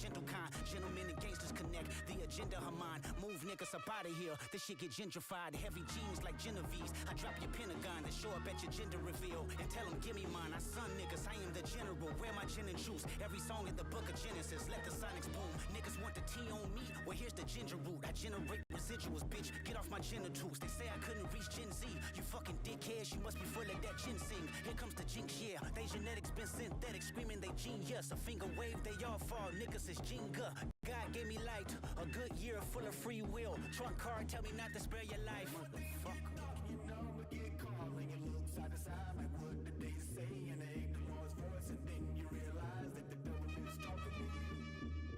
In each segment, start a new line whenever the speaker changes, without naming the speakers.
gentle kind. Gentlemen and gangsters connect. The agenda her mind. Move niggas up out of here. This shit get gentrified. Heavy jeans like Genevieve's. I drop your Pentagon then show up at your gender reveal. And tell them give me mine. I son niggas, I am the general. Where my gin and juice? Every song in the book of Genesis. Let the sonics boom. Niggas want the tea on me. Well, here's the ginger root. I generate residuals, bitch. Get off my genitals. They say I couldn't reach Gen Z. You fucking dickheads. You must be full of that ginseng. Here comes the jinx, yeah. They genetics been synthetic. Screaming they genius. A finger wave, they all fall. Niggas is Jenga. God gave me light. A good year full of free will. Trunk card, tell me not to spare your life. Motherfucker. You know I'ma get calling and look side to side like what did they say? And they ignore his voice and then you realize that the devil is talking to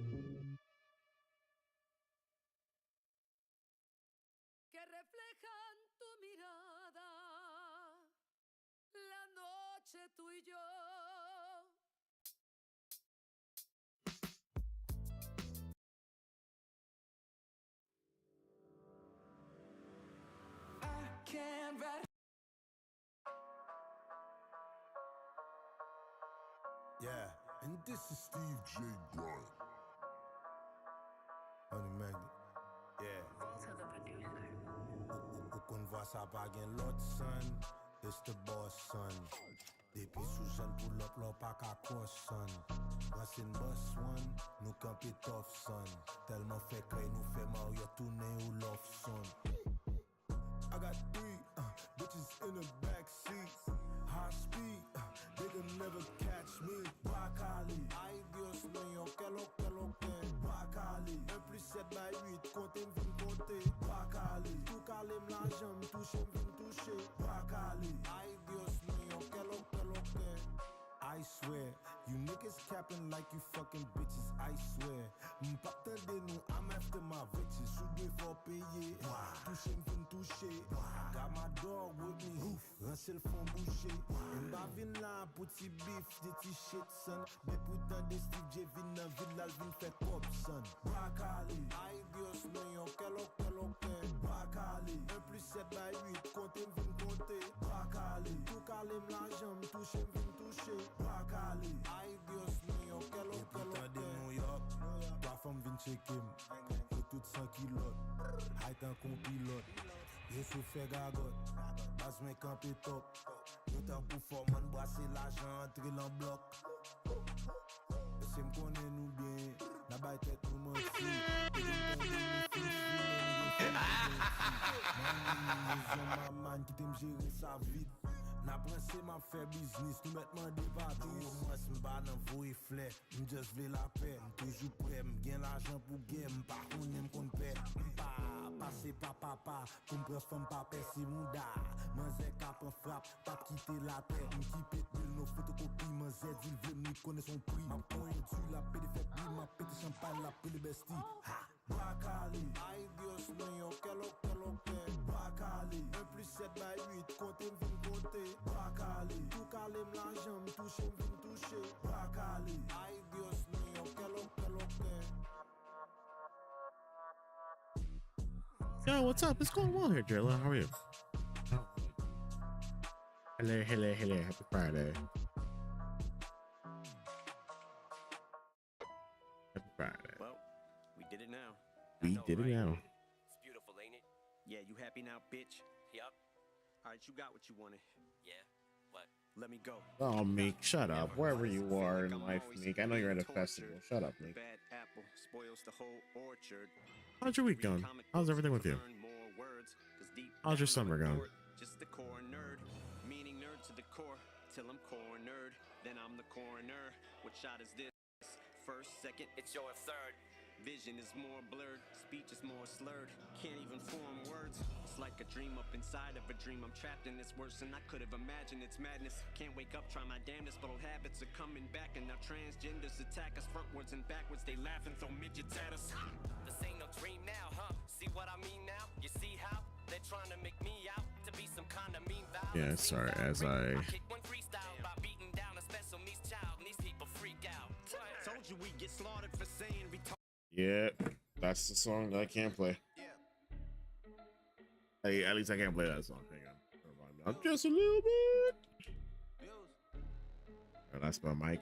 you.
Que reflejan tu mirada, la noche tú y yo.
Can't write.
Yeah, and this is Steve J. Bryant. Honey Magnet. Yeah. Ou kon vwa sa pa gen lot son. It's the boss son. Depi sou jan pull up lò pa ka cross son. Ransin boss one, nou kampe tough son. Telman fe kay nou fe ma ou yo toune ou love son. I got three bitches in the back seat. High speed, they can never catch me. Bakali, ay Dios mío, que lo que. Bakali, 1 + 7 × 8, comptez vin compter. Bakali, tout calé la jambe, touché vin touché. Bakali, ay Dios mío, que lo que. I swear, you niggas capping like you fucking bitches, I swear. M'patan de nou, I'm after my riches. Soudé for payer, touché m'fin touché. I got my dog with me, ransel fon bouché. M'ba vin la pouti beef, de ti shit son. De poutan de Steve J vin nan villal vin fait pop son. Bakali, ay Dios mío, que lo que. Bakali, 1 + 7 × 8, comptez vin compter. Bakali, tout calé la jambe, touché vin touché. Bakali, ay Dios mío, que lo que. De New York, trois femmes vin check him. Yo tout 100 kilot, hay tan kon pilot. Yo sou fe gagot, bas men kampe top. Yo tan pou forman brase l'ajan entre l'en bloc. Yo se m konnen nou bien, na bay tèt nou manti. Man qui t'aime gérer sa vie. N'a pensé m'a fait business, nous mettons des bâtis. Moi, c'est m'ba nan voye flè, m'just vle la paix. M'toujou prêt, m'gen l'argent pour game. Par contre, m'kon paix. M'pa passe pa papa, pour m'prend femme pa persi m'da. Manzè kap en frappe, pas quitter la terre. M'ki pète nos photocopies, manzè il veut m'y connaît son prix. M'a pogne tu la paix de fait bi, m'a pété champagne, la paix de bestie. Bakali, ay Dios mío, que lo que. Bakali, 1 + 7 × 8, comptez vin compter. Bakali, tout calé la jambe, touché vin touché. Bakali, ay Dios mío, que lo que.
Yo, what's up? What's going on here, Drilla? How are you? Hello. Happy Friday. Happy Friday.
Well, we did it now.
We did it now.
It's beautiful, ain't it? Yeah, you happy now, bitch? Yup. All right, you got what you wanted. Yeah. What? Let me go.
Oh, Meek, shut up. Wherever you are in life, Meek. I know you're at a festival. Shut up, Meek.
Bad apple spoils the whole orchard.
How's your week going? How's everything with you? How's your summer going?
Just the core nerd, meaning nerd to the core, till I'm cornered. Then I'm the coroner. What shot is this? First, second, it's your third. Vision is more blurred, speech is more slurred. Can't even form words. It's like a dream up inside of a dream. I'm trapped in this worse than I could have imagined. It's madness. Can't wake up, try my damnedest, but old habits are coming back. And now transgenders attack us frontwards and backwards. They laugh and throw midgets at us.
This ain't no dream now, huh? See what I mean now? You see how they're trying to make me out to be some kind of mean vibe.
Yeah, sorry, as I
kick one freestyle by beating down a special needs child, and these people freak out.
Told you we get slaughtered for saying retarded.
Yeah, that's the song that I can't play. Hey, at least I can't play that song. Hang on. I'm just a little bit. Oh, that's my mic.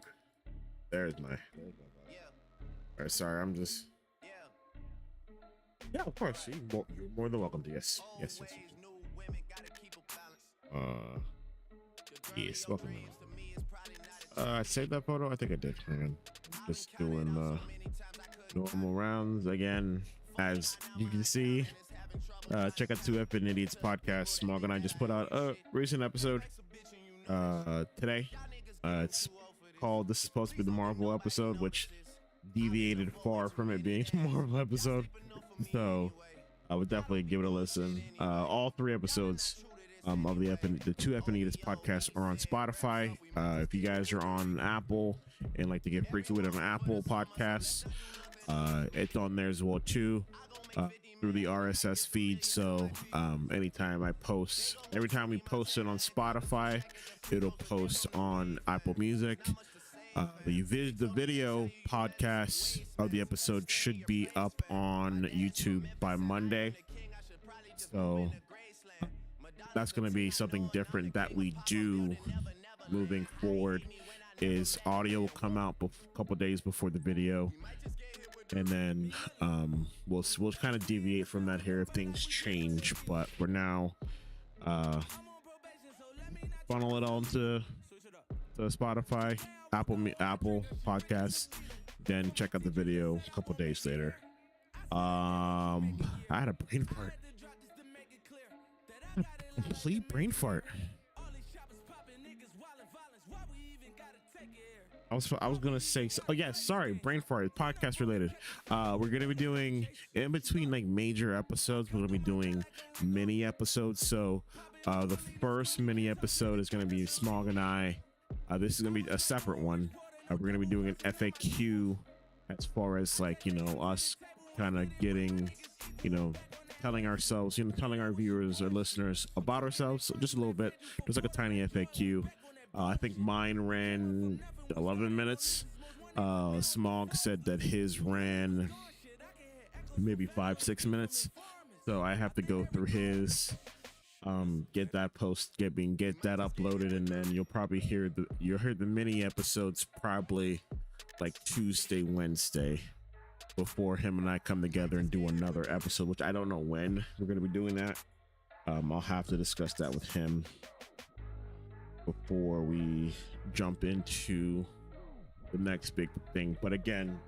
There's my mic. right, sorry, I'm just. Yeah, of course. You're more than welcome to. Yes. Yes, welcome. I saved that photo. I think I did. Hang on. Just doing normal rounds again. As you can see, check out 2 Effing Idiots podcast. Smog and I just put out a recent episode today. It's called "This is supposed to be the Marvel episode," which deviated far from it being a Marvel episode. So I would definitely give it a listen. All 3 episodes of the 2 Effing Idiots podcast are on Spotify. If you guys are on Apple and like to get freaky with an Apple podcast, it's on there as well too, through the RSS feed. So anytime every time we post it on Spotify, it'll post on Apple Music. The video podcast of the episode should be up on YouTube by Monday. So that's going to be something different that we do moving forward. Is audio will come out a couple days before the video, and then we'll kind of deviate from that here if things change. But for now, funnel it all to Spotify, Apple Podcasts, then check out the video a couple days later. I had a brain fart. Complete brain fart. I was gonna say, oh yeah, sorry, brain fart, podcast related. We're gonna be doing in between like major episodes, we're gonna be doing mini episodes. So the first mini episode is gonna be Smog and I. This is gonna be a separate one. We're gonna be doing an FAQ as far as like, you know, us kind of getting, you know, telling ourselves, you know, telling our viewers or listeners about ourselves. So just a little bit, just like a tiny FAQ. I think mine ran 11 minutes. Smog said that his ran maybe 5-6 minutes. So I have to go through his, get that uploaded, and then you'll probably hear the mini episodes probably like Tuesday, Wednesday, before him and I come together and do another episode, which I don't know when we're going to be doing that. I'll have to discuss that with him before we jump into the next big thing. But again,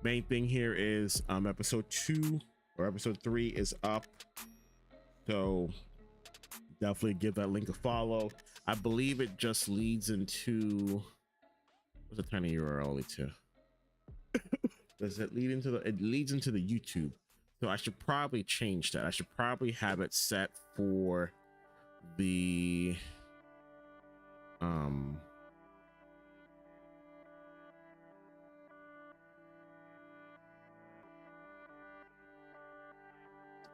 main thing here is episode 2 or episode 3 is up, so definitely give that link a follow. I believe it just leads into, what's the tiny URL to? Does it lead into it leads into the YouTube? So I should probably change that. I should probably have it set for the an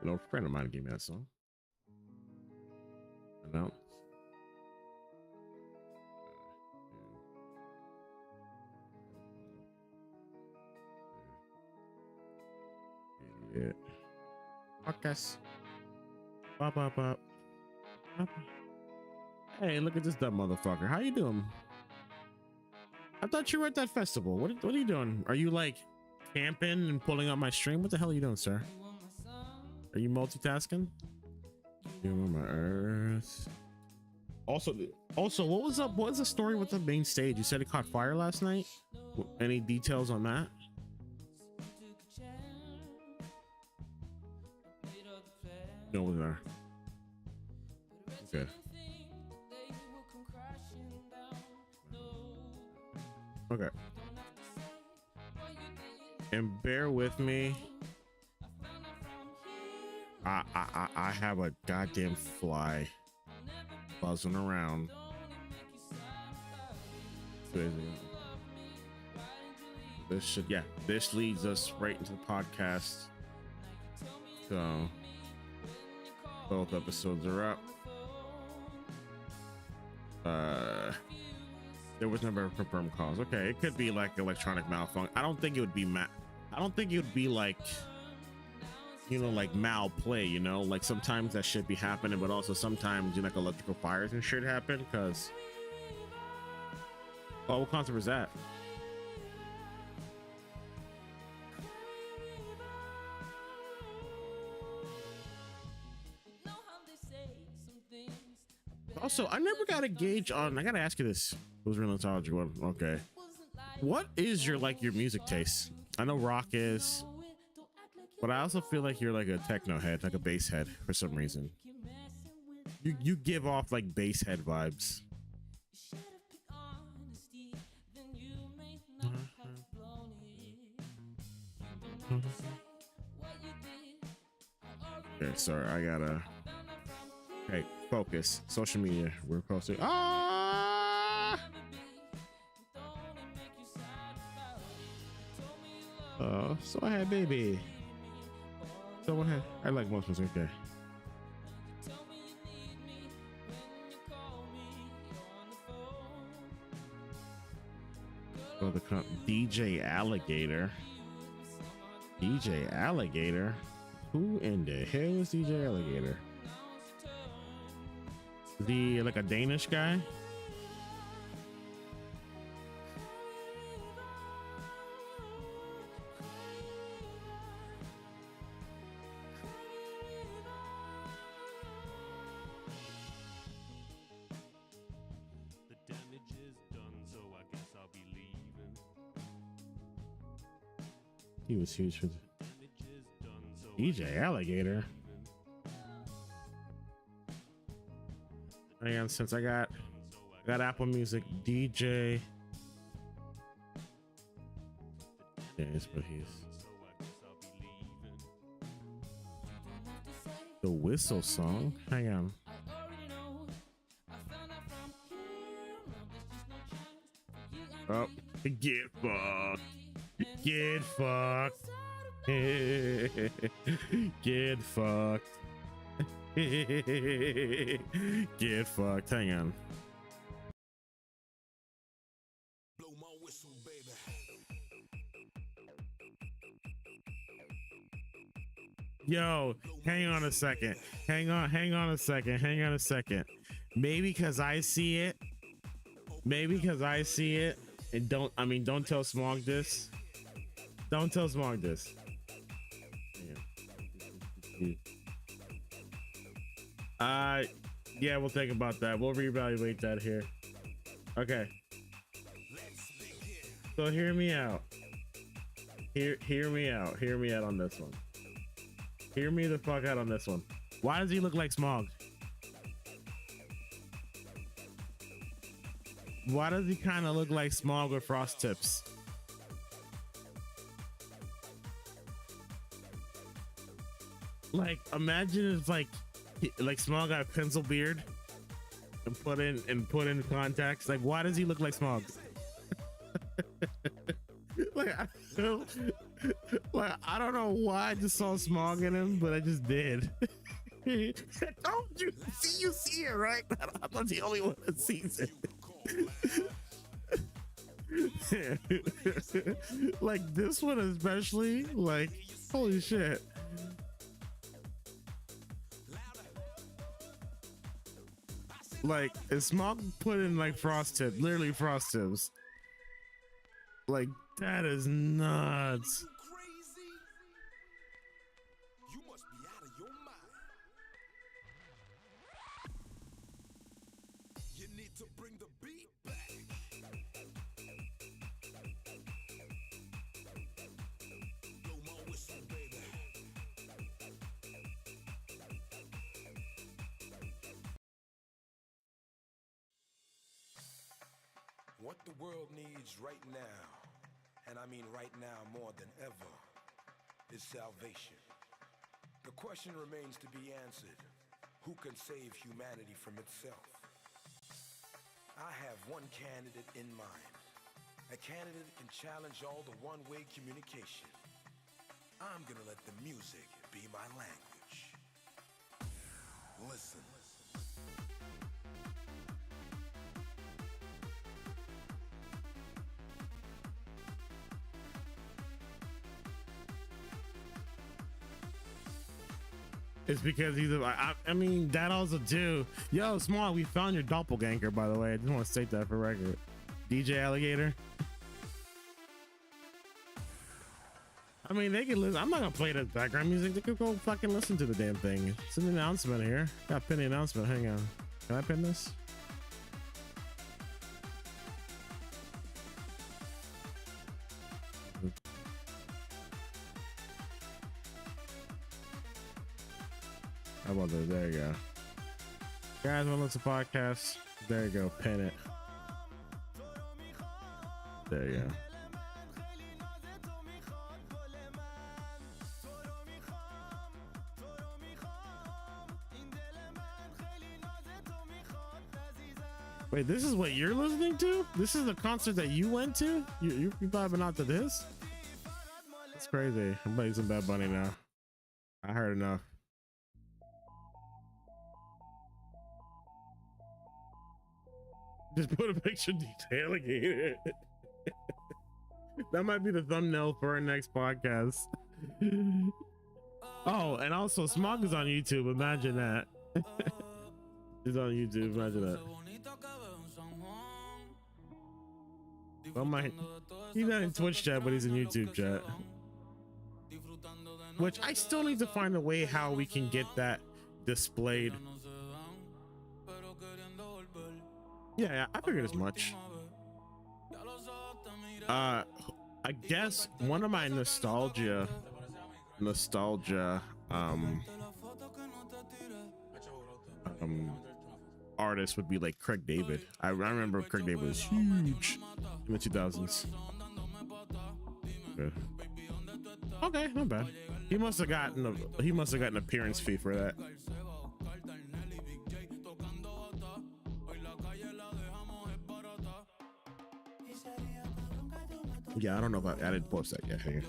old friend of mine gave me that song. Announce. Yeah. Podcast. Bop, bop, bop. Bop. Hey, look at this dumb motherfucker. How you doing? I thought you were at that festival. What are you doing? Are you like camping and pulling up my stream? What the hell are you doing, sir? Are you multitasking? Doing my earth. Also, what was up? What was the story with the main stage? You said it caught fire last night. Any details on that? No, was there? Okay. Okay. And bear with me. I have a goddamn fly buzzing around. This leads us right into the podcast. So both episodes are up. There was never a confirmed cause. Okay, it could be like electronic malfunction. I don't think it would be like, you know, like mal play, you know, like sometimes that should be happening, but also sometimes, you know, like electrical fires and shit happen. Because what concert was that? Also, I never got a gauge on. I gotta ask you this. It was real nostalgic one. Okay. What is your music taste? I know rock is, but I also feel like you're like a techno head, like a bass head for some reason. You give off like bass head vibes. Okay, sorry, I gotta. Hey, focus. Social media. We're posting. Ah! So I had baby. So I had. I like most music. Okay. Oh, the DJ Alligator. DJ Alligator. Who in the hell is DJ Alligator? The like a Danish guy?
The damage is done, so I guess I'll be leaving.
He was huge for the DJ Alligator. Hang on, since I got Apple Music, DJ. Yeah, but he's the whistle song. Hang on. Oh, get fucked. Get fucked. Get fucked. Get fucked. Hang on.
Blow my whistle, baby.
Yo, hang on a second. Hang on a second. Maybe because I see it. And don't tell Smog this. Don't tell Smog this. Yeah, we'll think about that. We'll reevaluate that here. Okay. So hear me out. Hear me out on this one. Hear me the fuck out on this one. Why does he look like Smog? Why does he kind of look like Smog with frost tips? Like, imagine if like Smog got a pencil beard and put in contacts. Like, why does he look like Smog? I don't know why I just saw Smog in him, but I just did. Don't you see it, right? I'm not the only one that sees it. Like this one especially, like, holy shit. Like, is Smog put in like frost tip, literally frost tips? Like, that is nuts.
You must be out of your mind. You need to bring the beat back. Blow my whistle, baby. What the world needs right now, and I mean right now more than ever, is salvation. The question remains to be answered: who can save humanity from itself? I have one candidate in mind, a candidate that can challenge all the one-way communication. I'm gonna let the music be my language. Listen.
It's because he's I mean, that also too. Yo, Small, we found your doppelganger, by the way. I just want to state that for record. DJ Alligator. I mean, they can listen. I'm not gonna play the background music. They could go fucking listen to the damn thing. It's an announcement here. Got a penny announcement. Hang on. Can I pin this? How about that? There you go. Guys, want to listen to podcasts? There you go. Pin it. There you go. Wait, this is what you're listening to? This is the concert that you went to? You vibing out to this? That's crazy. I'm playing some Bad Bunny now. I heard enough. Just put a picture detailing it. That might be the thumbnail for our next podcast. Oh, and also Smog is on YouTube. Imagine that. He's on YouTube. Imagine that. Oh my, he's not in Twitch chat, but he's in YouTube chat. Which I still need to find a way how we can get that displayed. Yeah, I figured as much. I guess one of my nostalgia artists would be like Craig David. I remember Craig David was huge in the 2000s. Good. Okay, not bad. He must have gotten an appearance fee for that. Yeah, I don't know about. I didn't post that yet. Hang on.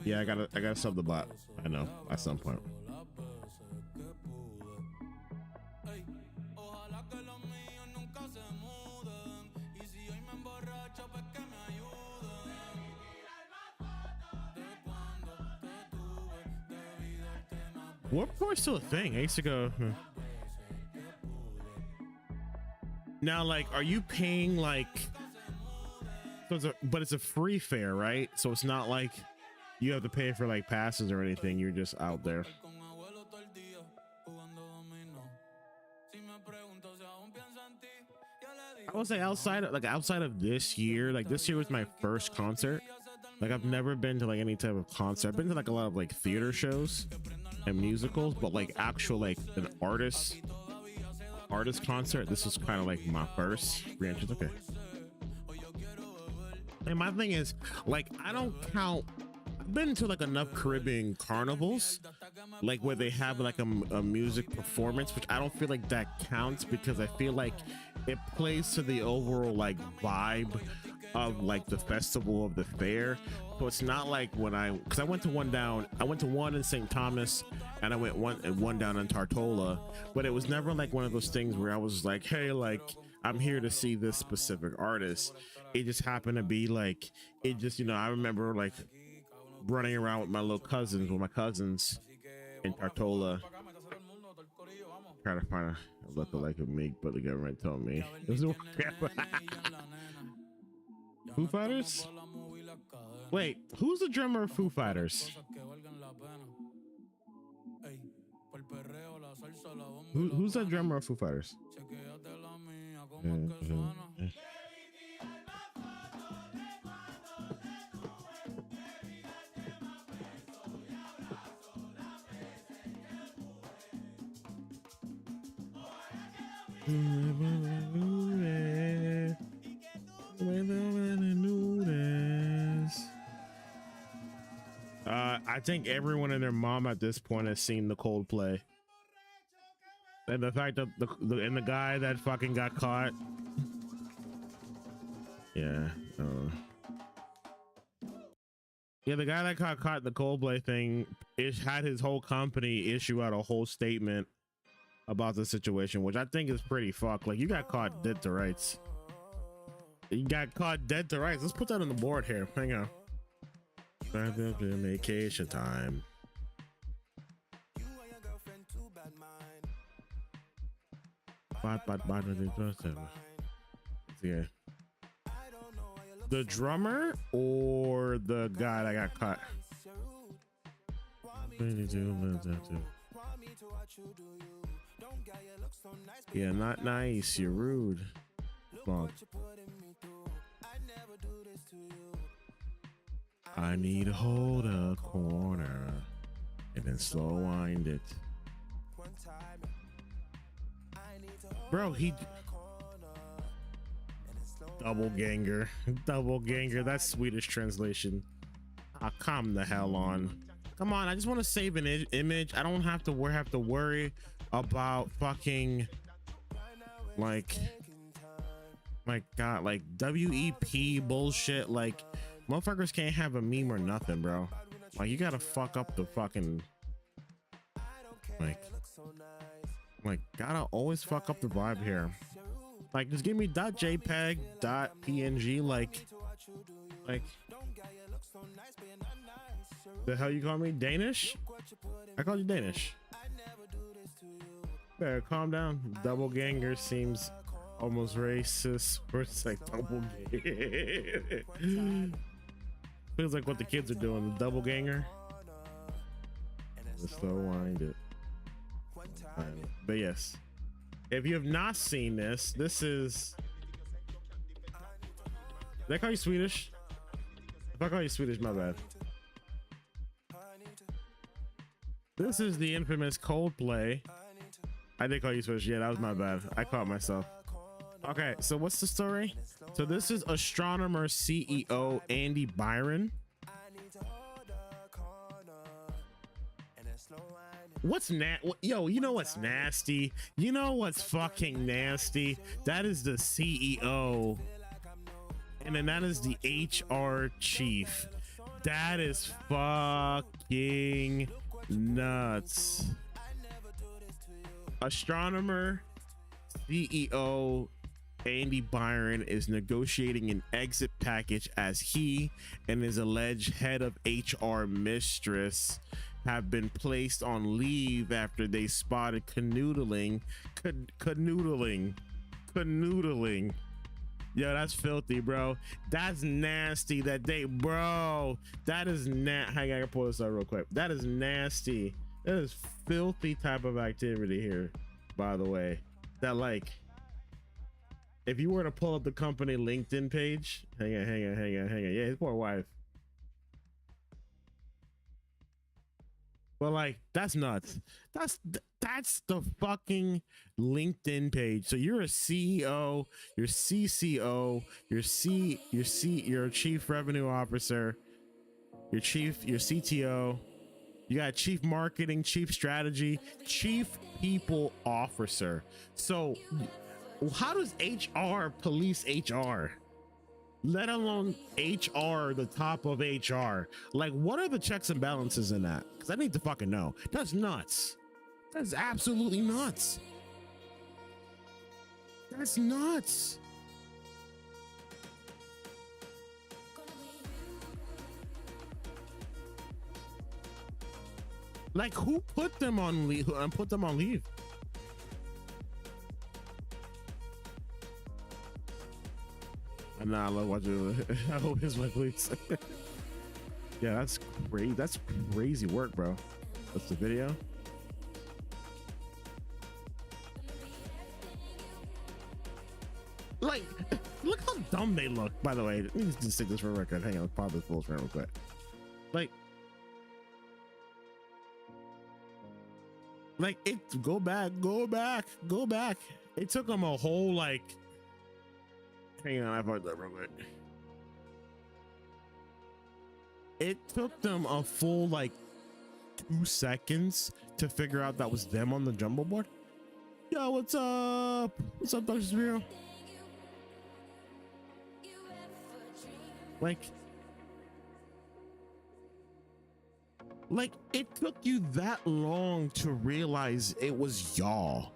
Yeah, I gotta sub the bot. I know at some point. Warpcore's still a thing. I used to go. Now, like, are you paying like? So but it's a free fare, right? So it's not like you have to pay for like passes or anything. You're just out there. I would say outside of this year, like this year was my first concert. Like I've never been to like any type of concert. I've been to like a lot of like theater shows and musicals, but like actual like an artist concert, this is kind of like my first reaction. Okay. And my thing is, like, I don't count. I've been to like enough Caribbean carnivals, like where they have like a music performance, which I don't feel like that counts because I feel like it plays to the overall like vibe of like the festival of the fair. So it's not like when because I went to one in St. Thomas and I went one down in Tartola, but it was never like one of those things where I was like, hey, like I'm here to see this specific artist. It just happened to be like, it just, you know, I remember like running around with my cousins in Tartola, trying to find a lookalike of me, but the government told me it was Foo Fighters. Wait, who's the drummer of Foo Fighters? Who's that drummer of Foo Fighters? I think everyone and their mom at this point has seen the Coldplay, and the fact that the guy that fucking got caught. Yeah. Yeah, the guy that got caught in the Coldplay thing had his whole company issue out a whole statement about the situation, which I think is pretty fucked. Like, you got caught dead to rights. You got caught dead to rights. Let's put that on the board here. Hang on. Vacation time. Yeah. The drummer or the guy that got cut? Yeah, not nice. You're rude. Long. I need to hold a corner and then slow wind it. Bro, he double ganger. That's Swedish translation. Ah, calm the hell on. Come on, I just want to save an image. I don't have to worry about fucking like my god, like WEP bullshit. Like motherfuckers can't have a meme or nothing, bro. Like you gotta fuck up the fucking like gotta always fuck up the vibe here. Like just give me .jpeg, .png, like the hell you call me? Danish? I called you Danish. Better calm down. Double ganger seems almost racist. It's like double ganger. Feels like what the kids are doing. The double ganger. Let's slow wind it. But yes, if you have not seen this, this is. Did I call you Swedish? If I call you Swedish, my bad. This is the infamous Coldplay. I did call you Swedish. Yeah, that was my bad. I caught myself. Okay, so what's the story? So this is astronomer CEO Andy Byron. What's yo, you know what's nasty? You know what's fucking nasty? That is the CEO. And then that is the HR chief. That is fucking nuts. Astronomer CEO Andy Byron is negotiating an exit package as he and his alleged head of HR mistress have been placed on leave after they spotted canoodling. Yo, that's filthy, bro. That's nasty that they, bro. That is I gotta pull this up real quick. That is nasty. That is filthy type of activity here, by the way. That like, if you were to pull up the company LinkedIn page, hang on. Yeah, his poor wife. But like, that's nuts. That's the fucking LinkedIn page. So you're a CEO, you're CCO, you're a chief revenue officer, your CTO, you got chief marketing, chief strategy, chief people officer. So how does HR police HR? Let alone HR, the top of HR. Like, what are the checks and balances in that? Because I need to fucking know. That's nuts. That's absolutely nuts. That's nuts. Like, who put them on leave? Nah, I love watching it. I hope his my please. Yeah, that's crazy. That's crazy work, bro. That's the video. Like, look how dumb they look, by the way. Let me just take this for a record. Hang on, let's pop this full screen real quick. Like it, go back. It took them a whole, like, hang on, I fucked that real quick. It took them a full, like, 2 seconds to figure out that was them on the jumbo board. Yo, what's up? What's up, Dr. Surreal? Like, it took you that long to realize it was y'all.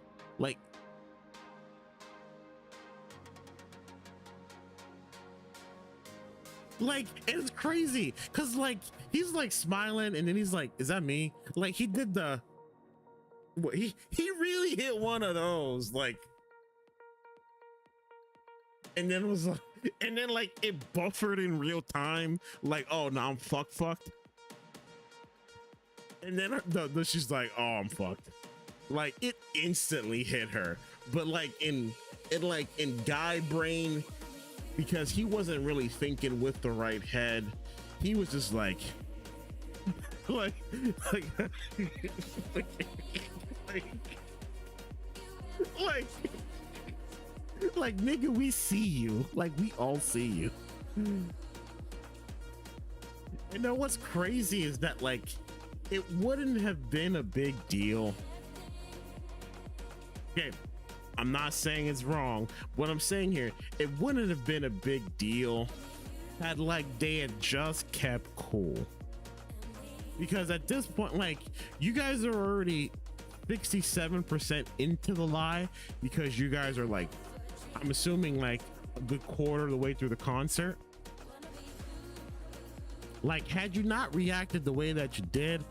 Like, it's crazy because, like, he's like smiling and then he's like, is that me? Like, he did the, he really hit one of those, like, and then it was like, and then like it buffered in real time, like, oh no, I'm fucked. And then she's like, oh, I'm fucked. Like it instantly hit her, but like in guy brain, because he wasn't really thinking with the right head, he was just like like nigga, we see you, like we all see you. You know what's crazy is that like it wouldn't have been a big deal. Okay, I'm not saying it's wrong. What I'm saying here, it wouldn't have been a big deal had like they had just kept cool. Because at this point, like, you guys are already 67% into the lie, because you guys are like, I'm assuming like a good quarter of the way through the concert. Like, had you not reacted the way that you did,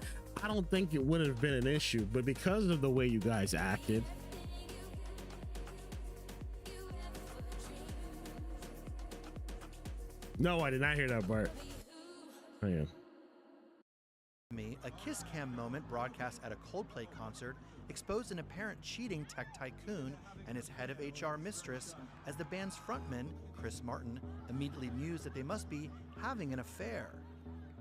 I don't think it would have been an issue. But because of the way you guys acted, no, I did not hear that part. Oh, yeah.
A kiss cam moment broadcast at a Coldplay concert exposed an apparent cheating tech tycoon and his head of HR mistress, as the band's frontman, Chris Martin, immediately mused that they must be having an affair.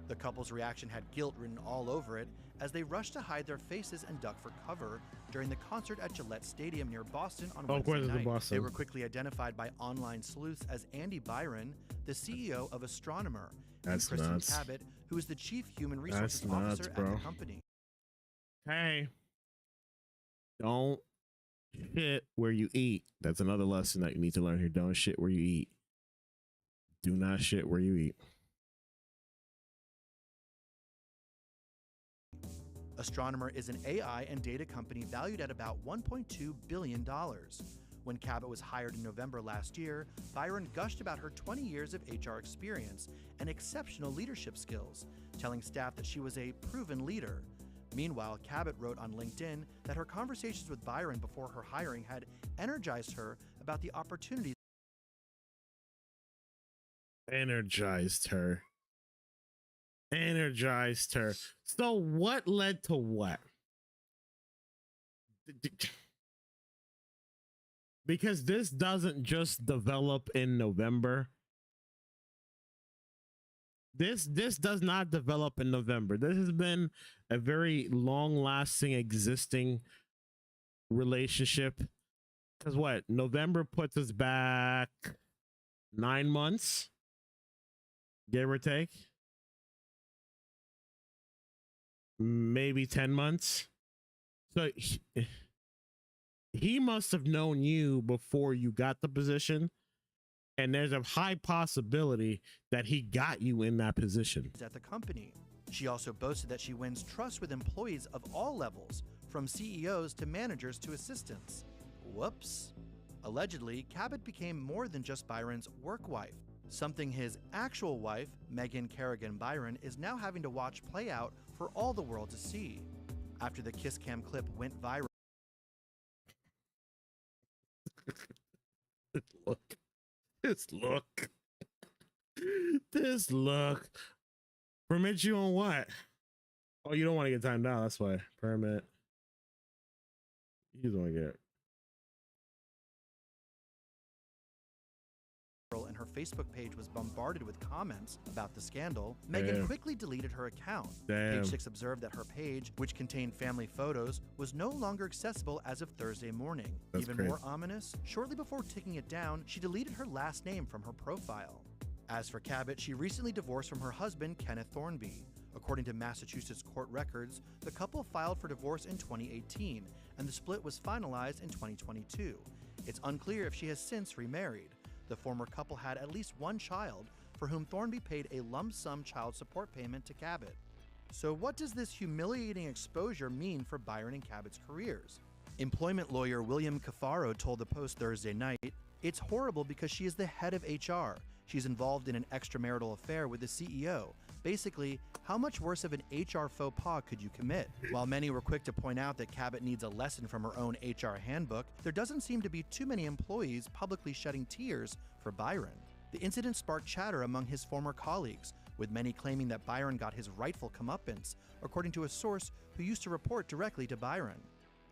The couple's reaction had guilt written all over it, as they rushed to hide their faces and duck for cover during the concert at Gillette Stadium near Boston on Wednesday night.
Boston.
They were quickly identified by online sleuths as Andy Byron, the CEO of Astronomer, and Kristen Cabot, who is the chief human resources officer at the company.
Hey, don't shit where you eat. That's another lesson that you need to learn here. Don't shit where you eat. Do not shit where you eat.
Astronomer is an AI and data company valued at about $1.2 billion. When Cabot was hired in November last year, Byron gushed about her 20 years of HR experience and exceptional leadership skills, telling staff that she was a proven leader. Meanwhile, Cabot wrote on LinkedIn that her conversations with Byron before her hiring had energized her about the opportunities.
Energized her. So what led to what? Because this doesn't just develop in November. This does not develop in November. This has been a very long-lasting, existing relationship. Because what? November puts us back 9 months, give or take. Maybe 10 months. So he must have known you before you got the position, and there's a high possibility that he got you in that position.
At the company. She also boasted that she wins trust with employees of all levels, from CEOs to managers to assistants. Whoops. Allegedly, Cabot became more than just Byron's work wife, something his actual wife, Megan Kerrigan Byron, is now having to watch play out for all the world to see. After the kiss cam clip went viral.
This look. Permit you on what? Oh, you don't want to get timed out. That's why. Permit. You don't want to get.
And her Facebook page was bombarded with comments about the scandal. Megan quickly deleted her account. Page 6 observed that her page, which contained family photos, was no longer accessible as of Thursday morning.
That's
Even more ominous, shortly before taking it down, she deleted her last name from her profile. As for Cabot, she recently divorced from her husband, Kenneth Thornby. According to Massachusetts court records, the couple filed for divorce in 2018, and the split was finalized in 2022. It's unclear if she has since remarried. The former couple had at least one child, for whom Thornby paid a lump sum child support payment to Cabot. So what does this humiliating exposure mean for Byron and Cabot's careers? Employment lawyer William Cafaro told the Post Thursday night, It's horrible because she is the head of HR. She's involved in an extramarital affair with the CEO. Basically, how much worse of an HR faux pas could you commit? While many were quick to point out that Cabot needs a lesson from her own HR handbook, there doesn't seem to be too many employees publicly shedding tears for Byron. The incident sparked chatter among his former colleagues, with many claiming that Byron got his rightful comeuppance, according to a source who used to report directly to Byron.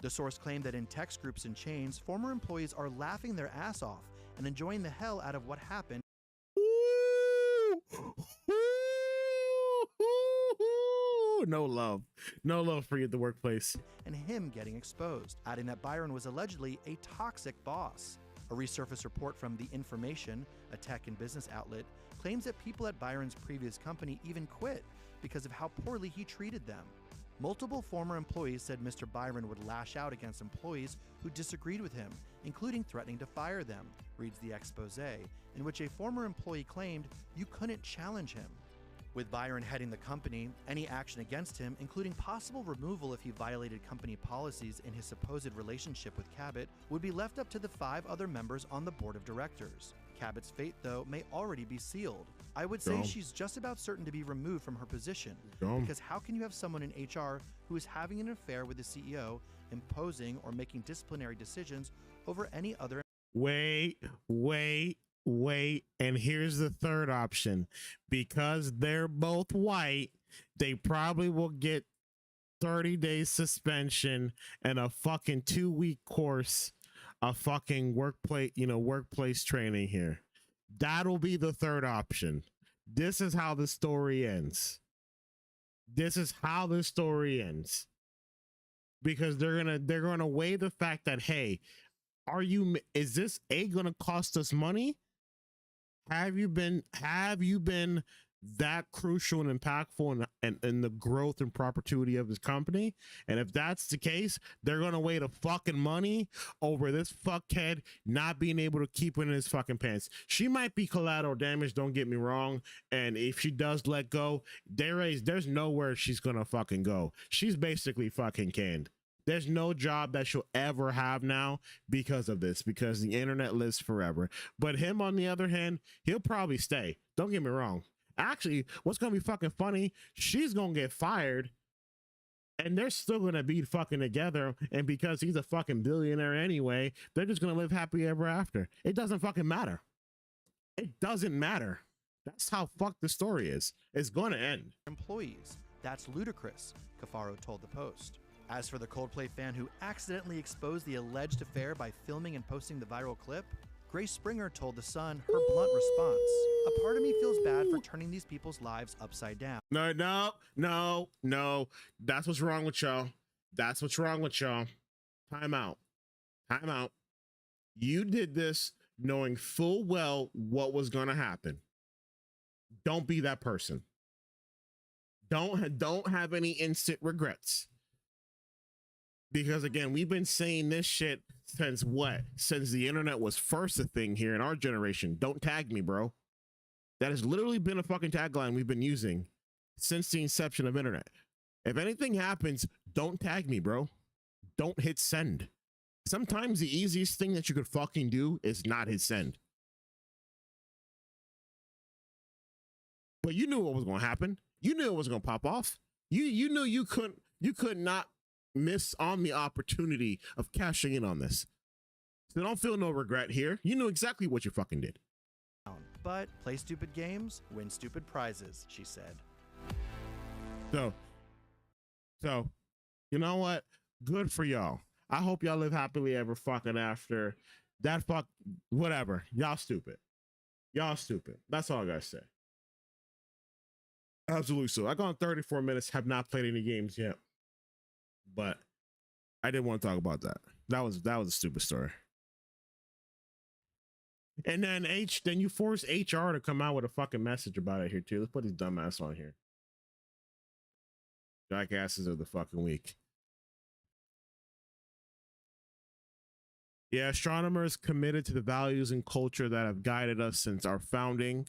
The source claimed that in text groups and chains, former employees are laughing their ass off and enjoying the hell out of what happened.
No love. No love for you at the workplace.
And him getting exposed, adding that Byron was allegedly a toxic boss. A resurfaced report from The Information, a tech and business outlet, claims that people at Byron's previous company even quit because of how poorly he treated them. Multiple former employees said Mr. Byron would lash out against employees who disagreed with him, including threatening to fire them, reads the expose, in which a former employee claimed you couldn't challenge him. With Byron heading the company, any action against him, including possible removal if he violated company policies in his supposed relationship with Cabot, would be left up to the 5 other members on the board of directors. Cabot's fate, though, may already be sealed. I would say she's just about certain to be removed from her position, because how can you have someone in HR who is having an affair with the CEO, imposing or making disciplinary decisions over any other?
Wait, and here's the third option. Because they're both white, they probably will get 30 days suspension and a fucking 2-week course of fucking workplace training here. That'll be the third option. This is how the story ends. Because they're gonna weigh the fact that, hey, is this gonna cost us money? Have you been that crucial and impactful in the growth and perpetuity of his company? And if that's the case, they're gonna weigh the fucking money over this fuckhead not being able to keep it in his fucking pants. She might be collateral damage, don't get me wrong, and if she does let go, there's nowhere she's gonna fucking go. She's basically fucking canned. There's no job that she'll ever have now because of this, because the internet lives forever. But him, on the other hand, he'll probably stay. Don't get me wrong. Actually, what's going to be fucking funny, she's going to get fired and they're still going to be fucking together. And because he's a fucking billionaire anyway, they're just going to live happy ever after. It doesn't fucking matter. It doesn't matter. That's how fucked the story is. It's going to end.
Employees. That's ludicrous, Cafaro told the Post. As for the Coldplay fan who accidentally exposed the alleged affair by filming and posting the viral clip, Grace Springer told The Sun her blunt response: "A part of me feels bad for turning these people's lives upside down."
No. That's what's wrong with y'all. Time out. You did this knowing full well what was going to happen. Don't be that person. Don't have any instant regrets. Because again, we've been saying this shit since what? Since the internet was first a thing here in our generation. Don't tag me, bro. That has literally been a fucking tagline we've been using since the inception of internet. If anything happens, don't tag me, bro. Don't hit send. Sometimes the easiest thing that you could fucking do is not hit send. But you knew what was going to happen. You knew it was going to pop off. You knew you could not miss on the opportunity of cashing in on this. So don't feel no regret here. You knew exactly what you fucking did.
But play stupid games, win stupid prizes, she said.
So you know what? Good for y'all. I hope y'all live happily ever fucking after. That whatever. Y'all stupid. That's all I gotta say. Absolutely. So I gone 34 minutes, have not played any games yet. But I didn't want to talk about that. That was a stupid story. And then you force HR to come out with a fucking message about it here too. Let's put these dumbass on here. Jackasses of the fucking week. Yeah, astronomers committed to the values and culture that have guided us since our founding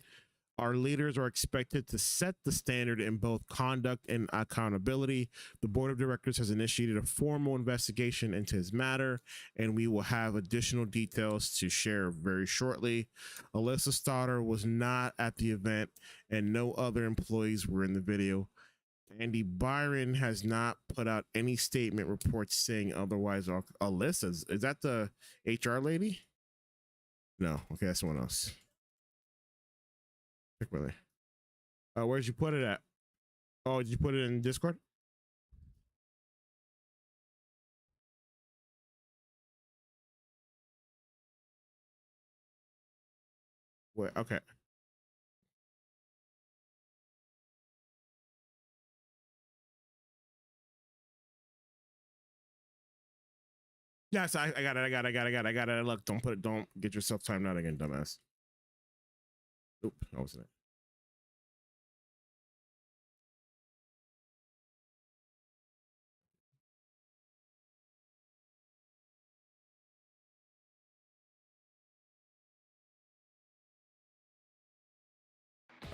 Our leaders are expected to set the standard in both conduct and accountability. The board of directors has initiated a formal investigation into his matter, and we will have additional details to share very shortly. Alyssa Stoddard was not at the event, and no other employees were in the video. Andy Byron has not put out any statement reports saying otherwise. Alyssa, is that the HR lady? No, okay, that's someone else. Really. Where'd you put it at? Oh, did you put it in Discord? Wait, okay. Yes, I got it. Look, don't get yourself timed out again, dumbass. Oop, that wasn't it.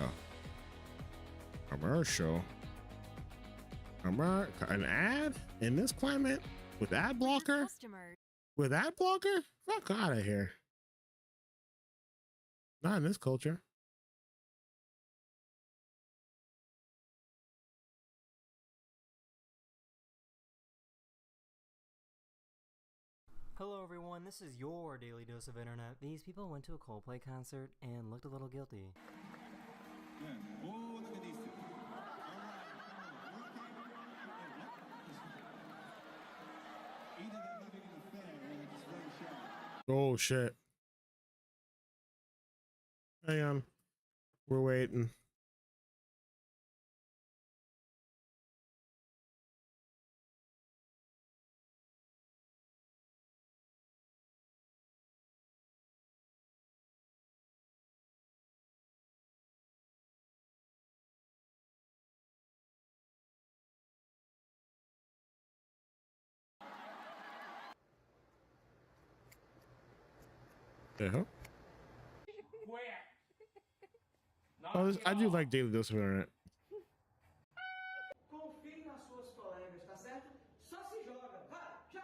Oh. Commercial. An ad in this climate with ad blocker? With ad blocker? Fuck out of here. Not in this culture.
Hello everyone, this is your daily dose of internet. These people went to a Coldplay concert and looked a little guilty.
Oh shit. Hang on. We're waiting. Yeah. Oh, I do like daily dose of internet.
Confie nas suas colegas, tá certo? Só se joga, vai, já.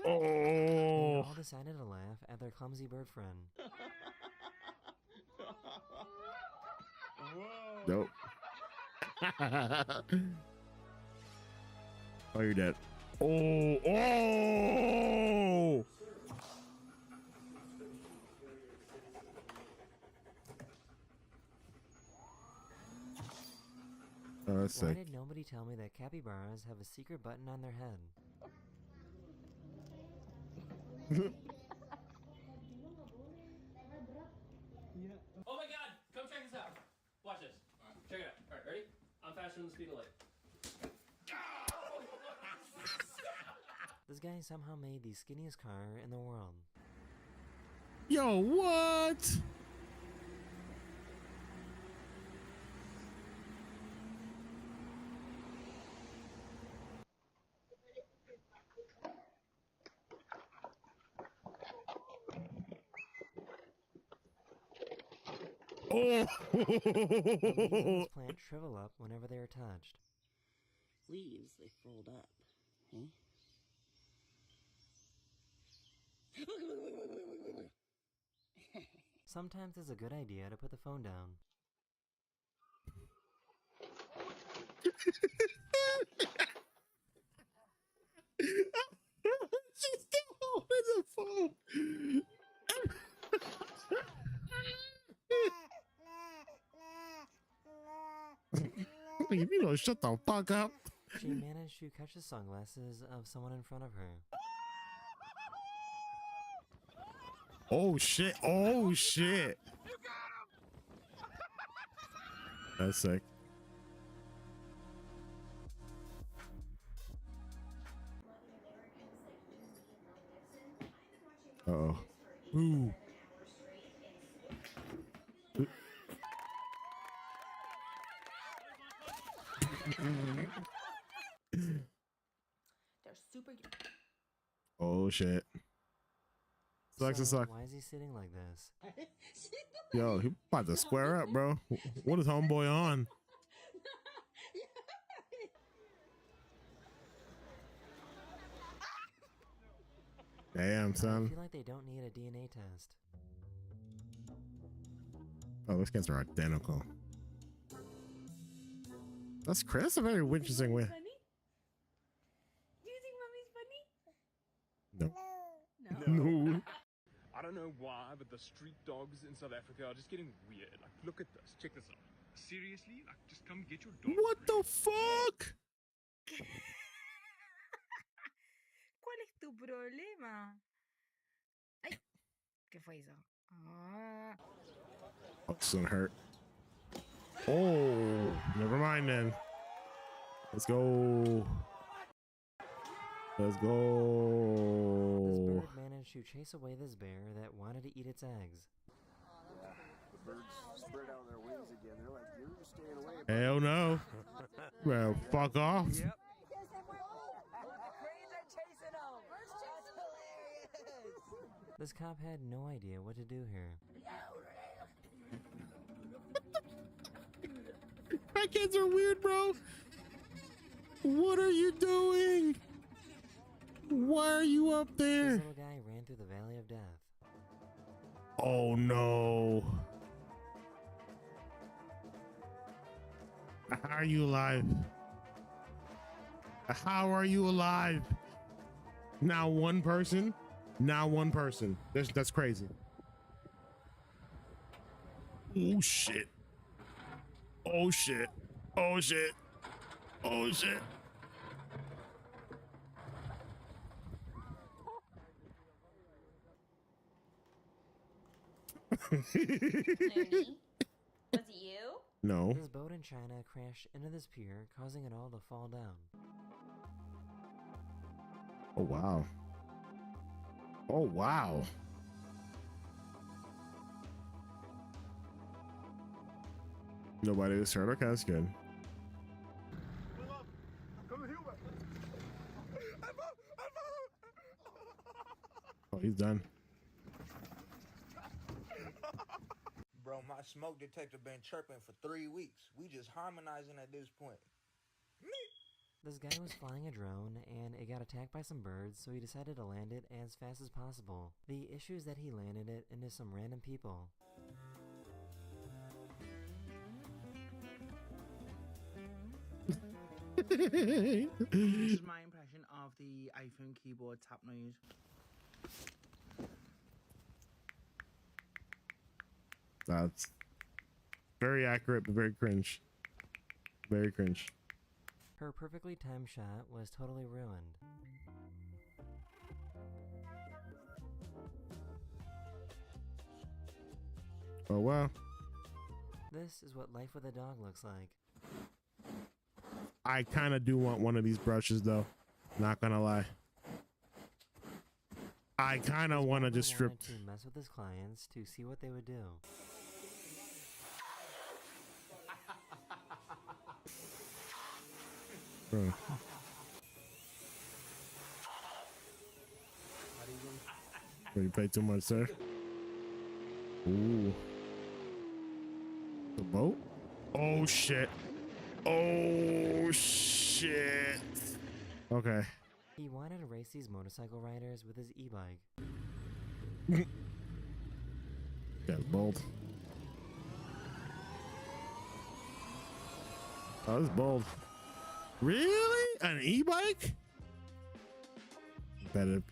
They
Oh.
all decided to laugh at their clumsy bird friend.
Nope. Oh, you're dead. Oh, oh! Oh, that's
Why
sick.
did nobody tell me that capybaras have a secret button on their head?
Oh my god, come check this out. Watch this. Check it out. Alright, ready? I'm faster than the speed of light.
This guy somehow made the skinniest car in the world.
Yo, what? Oh!
The leaves on this plant shrivel up whenever they are touched.
Leaves, they fold up, eh?
Sometimes it's a good idea to put the phone down.
She's still holding the phone. If you don't shut the fuck up.
She managed to catch the sunglasses of someone in front of her.
Oh shit. Oh shit. That's sick. Uh-oh. Ooh.
They're super.
Oh shit. Sucks to
So,
suck.
why is he sitting like this?
Yo, he about to square up, bro. What is homeboy on? Damn,
I
son.
feel like they don't need a DNA test.
Oh, those kids are identical. That's Chris. That's a very interesting way.
Funny? Do you think mommy's funny?
No. No.
I don't know why, but the street dogs in South Africa are just getting weird. Like, look at this. Check this out. Seriously? Like, just come get your dog.
What the fuck?
¿Cuál es tu problema? Ay, ¿qué fue eso? Ah.
Oh, it's gonna hurt. Oh, never mind then. Let's go. Let's
This
go.
bird managed to chase away this bear that wanted to eat its eggs.
The birds spread out their wings again. They're like, you're just staying away.
Hell no. Well, fuck off.
Yep.
This cop had no idea what to do here.
My kids are weird, bro. What are you doing? Why are you up there?
This little guy ran through the valley of death.
Oh no. How are you alive? How are you alive? Now one person? Now one person. That's crazy. Oh shit. Oh shit. Oh shit. Oh shit.
Looney, was it you?
No.
This boat in China crashed into this pier, causing it all to fall down.
Oh wow. Oh wow. Nobody was hurt. Okay, that's good. Oh, he's done.
Bro, my smoke detector been chirping for 3 weeks. We just harmonizing at this point.
This guy was flying a drone and it got attacked by some birds, so he decided to land it as fast as possible. The issue is that he landed it into some random people.
This is my impression of the iPhone keyboard tap noise.
That's very accurate, but very cringe. Very cringe.
Her perfectly timed shot was totally ruined.
Oh wow.
This is what life with a dog looks like.
I kind of do want one of these brushes though. Not gonna lie. I kind of want to just strip.
Wanted to mess with his clients to see what they would do.
Bro. You pay too much, sir. Ooh. The boat? Oh shit. Oh shit. Okay.
He wanted to race these motorcycle riders with his e-bike.
That's bold. Oh, this is bold. Really? An e-bike? Petty.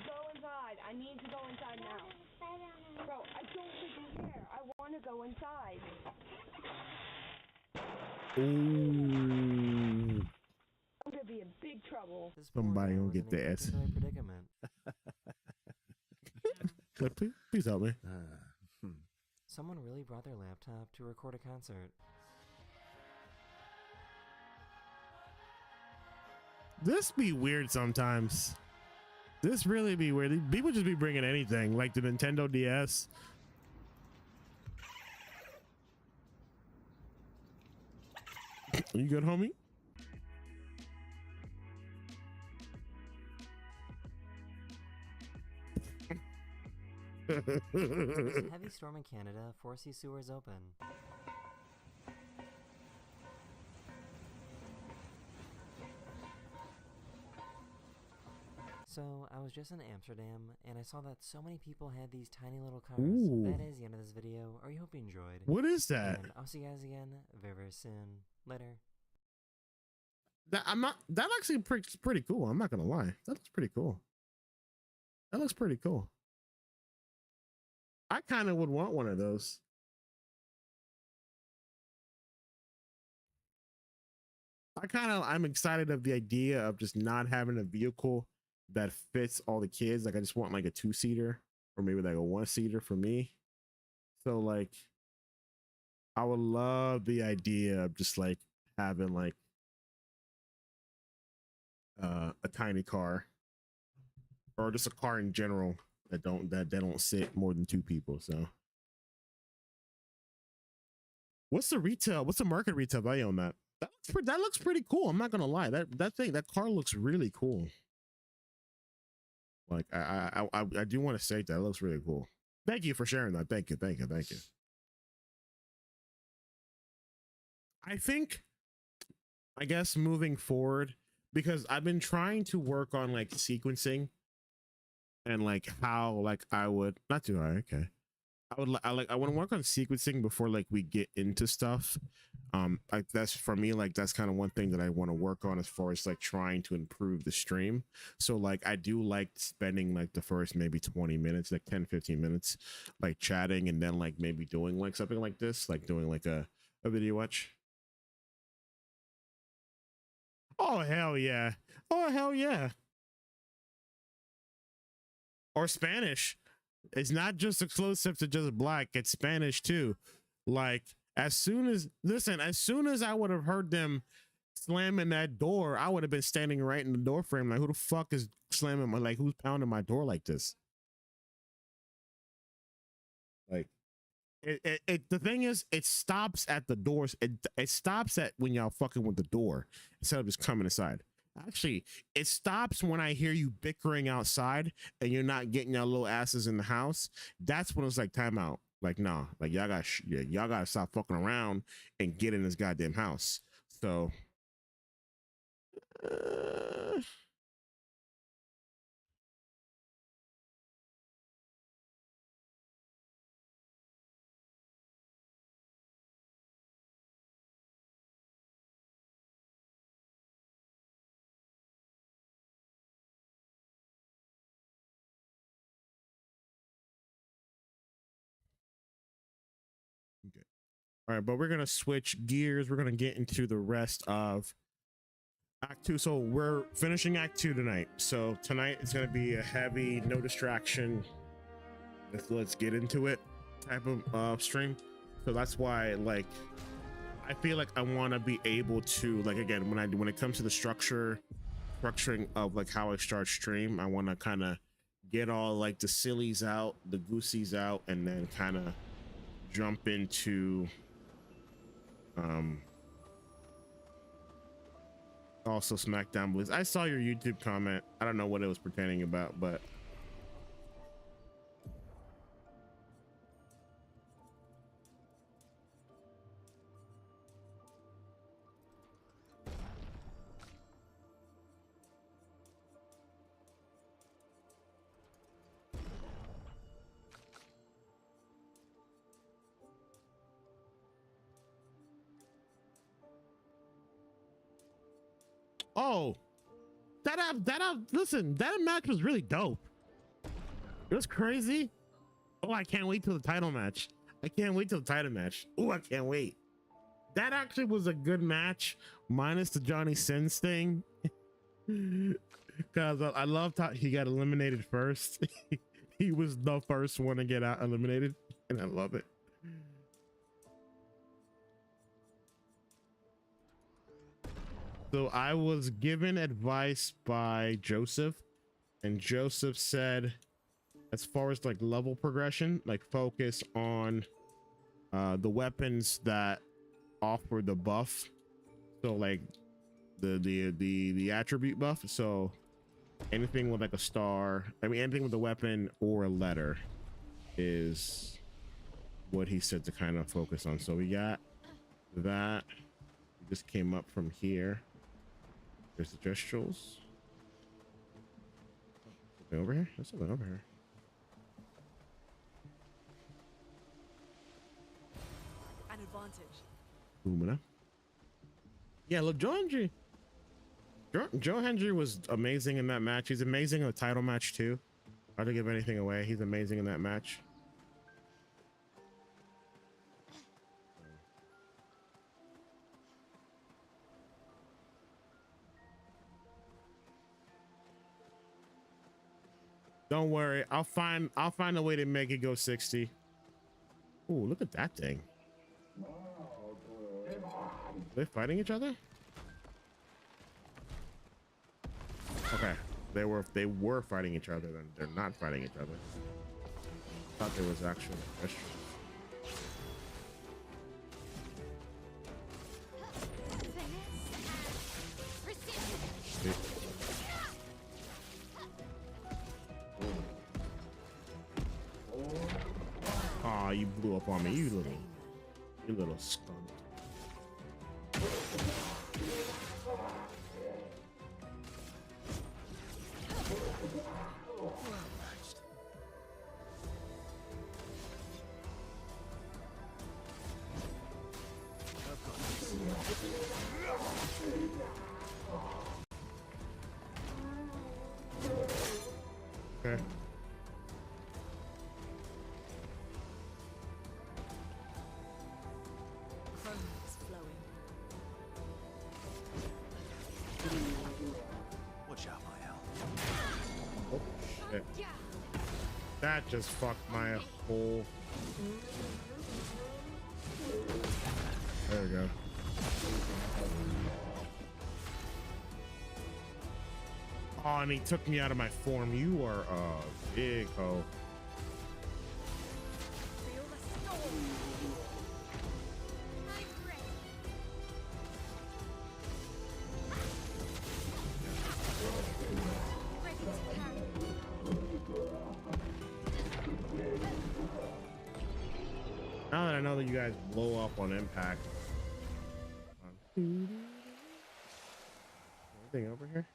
Go inside. I need to go inside now. Bro, I don't think you care. I want to go inside.
Ooh.
I'm gonna be in big trouble.
Somebody gonna get the ass.
Predicament.
Please help me.
Someone really brought their laptop to record a concert.
This be weird sometimes. This really be weird. People just be bringing anything, like the Nintendo DS. You good, homie?
There's a heavy storm in Canada, force these sewers open. So, I was just in Amsterdam, and I saw that so many people had these tiny little cars.
Ooh.
That is the end of this video. I hope you enjoyed.
What is that?
And I'll see you guys again very, very soon. Later.
That actually pretty cool. I'm not gonna lie. That looks pretty cool. That looks pretty cool. I kind of would want one of those. I'm excited of the idea of just not having a vehicle that fits all the kids. Like I just want like a 2-seater or maybe like a 1-seater for me. So like I would love the idea of just like having like a tiny car or just a car in general that don't sit more than 2 people. So what's the market retail value on that? That looks pretty cool. I'm not gonna lie. That car looks really cool. Like I do want to say that it looks really cool. Thank you for sharing that. Thank you. I guess moving forward, because I've been trying to work on like sequencing and like how like I would not too high. Okay. I want to work on sequencing before like we get into stuff. Like that's for me, like that's kind of one thing that I want to work on as far as like trying to improve the stream. So like I do like spending like the first maybe 20 minutes, like 10-15 minutes, like chatting and then like maybe doing like something like this, like doing like a video watch. Oh hell yeah. Or Spanish. It's not just exclusive to just black, it's Spanish too. Like as soon as I would have heard them slamming that door, I would have been standing right in the door frame like, who the fuck is slamming my, like who's pounding my door like this? Like the thing is, it stops at the doors. It stops at when y'all fucking with the door instead of just coming inside. Actually, it stops when I hear you bickering outside and you're not getting your little asses in the house. That's when it's like timeout. Like, nah, like y'all gotta stop fucking around and get in this goddamn house. So okay. All right, but we're gonna switch gears. We're gonna get into the rest of Act 2. So we're finishing Act 2 tonight. So tonight it's gonna be a heavy, no distraction. Let's get into it type of stream. So that's why, like, I feel like I want to be able to, like, again, when it comes to the structuring of like how I start stream, I want to kind of get all like the sillies out, the goosies out, and then kind of jump into also SmackDown Blitz. I saw your YouTube comment. I don't know what it was pertaining about, but oh, listen, that match was really dope. It was crazy. Oh, I can't wait till the title match. Oh, I can't wait. That actually was a good match, minus the Johnny Sins thing. Because I loved how he got eliminated first. He was the first one to get out eliminated, and I love it. So I was given advice by Joseph, and Joseph said, as far as like level progression, like focus on the weapons that offer the buff. So like the attribute buff. So anything with like a star, I mean anything with a weapon or a letter. is what he said to kind of focus on. So we got that. We just came up from here. There's the gestuals. Something over here? There's something over here.
An advantage.
Lumina. Yeah, look, Joe Hendry. Joe Hendry was amazing in that match. He's amazing in the title match too. Not to give anything away, he's amazing in that match. Don't worry, I'll find a way to make it go 60. Ooh, look at that thing. Are they fighting each other? Okay, they were fighting each other, then they're not fighting each other. I thought there was actual question. Aw, you blew up on me, you little skunk. Okay.
Watch out, Mael.
Oh shit. That just fucked my whole. There we go. Oh, and he took me out of my form. You are a big hoe. Now that I know that you guys blow up on impact. Anything over here?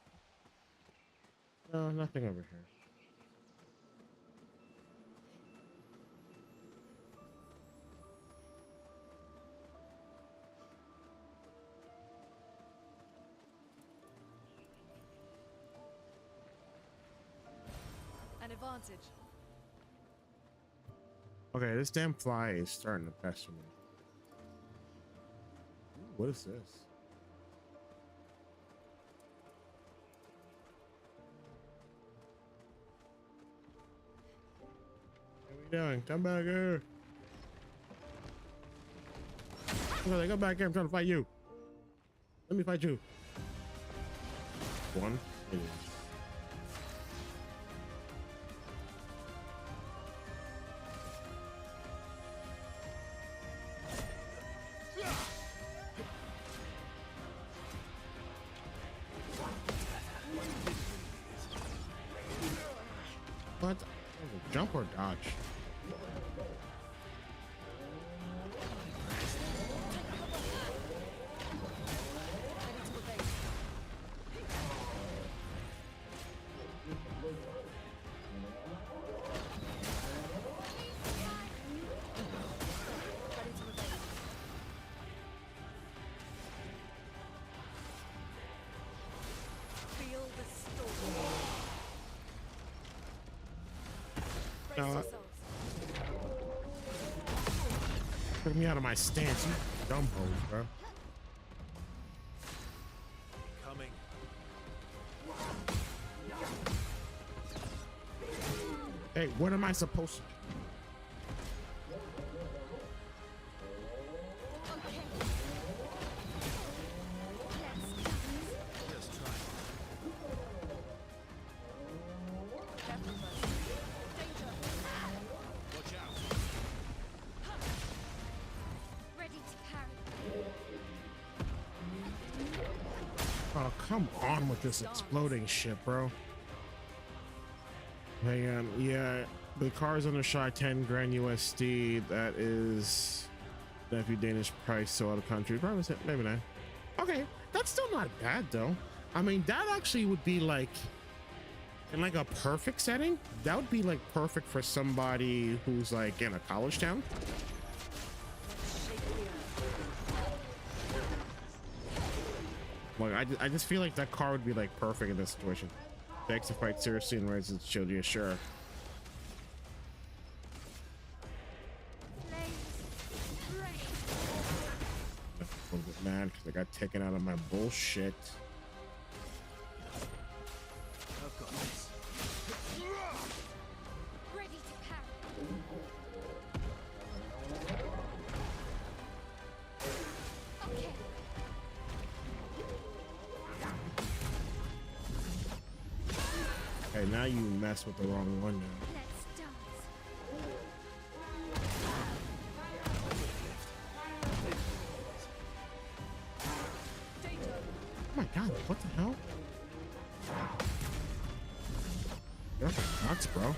No, nothing over here.
An advantage.
Okay, this damn fly is starting to pester me. Ooh, what is this? What are we doing? Come back here. Okay, come back here. I'm trying to fight you. Let me fight you. One. It is. What? Jump or dodge? Took me out of my stance, you dumb hoes, bro.
Coming.
Hey, what am I supposed to do? Oh, come on with this exploding shit, bro. Hang on. Yeah, the car's on the shot 10 grand USD. That is nephew Danish price, so out of country. Probably maybe not. Okay, that's still not bad though. I mean, that actually would be like in like a perfect setting. That would be like perfect for somebody who's like in a college town. Like I just feel like that car would be like perfect in this situation. Takes the fight seriously and raises its shield. Yeah, sure. A little bit mad because I got taken out of my bullshit.
I've got this.
Ready to parry. Okay.
Hey, now you mess with the wrong one now.
Let's dance.
Oh my god, what the hell? You're nuts, bro.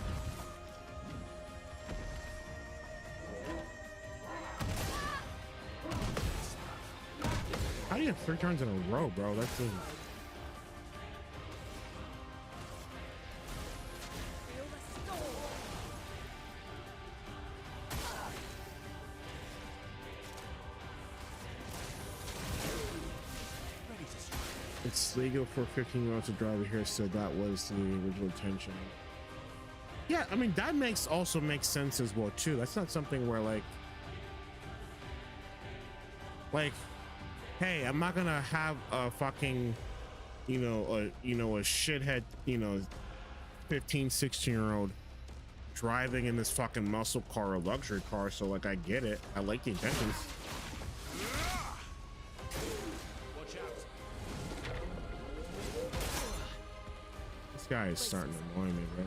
How do you have 3 turns in a row, bro? That's just... It's legal for 15-year-olds to drive here, so that was the original intention. Yeah, I mean, that also makes sense as well too. That's not something where like hey, I'm not gonna have a fucking a shithead 15, 16-year-old driving in this fucking muscle car or luxury car. So like, I get it. I like the intentions. This guy is starting to annoy me, bro.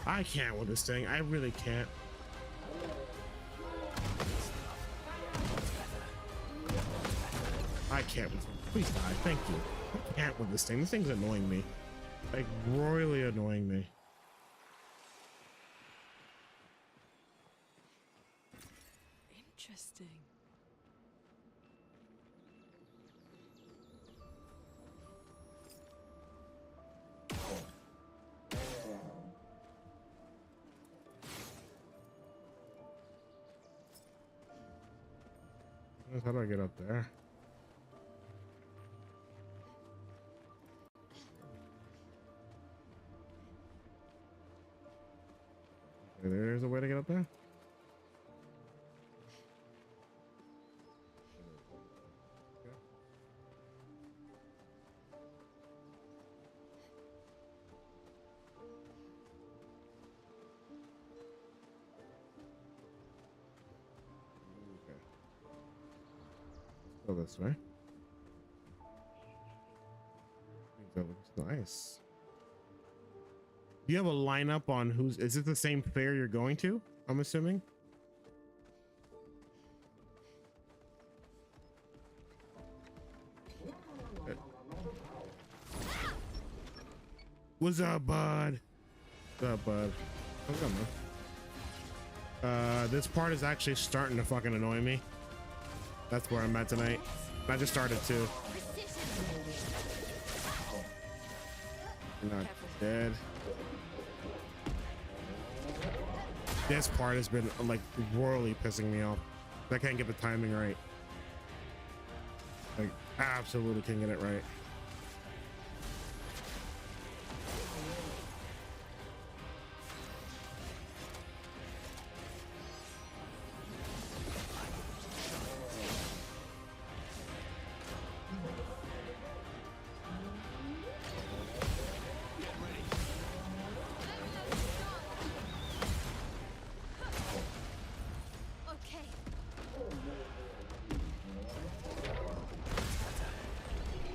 I can't with this thing. I really can't. I can't with it. Please die. Thank you. I can't with this thing. This thing's annoying me. Like, royally annoying me.
Interesting.
How do I get up there? Okay, there's a way to get up there? Go this way. I think that looks nice. Do you have a lineup on is it the same fair you're going to? I'm assuming. What's up, bud? What's up, bud? What's up, man? This part is actually starting to fucking annoy me. That's where I'm at tonight. I just started too. You're not dead. This part has been like royally pissing me off. I can't get the timing right. Like, absolutely can't get it right.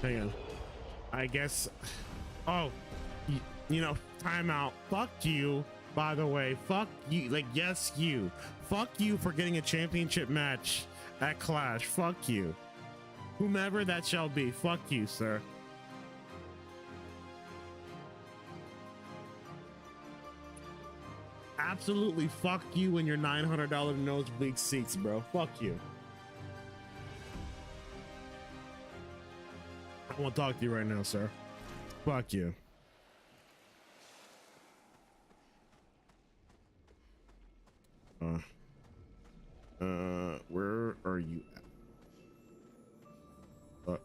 Hang on. I guess. Oh, you know, timeout. Fuck you. By the way, fuck you. Like, yes, you. Fuck you for getting a championship match at Clash. Fuck you. Whomever that shall be. Fuck you, sir. Absolutely fuck you and your $900 nosebleed seats, bro. Fuck you. I won't talk to you right now, sir. Fuck you. Where are you at?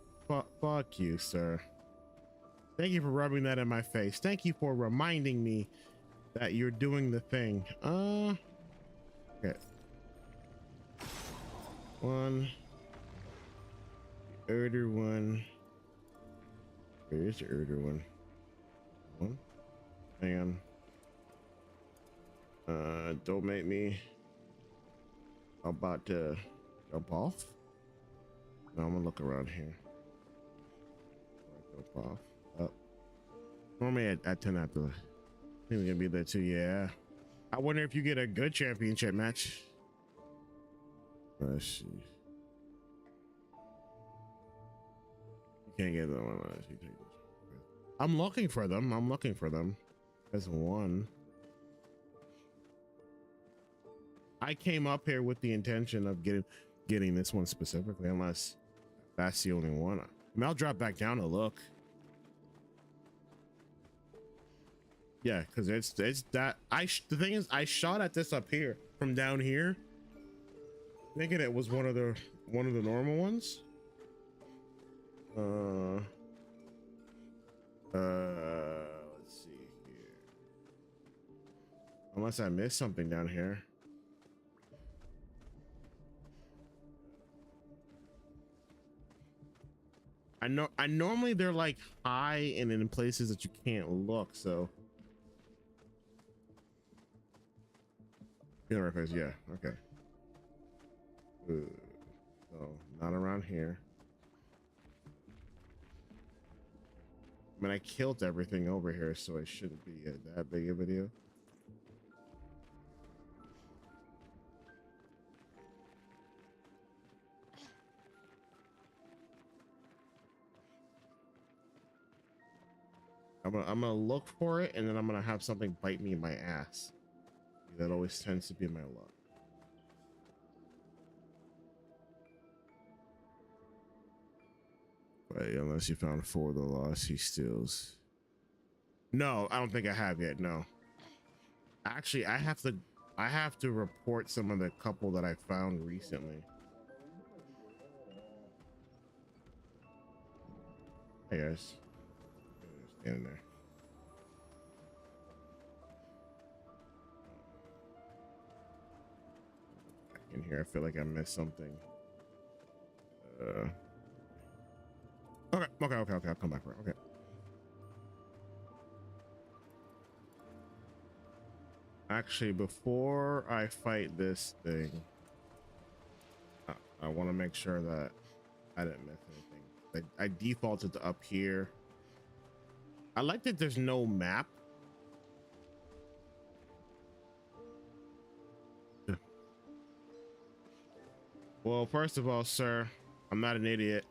Fuck you, sir. Thank you for rubbing that in my face. Thank you for reminding me that you're doing the thing. Okay. One. The Erder one. Where is the Erder one? One. Hang on. Don't make me about to jump off. No, I'm gonna look around here. Jump off. Oh. Normally I tend not to. I think we're gonna be there too. Yeah. I wonder if you get a good championship match. Let's see. You can't get that one. I'm looking for them. I'm looking for them. There's one. I came up here with the intention of getting this one specifically, unless that's the only one. I mean, I'll drop back down to look. Yeah, because it's that the thing is, I shot at this up here from down here, thinking it was one of the normal ones. Let's see here. Unless I missed something down here. I normally they're like high and in places that you can't look, so. Yeah, yeah, okay. So not around here. I mean, I killed everything over here, so it shouldn't be that big a video. I'm gonna look for it, and then I'm gonna have something bite me in my ass. That always tends to be my luck. Right, unless you found 4 of the lost, he steals. No, I don't think I have yet. No. Actually, I have to report some of the couple that I found recently. Hey guys, standing there. In here, I feel like I missed something. Okay, I'll come back around. Okay. Actually, before I fight this thing, I want to make sure that I didn't miss anything. I defaulted to up here. I like that there's no map. Well, first of all, sir, I'm not an idiot.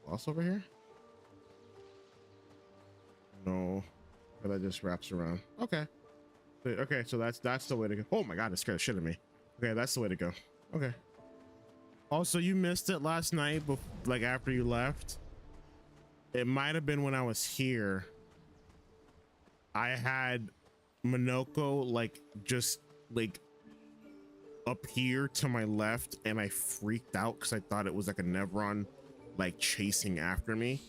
Boss over here? No, but that just wraps around. Okay. Okay, so that's the way to go. Oh my god, it scared the shit out of me. Okay, that's the way to go. Okay. Also, you missed it last night, like after you left. It might have been when I was here. I had Minoko like just like appear to my left, and I freaked out because I thought it was like a Nevron like chasing after me.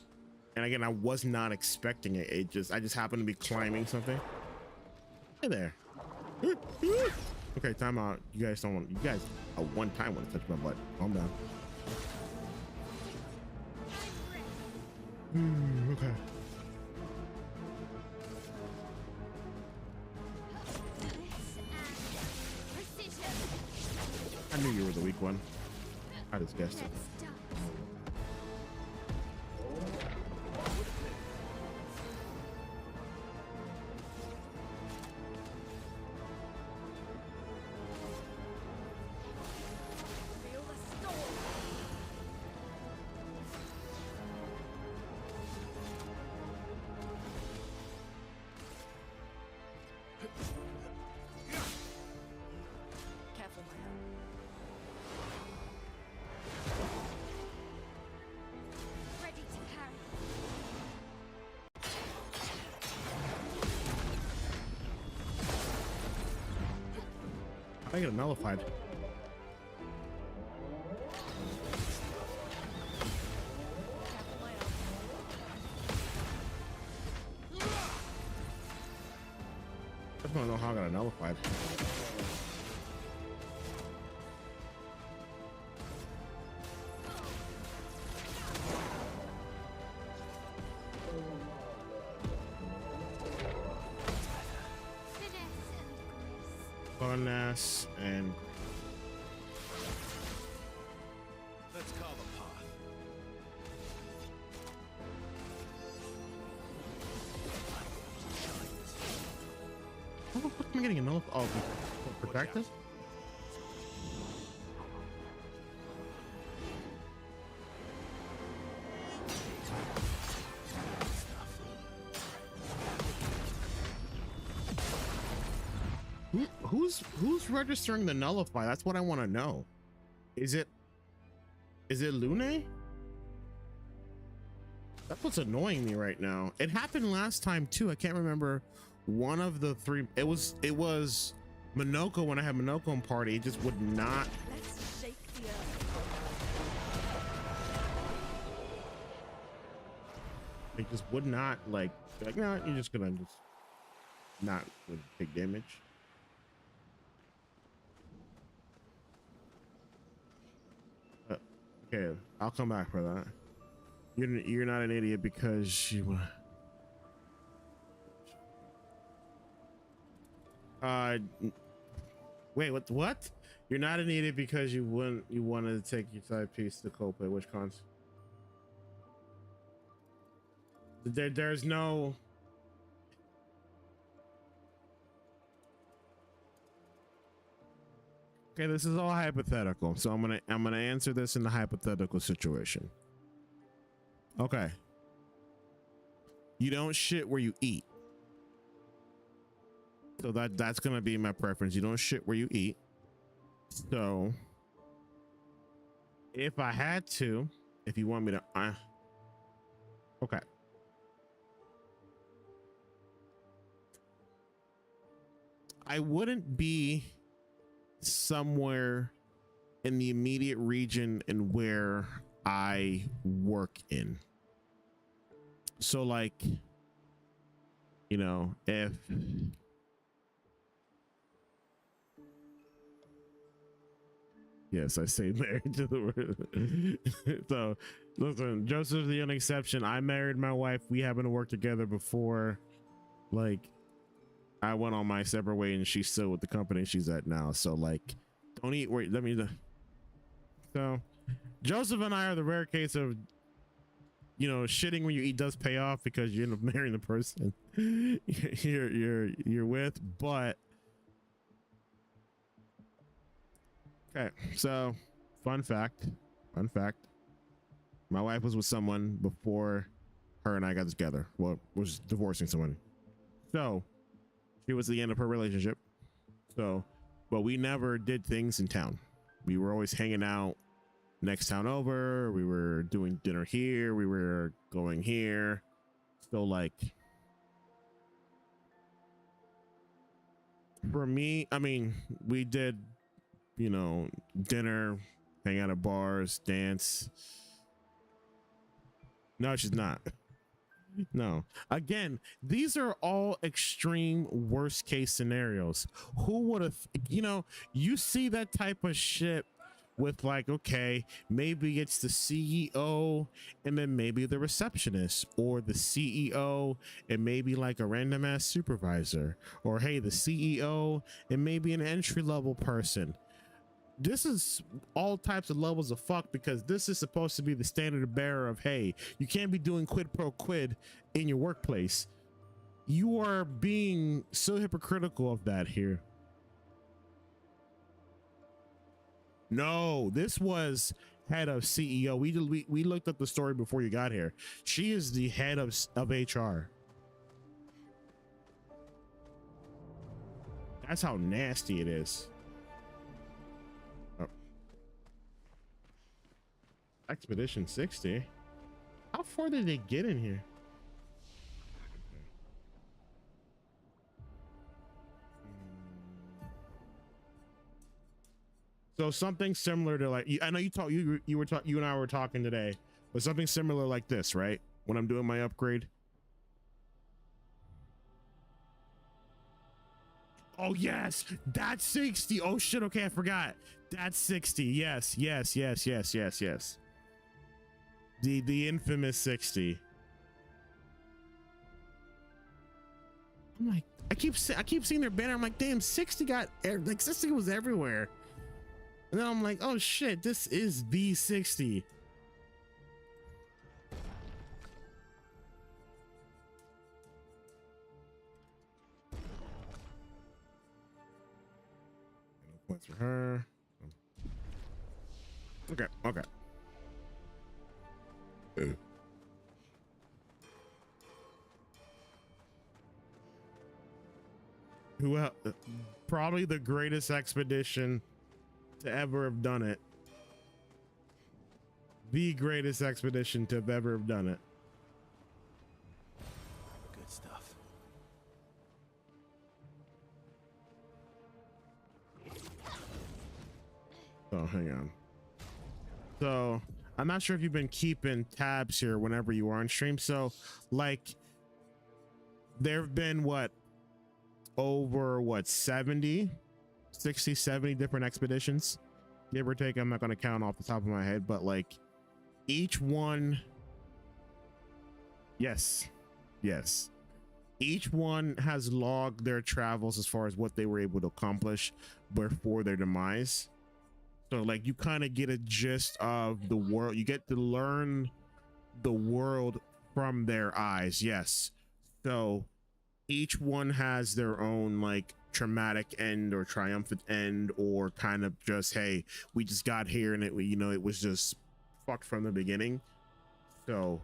And again, I was not expecting it. I just happened to be climbing something. Hey there. Okay, time out. You guys at one time want to touch my butt. Calm down. Okay. I knew you were the weak one. I just guessed it. I get it nullified. I just want to know how I got it nullified. Finesse and
Let's carve a path.
how the fuck am I getting a nullified? Oh, protect us? Who's registering the nullify? That's what I want to know. Is it Lune? That's what's annoying me right now. It happened last time too. I can't remember one of the three. It was Minoko. When I had Minoko in party, it just would not.
Let's shake the earth.
It just would not like no, you're just gonna just not take damage. Okay, I'll come back for that. You're not an idiot because you wait, what? You're not an idiot because you wanted to take your side piece to Coldplay. Which cons? There's no. Okay, this is all hypothetical, so I'm gonna answer this in the hypothetical situation. Okay. You don't shit where you eat. So that's gonna be my preference. You don't shit where you eat. So if I had to, if you want me to okay. I wouldn't be somewhere in the immediate region and where I work in. So like, you know, if yes, I say married to the word. So listen, Joseph's the only exception. I married my wife. We happened to work together before, like I went on my separate way and she's still with the company she's at now. So like, don't eat where, let me, so Joseph and I are the rare case of, you know, shitting when you eat does pay off because you end up marrying the person you're with. But okay, so fun fact, my wife was with someone before her and I got together. Well, was divorcing someone. So she was the end of her relationship. So, but we never did things in town. We were always hanging out, next town over. We were doing dinner here. We were going here. So like, for me, I mean, we did, you know, dinner, hang out at bars, dance. No, she's not. No. Again, these are all extreme worst case scenarios. Who would have, you know, you see that type of shit with like, okay, maybe it's the CEO and then maybe the receptionist, or the CEO and maybe like a random ass supervisor, or hey, the CEO and maybe an entry level person. This is all types of levels of fuck, because this is supposed to be the standard bearer of, hey, you can't be doing quid pro quid in your workplace. You are being so hypocritical of that here. No, this was head of CEO. We looked up the story before you got here. She is the head of HR. That's how nasty it is. Oh. Expedition 60. How far did they get in here? So something similar to like, I know you and I were talking today, but something similar like this, right? When I'm doing my upgrade. Oh yes, that's 60. Oh shit, okay, I forgot. That's 60. Yes. The infamous 60. I'm like, I keep seeing their banner. I'm like, damn, 60 got like 60 was everywhere. And then I'm like, oh shit, this is the 60. No points for her. Okay. Who else? Probably the greatest expedition to ever have done it. The greatest expedition to have ever have done it.
Good stuff.
Oh, hang on. So I'm not sure if you've been keeping tabs here whenever you are on stream. So like, there have been over 70 different expeditions, give or take. I'm not going to count off the top of my head, but like each one, yes, each one has logged their travels as far as what they were able to accomplish before their demise. So like, you kind of get a gist of the world. You get to learn the world from their eyes. Yes. So each one has their own like traumatic end or triumphant end, or kind of just, hey, we just got here and it was just fucked from the beginning. So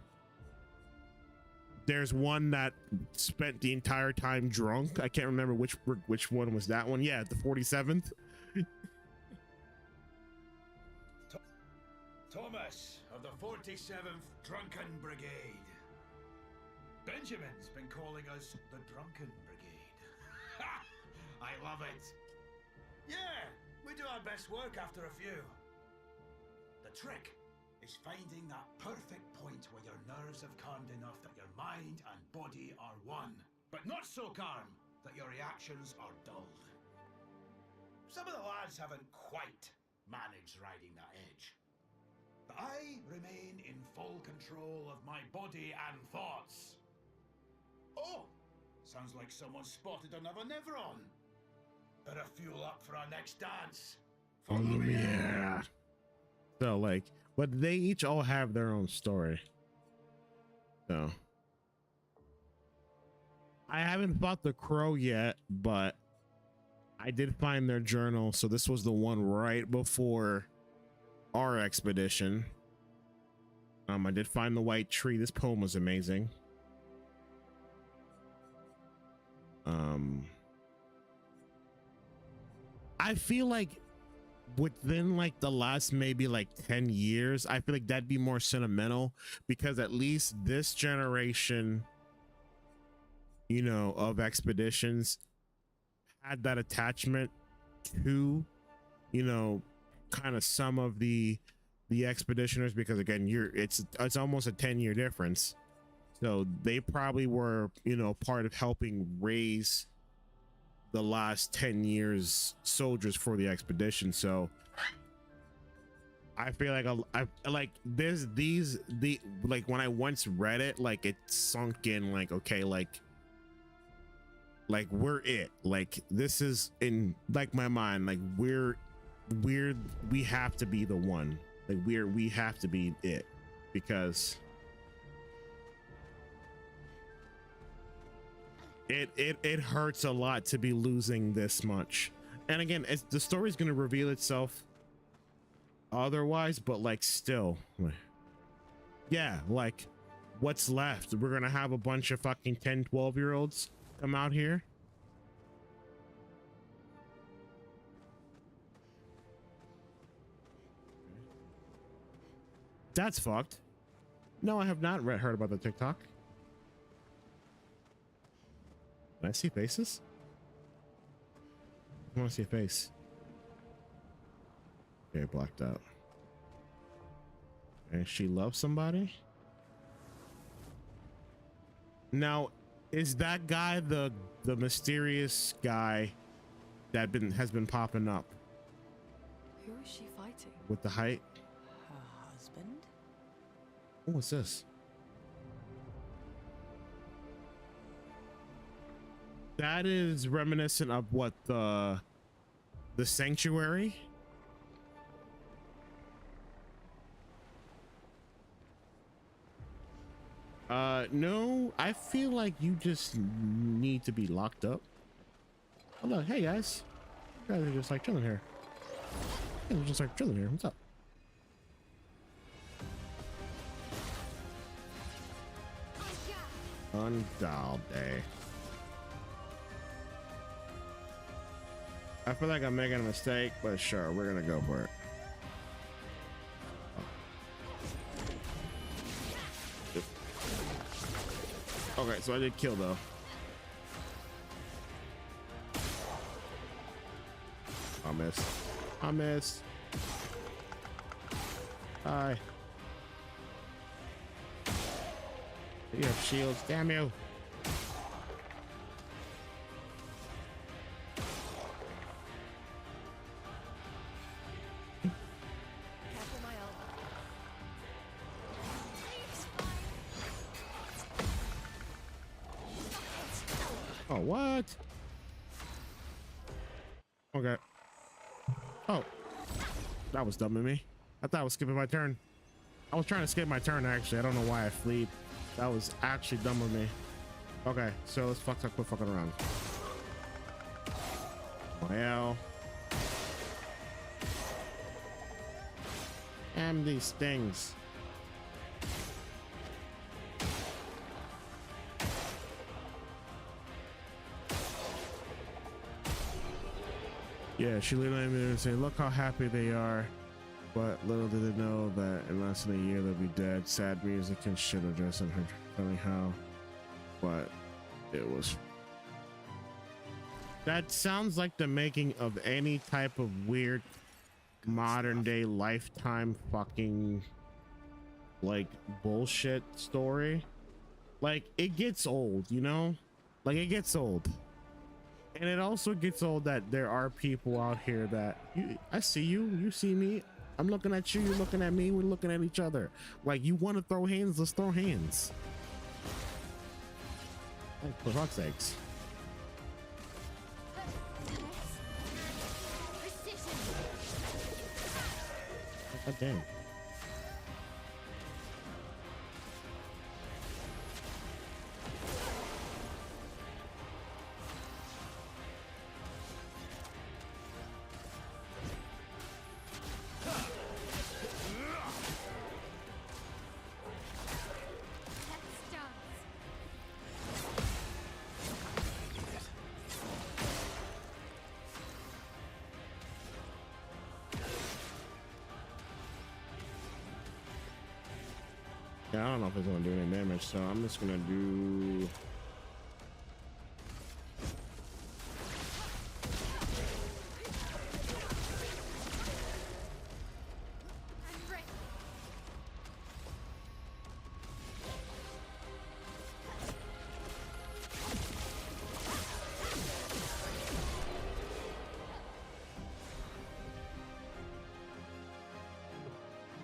there's one that spent the entire time drunk. I can't remember which one was that one. Yeah, the 47th.
Thomas of the 47th Drunken Brigade. Benjamin's been calling us the Drunken Brigade. Ha! I love it. Yeah, we do our best work after a few. The trick is finding that perfect point where your nerves have calmed enough that your mind and body are one, but not so calm that your reactions are dulled. Some of the lads haven't quite managed riding that edge. But I remain in full control of my body and thoughts. Oh, sounds like someone spotted another Neveron. Better fuel up for our next dance. Follow me.
Yeah. So like, but they each all have their own story. So I haven't fought the crow yet, but I did find their journal. So this was the one right before our expedition. I did find the white tree. This poem was amazing. I feel like within like the last maybe like 10 years, I feel like that'd be more sentimental, because at least this generation, you know, of expeditions had that attachment to, you know, kind of some of the expeditioners, because again, it's almost a 10-year difference. So they probably were, you know, part of helping raise the last 10 years soldiers for the expedition. So I feel like I like like when I once read it, like it sunk in, like, okay, like we're it, like this is in like my mind, like we have to be the one, like we have to be it, because it hurts a lot to be losing this much. And again, the story's going to reveal itself otherwise, but like still, yeah, like what's left? We're going to have a bunch of fucking 10-12-year-olds come out here. That's fucked. No, I have not heard about the TikTok. Can I see faces? I want to see a face. Okay, blacked out. And she loves somebody? Now, is that guy the mysterious guy that has been popping up?
Who is she fighting?
With the height?
Her husband?
Oh, what's this? That is reminiscent of what, the sanctuary? No, I feel like you just need to be locked up. Oh look, hey guys. You guys are just like chilling here. You guys are just like chilling here. What's up? Undialed day. I feel like I'm making a mistake, but sure, we're gonna go for it. Okay, so I did kill though. I missed. I missed. Hi. You have shields, damn you. Oh, what? Okay. Oh, that was dumb of me. I thought I was skipping my turn. I was trying to skip my turn, actually. I don't know why I fleed. That was actually dumb of me. Okay, so let's quit fucking around. Well. And these things. Yeah, she literally made me say, look how happy they are. But little did they know that in less than a year they'll be dead. Sad music and shit addressing her. Funny how. But it was. That sounds like the making of any type of weird modern day Lifetime fucking like bullshit story. Like it gets old, you know? Like it gets old. And it also gets old that there are people out here that I see you, you see me, I'm looking at you, you're looking at me, we're looking at each other. Like you want to throw hands, let's throw hands. Like, for fuck's sakes. God damn. Yeah, I don't know if it's gonna do any damage, so I'm just gonna do.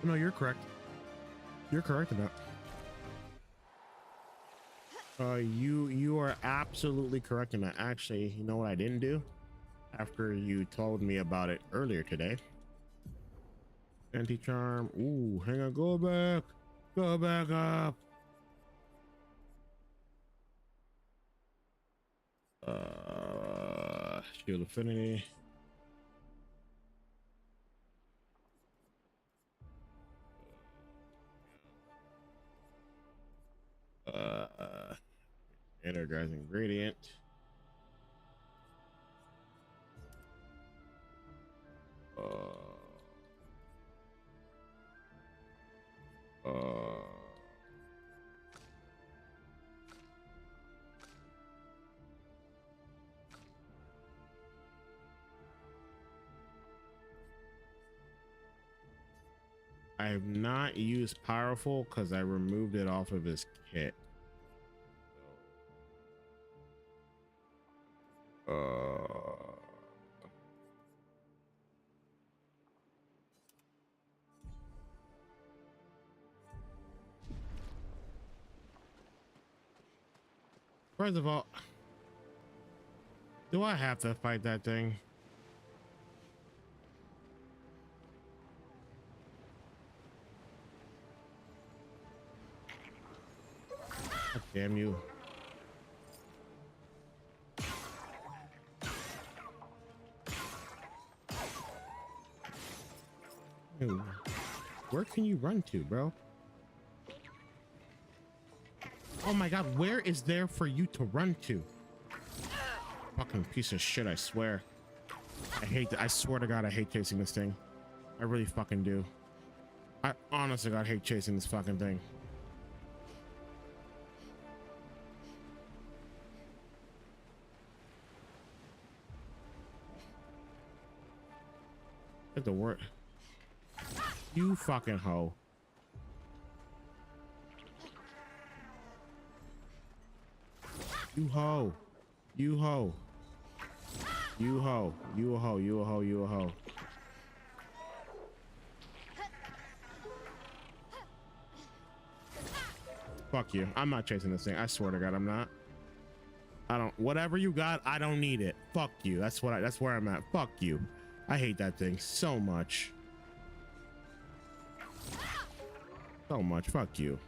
No, you're correct. You're correct in that. You are absolutely correct in that. Actually, you know what I didn't do? After you told me about it earlier today. Anti-charm. Ooh, hang on, go back. Go back up. Shield affinity. Energizing gradient. I have not used powerful because I removed it off of his kit. First of all, do I have to fight that thing? God damn you. Ew. Where can you run to, bro? Oh my god, where is there for you to run to? Fucking piece of shit, I swear. I swear to god, I hate chasing this thing. I really fucking do. I honestly god hate chasing this fucking thing. Get the word. You fucking hoe. You hoe. You hoe. You hoe. You a hoe. You a hoe. You a hoe. Fuck you. I'm not chasing this thing. I swear to god, I'm not. I don't. Whatever you got, I don't need it. Fuck you. That's where I'm at. Fuck you. I hate that thing so much. So much. Fuck you.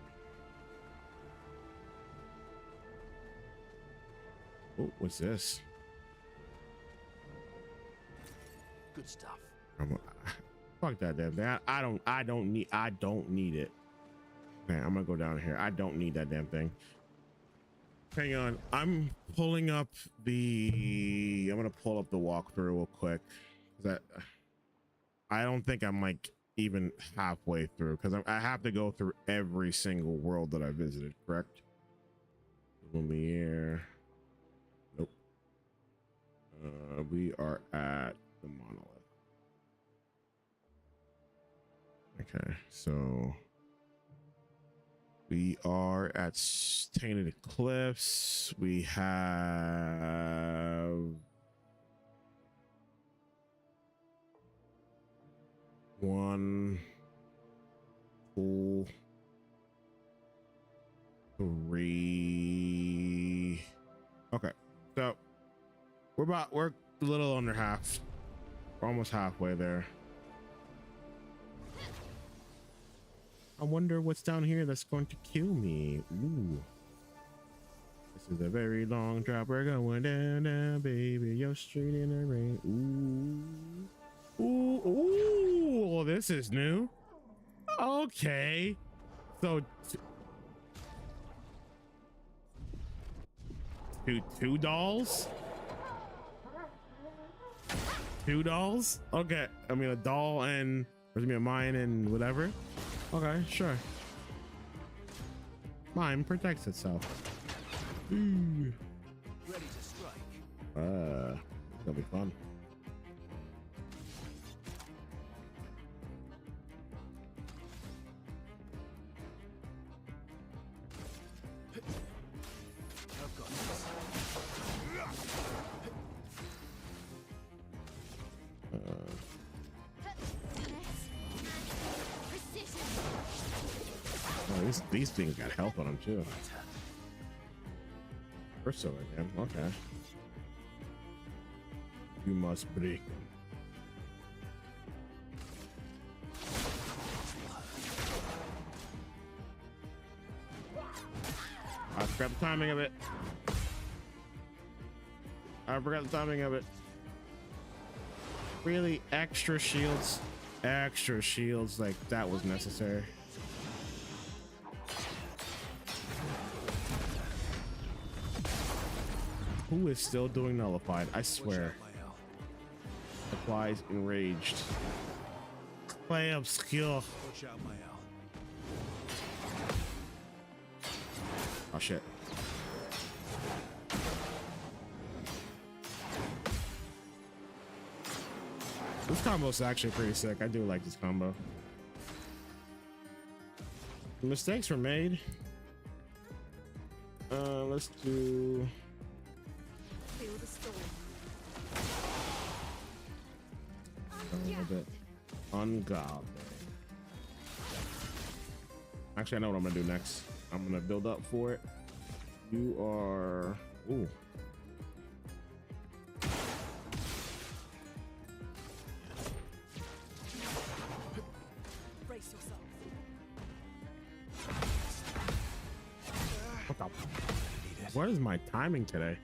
Oh, what's this?
Good stuff.
Fuck that damn thing. I don't need it. Man, I'm gonna go down here. I don't need that damn thing. Hang on. I'm gonna pull up the walkthrough real quick. I don't think I'm like even halfway through because I have to go through every single world that I visited, correct? Lumiere. Nope. We are at the monolith. Okay, so we are at Tainted Cliffs. We have one, two, three. Okay, so we're a little under half. We're almost halfway there. I wonder what's down here that's going to kill me. Ooh. This is a very long drop. We're going down, baby. Your street in the rain. Ooh. Ooh. Ooh. This is new. Okay. So two dolls? Two dolls? Okay. I mean a doll and there's gonna be a mine and whatever. Okay, sure. Mine protects itself. Ooh.
Ready to strike.
That'll be fun.
I've got this.
Oh, these things got health on them too. Urso again. Okay. You must break them. I forgot the timing of it. I forgot the timing of it. Really, extra shields? Extra shields, like that was necessary. Who is still doing nullified? I swear. Applies enraged. Clair Obscur.
Watch out, my owl.
Oh shit. This combo is actually pretty sick. I do like this combo. Mistakes were made. Let's do.
Feel the storm.
A little bit ungodly. Actually, I know what I'm gonna do next. I'm gonna build up for it. You are. Ooh.
Brace yourself.
What the? What is my timing today?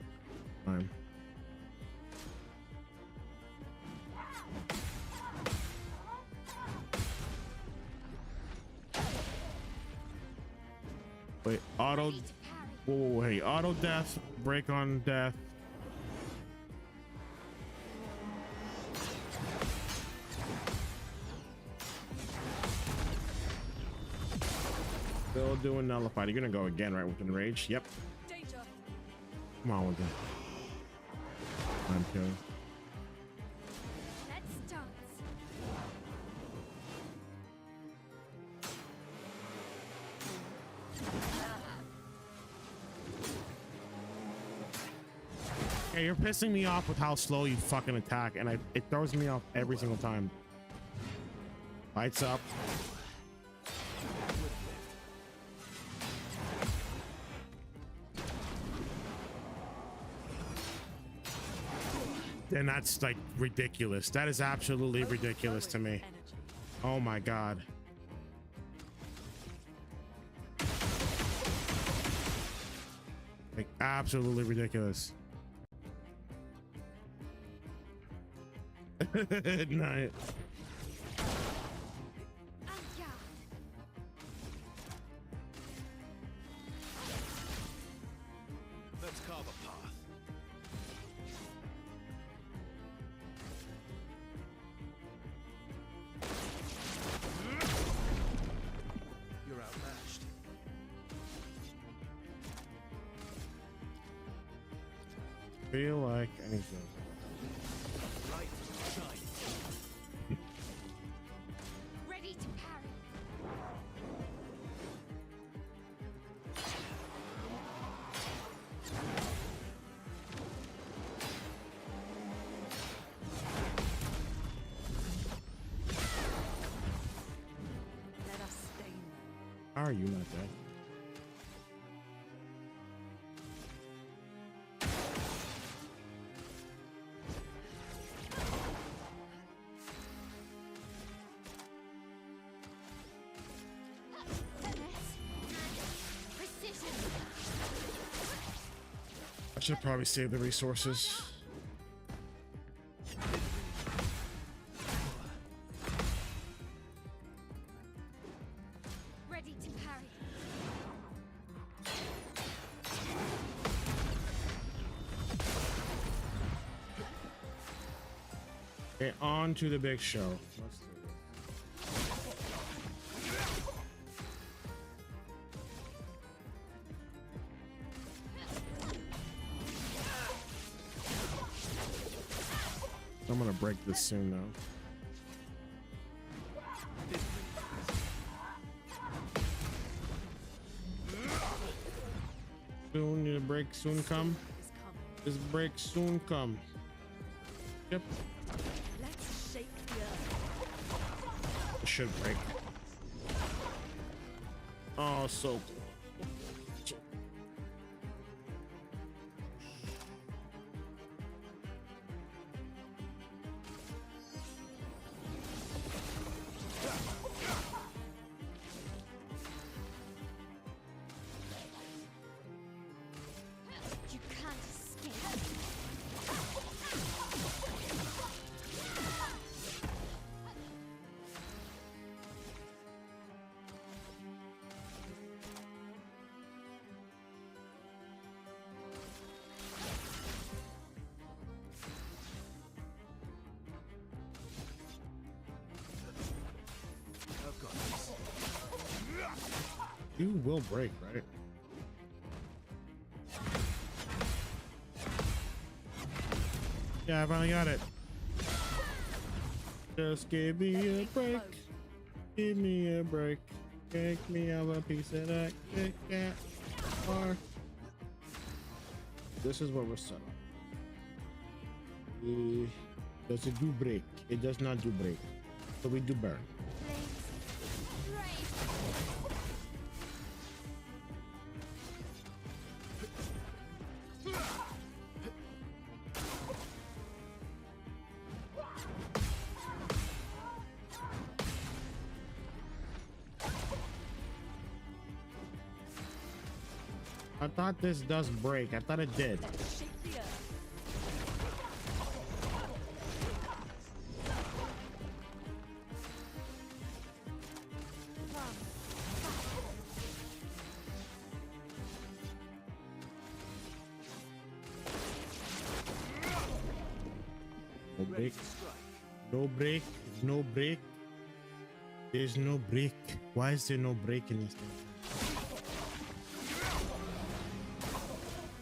Wait, auto. Whoa, hey, auto death, break on death. Still doing nullified. You're gonna go again, right? With enrage. Yep.
Danger.
Come on with that. I'm killing.
Let's dance.
Yeah, you're pissing me off with how slow you fucking attack, and it throws me off every single time. Lights up. And that's like ridiculous. That is absolutely ridiculous to me. Oh my god. Like absolutely ridiculous. Night.
Let's carve a path. You're outmatched.
Feel like anything.
Light shine.
Ready to parry.
Let us stain them.
How are you not dead? I should probably save the resources.
Ready to parry.
Okay, on to the big show. Let's do this. I'm gonna break this soon though. Soon, need a break soon come. This break soon come. Yep.
Let's shake the earth.
It should break. Oh, so cool.
You can't escape.
I've got this.
You will break, right? Yeah, I finally got it. Just give me a break. Give me a break. Take me out a piece of that Kit Kat bar. This is what we're set up. Does it do break? It does not do break. So we do burn. I thought this does break. I thought it did.
Let's shake the earth.
No break. No break. No break. There's no break. Why is there no break in this thing?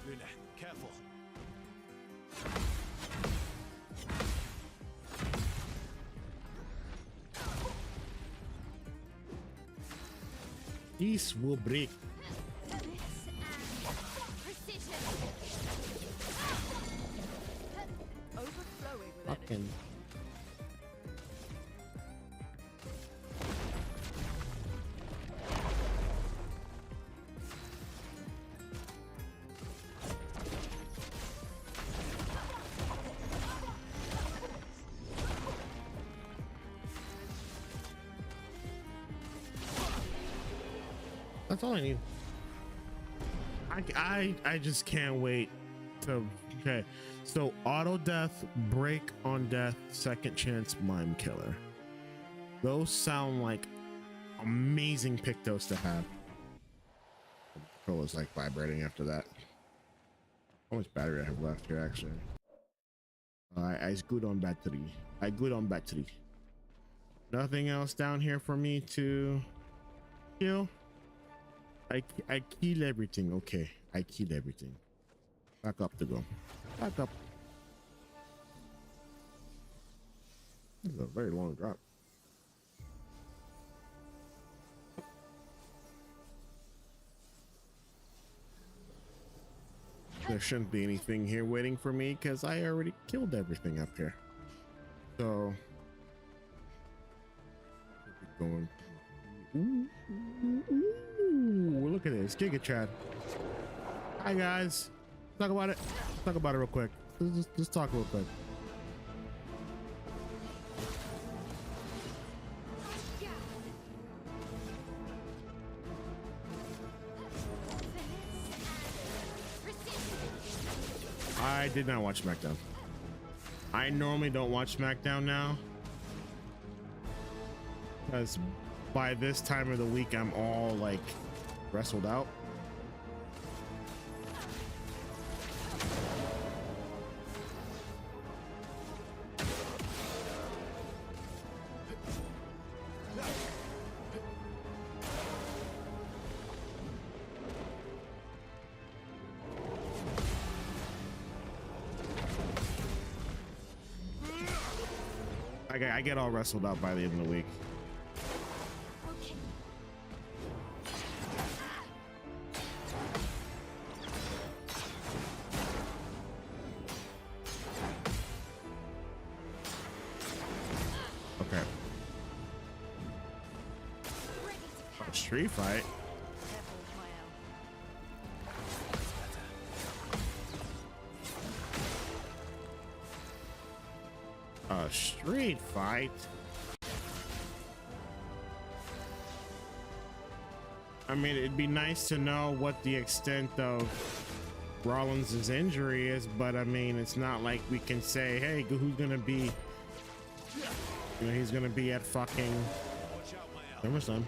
Luna, careful.
This will break.
Overflowing with
Fucking. That's all I need. I just can't wait to. Okay, so auto death, break on death, second chance, mime killer. Those sound like amazing pictos to have. The controller's like vibrating after that. How much battery I have left here actually? I good on battery. I good on battery. Nothing else down here for me to kill. I killed everything. Okay, I killed everything. Back up to go. Back up. This is a very long drop. There shouldn't be anything here waiting for me because I already killed everything up here. So going. Ooh, look at this. Giga Chad. Hi guys. Talk about it. Talk about it real quick. Let's talk real quick. I did not watch SmackDown. I normally don't watch SmackDown now, because by this time of the week I'm all like wrestled out. I get all wrestled up by the end of the week.
Okay.
Okay. Street fight. A street fight. I mean, it'd be nice to know what the extent of Rollins' injury is, but I mean, it's not like we can say, hey, who's gonna be, you know, he's gonna be at fucking SummerSlam.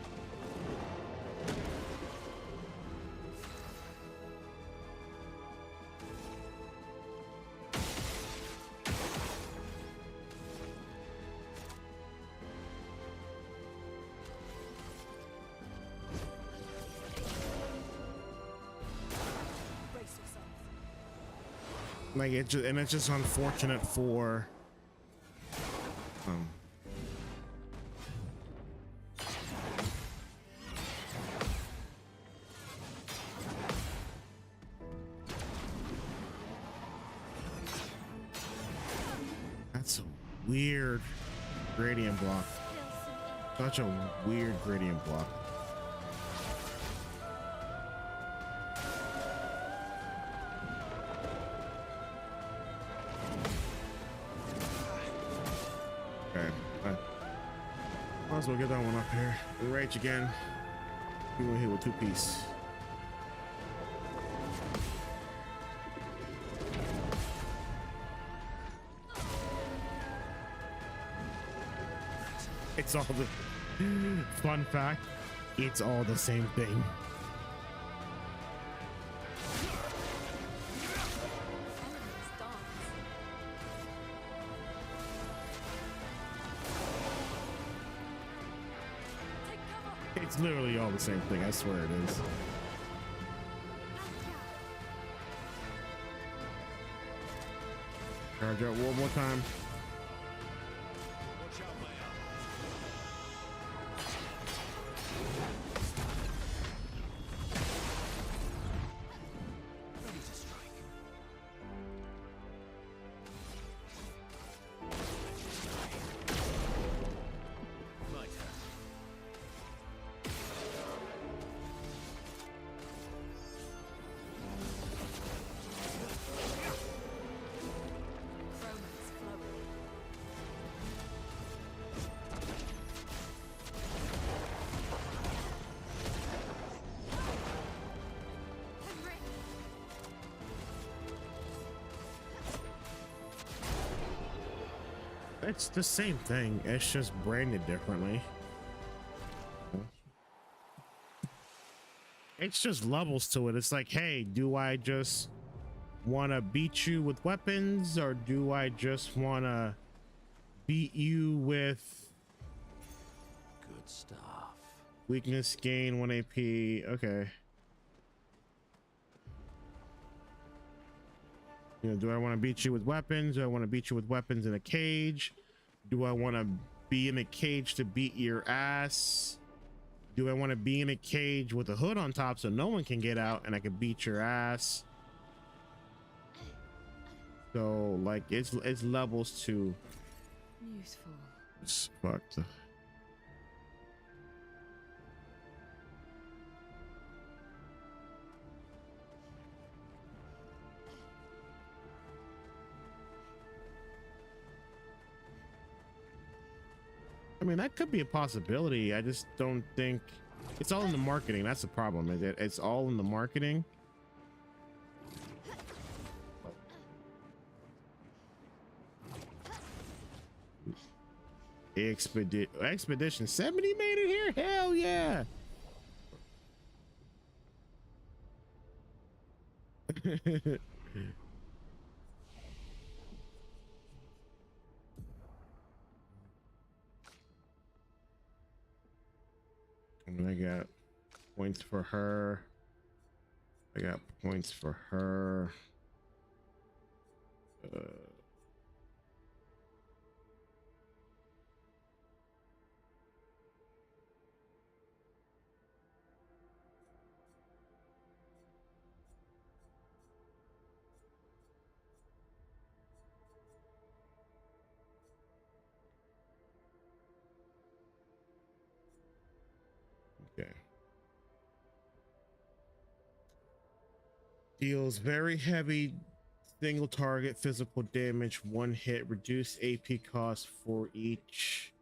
Like it just, and it's just unfortunate for that's a weird gradient block. Such a weird gradient block. Might as well get that one up here. And Rage again. We went here with 2-piece. It's all the fun fact. It's all the same thing. It's literally all the same thing. I swear it is. Charge up one more time. It's the same thing. It's just branded differently. It's just levels to it. It's like, hey, do I just want to beat you with weapons, or do I just want to beat you with
good stuff?
Weakness gain 1 AP. Okay. You know, do I want to beat you with weapons? Do I want to beat you with weapons in a cage? Do I want to be in a cage to beat your ass? Do I want to be in a cage with a hood on top so no one can get out and I can beat your ass? So like it's levels to.
Useful.
It's fucked. I mean, that could be a possibility. I just don't think it's all in the marketing. That's the problem. Is it? It's all in the marketing. Expedition 70 made it here. Hell yeah. And I got points for her. I got points for her. Okay. Deals very heavy single target physical damage, one hit, reduce AP cost for each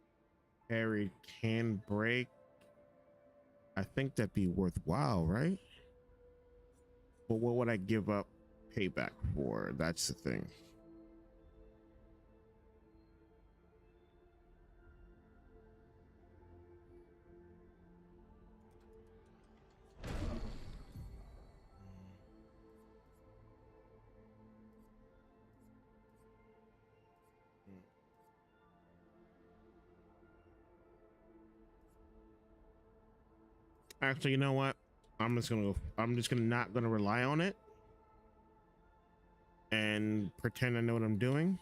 parry, can break. I think that'd be worthwhile, right? But what would I give up payback for? That's the thing. Actually, you know what? I'm just not gonna rely on it and pretend I know what I'm doing.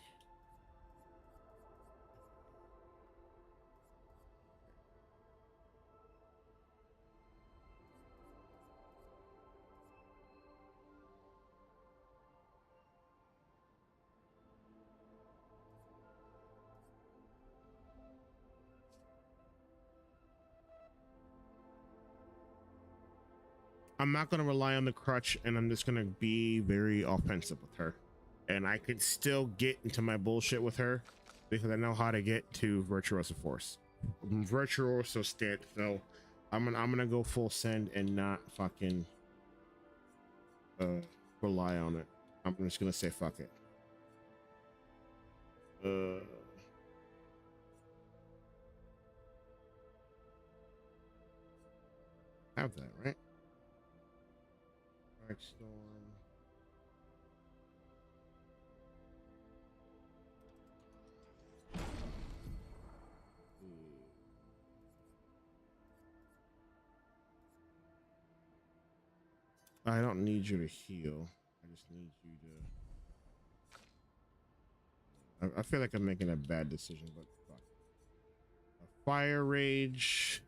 I'm not gonna rely on the crutch, and I'm just gonna be very offensive with her, and I could still get into my bullshit with her because I know how to get to virtuoso force, virtuoso state. So I'm gonna go full send and not fucking rely on it. I'm just gonna say fuck it. Have that, right? Storm. I don't need you to heal. I just need you to. I feel like I'm making a bad decision, but fuck. Fire Rage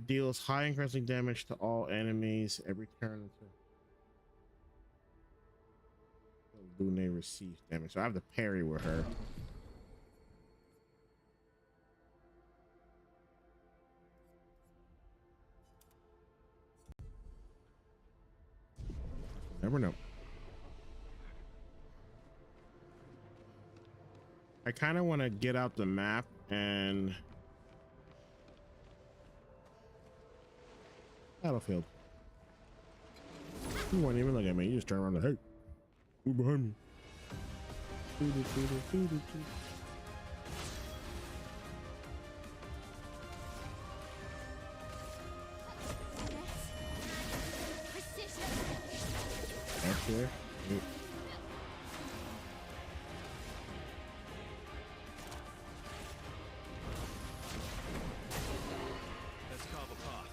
deals high increasing damage to all enemies every turn until Lune receives damage. So I have to parry with her. Never know. I kind of want to get out the map and battlefield. You weren't even looking at me. You just turn around and hey, who's behind me? That's here.
Let's carve a path.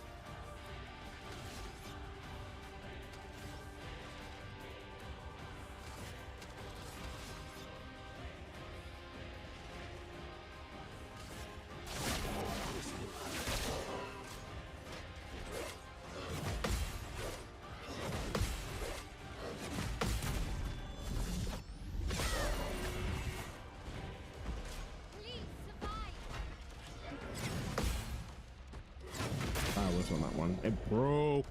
On that one, it broke.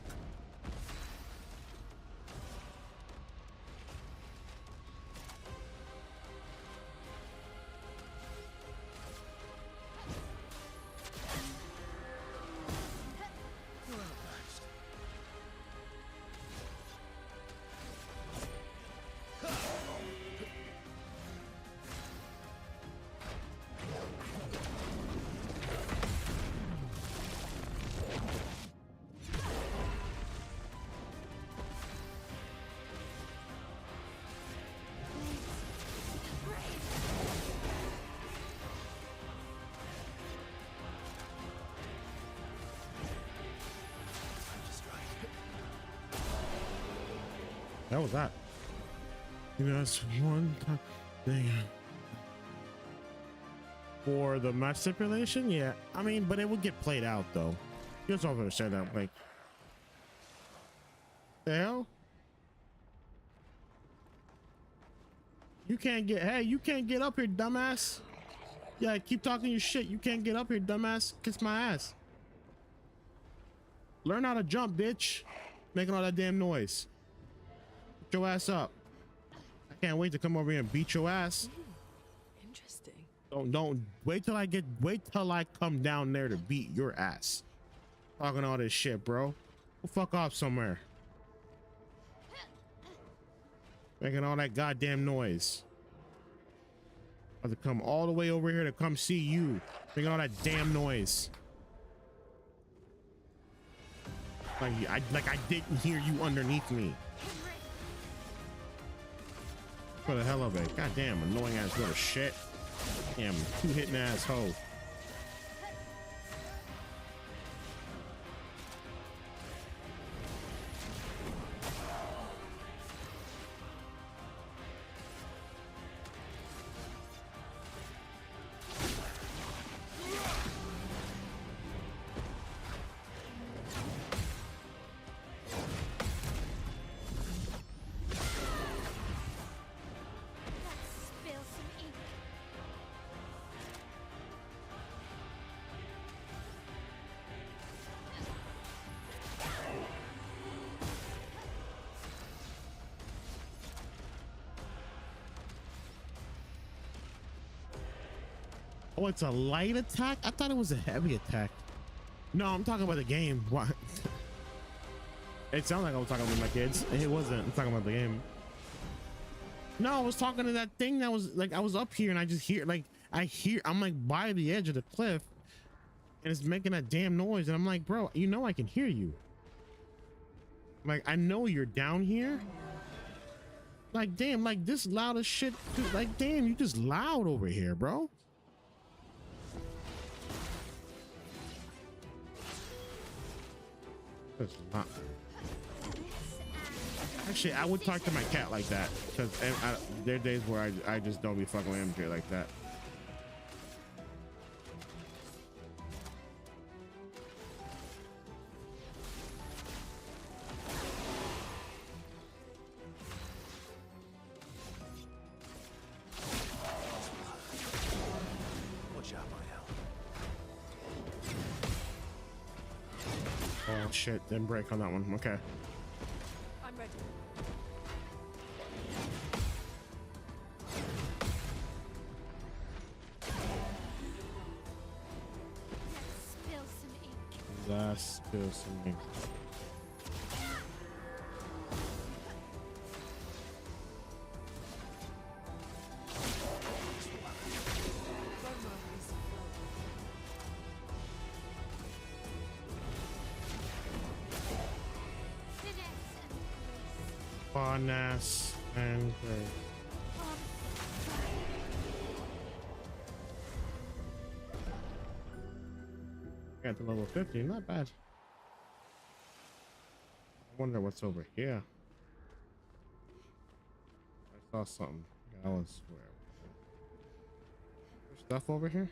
That was that. That's one thing. For the match stipulation, yeah. I mean, but it would get played out though. You just over said that, like, the hell? You can't get, hey, you can't get up here, dumbass. Yeah, keep talking your shit. You can't get up here, dumbass. Kiss my ass. Learn how to jump, bitch. Making all that damn noise. Put your ass up. I can't wait to come over here and beat your ass.
Interesting.
Don't wait till I come down there to beat your ass. Talking all this shit, bro. Go fuck off somewhere. Making all that goddamn noise. I have to come all the way over here to come see you. Making all that damn noise. Like I didn't hear you underneath me. For the hell of it. Goddamn annoying ass little shit. Damn, two hitting ass hoe. Oh, it's a light attack? I thought it was a heavy attack. No, I'm talking about the game. What? It sounded like I was talking about my kids. It wasn't. I'm talking about the game. No, I was talking to that thing that was like, I was up here and I just hear, like, I'm like by the edge of the cliff and it's making that damn noise. And I'm like, bro, you know, I can hear you. Like, I know you're down here. Like, damn, like this loud as shit. Dude, like, damn, you just loud over here, bro. That's not. Actually, I would talk to my cat like that because there are days where I just don't be fucking with MJ like that. Oh shit, didn't break on that one. Okay.
I'm ready.
Let's spill some ink. Ass and great. Got to level 50, not bad. I wonder what's over here. I saw something. I was where? There's stuff over here.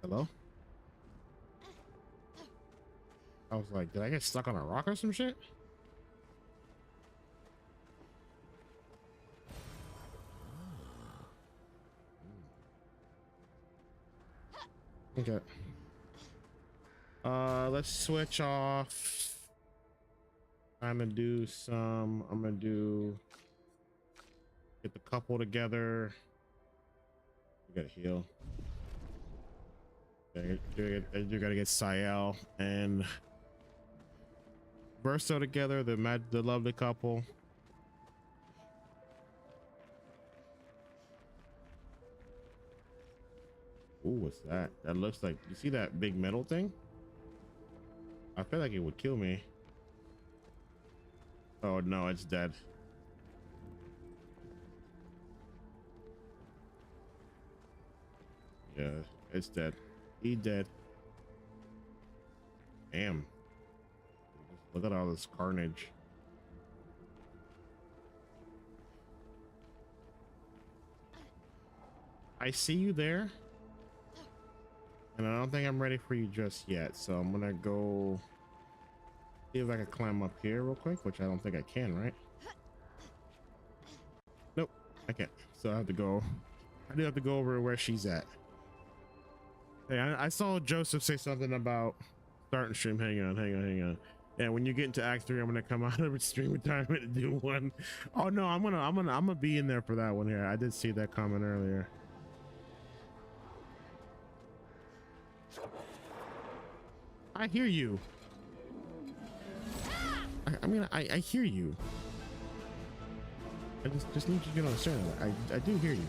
Hello? I was like, did I get stuck on a rock or some shit? Okay. Let's switch off. I'm gonna do get the couple together. We gotta heal. You gotta get Sael and Verso together, the lovely couple. Ooh, what's that? That looks like, you see that big metal thing? I feel like it would kill me. Oh no, it's dead. Yeah, it's dead. He dead. Damn. Look at all this carnage. I see you there. And I don't think I'm ready for you just yet. So I'm gonna go see if I can climb up here real quick, which I don't think I can, right? Nope, I can't. So I have to go. I do have to go over where she's at. Hey, I saw Joseph say something about starting stream. Hang on. Yeah, when you get into Act 3, I'm gonna come out of stream retirement to do one. Oh no, I'm gonna be in there for that one here. I did see that comment earlier. I hear you. I mean, I hear you. I just need you to understand that I do hear you.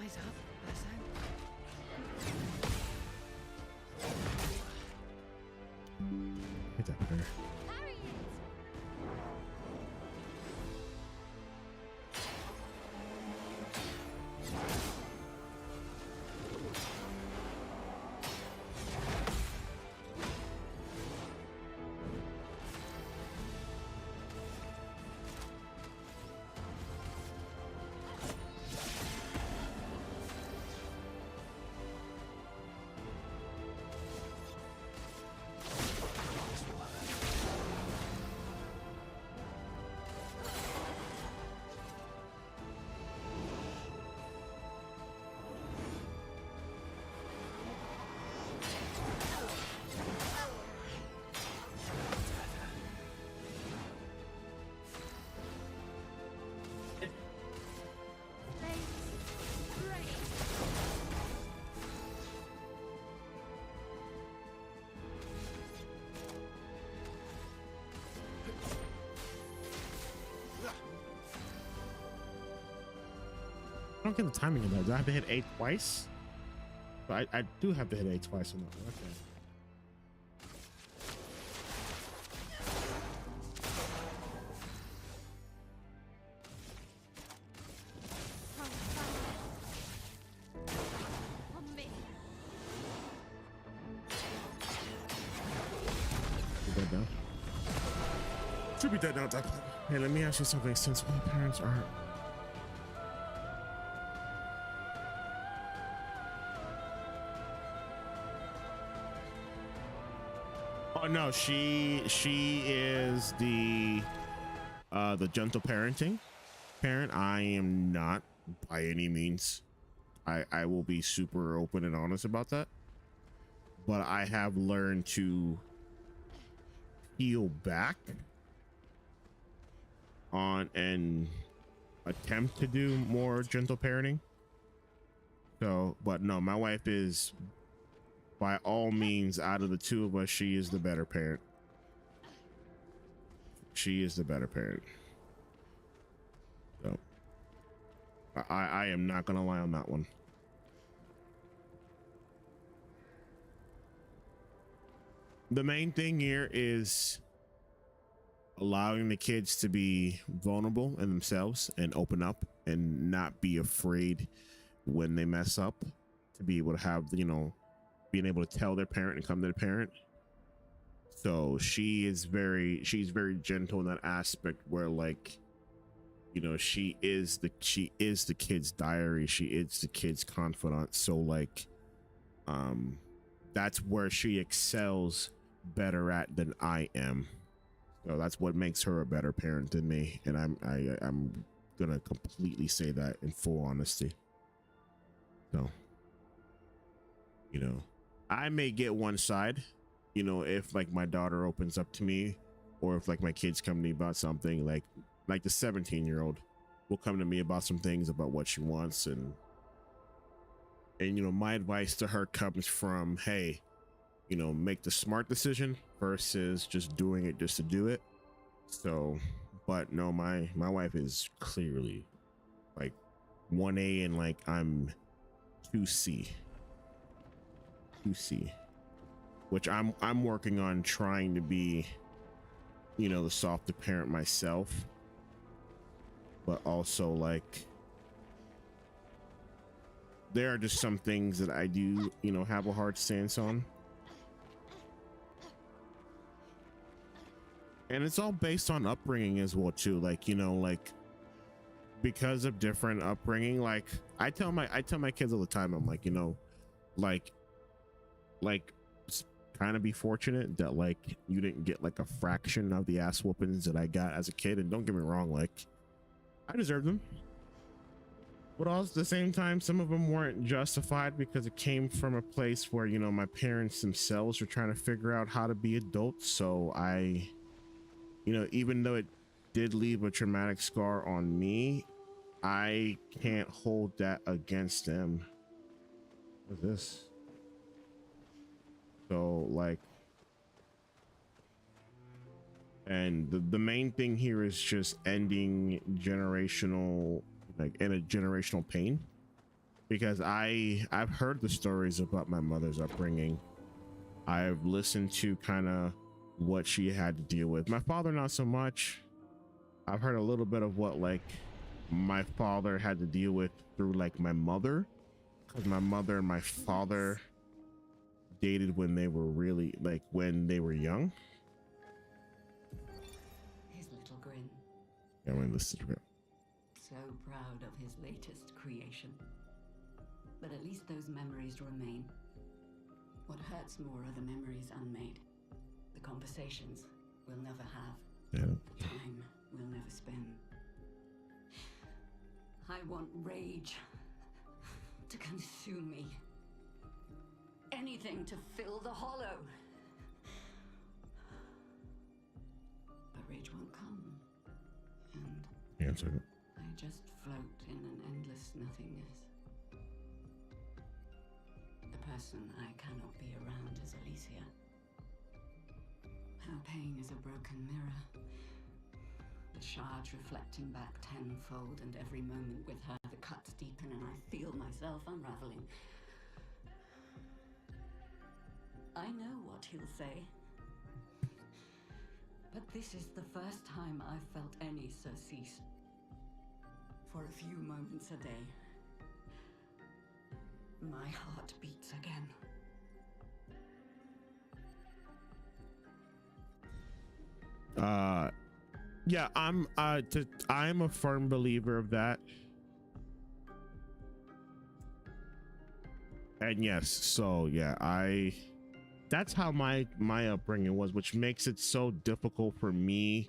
Eyes up, eyes out.
Get that better. I don't get the timing of that. Do I have to hit A twice? But I do have to hit A twice on that one. Okay. Be dead now. Should be dead now, Doc. Hey, let me ask you something. Since my parents aren't. Oh no, she is the gentle parenting parent. I am not by any means. I will be super open and honest about that. But I have learned to peel back on and attempt to do more gentle parenting. So, but no, my wife is, by all means, out of the two of us, she is the better parent. She is the better parent. So I am not gonna lie on that one. The main thing here is allowing the kids to be vulnerable in themselves and open up and not be afraid when they mess up, to be able to have, you know, being able to tell their parent and come to the parent. So she's very gentle in that aspect where, like, you know, she is the kid's diary, she is the kid's confidant. So like that's where she excels better at than I am. So that's what makes her a better parent than me, and I'm gonna completely say that in full honesty. So, you know, I may get one side, you know, if like my daughter opens up to me, or if like my kids come to me about something, like the 17-year-old will come to me about some things about what she wants, and you know, my advice to her comes from, hey, you know, make the smart decision versus just doing it just to do it. So, but no, my wife is clearly like 1A, and like I'm 2C, which I'm working on trying to be, you know, the softer parent myself. but also like there are just some things that I do, you know, have a hard stance on. And it's all based on upbringing as well too. Like, you know, like because of different upbringing, like I tell my kids all the time, I'm like, you know, like kind of be fortunate that like you didn't get like a fraction of the ass whoopings that I got as a kid. And don't get me wrong, like I deserve them, but also at the same time, some of them weren't justified because it came from a place where, you know, my parents themselves were trying to figure out how to be adults. So I, you know, even though it did leave a traumatic scar on me, I can't hold that against them. What's this? So like, and the main thing here is just ending generational, like in a generational pain, because I've heard the stories about my mother's upbringing. I've listened to kind of what she had to deal with. My father, not so much. I've heard a little bit of what like my father had to deal with through like my mother, because my mother and my father dated when they were really like when they were young.
His little grin.
Yeah, when this is real.
So proud of his latest creation. But at least those memories remain. What hurts more are the memories unmade. The conversations we'll never have.
Yeah.
The time we'll never spend. I want rage to consume me. Anything to fill the hollow. But rage won't come. And
Answer it.
I just float in an endless nothingness. The person I cannot be around is Alicia. Her pain is a broken mirror. The shards reflecting back tenfold, and every moment with her the cuts deepen and I feel myself unraveling. I know what he'll say. But this is the first time I've felt any surcease. For a few moments a day, my heart beats again.
Yeah, I'm a firm believer of that. And yes, so yeah, that's how my upbringing was, which makes it so difficult for me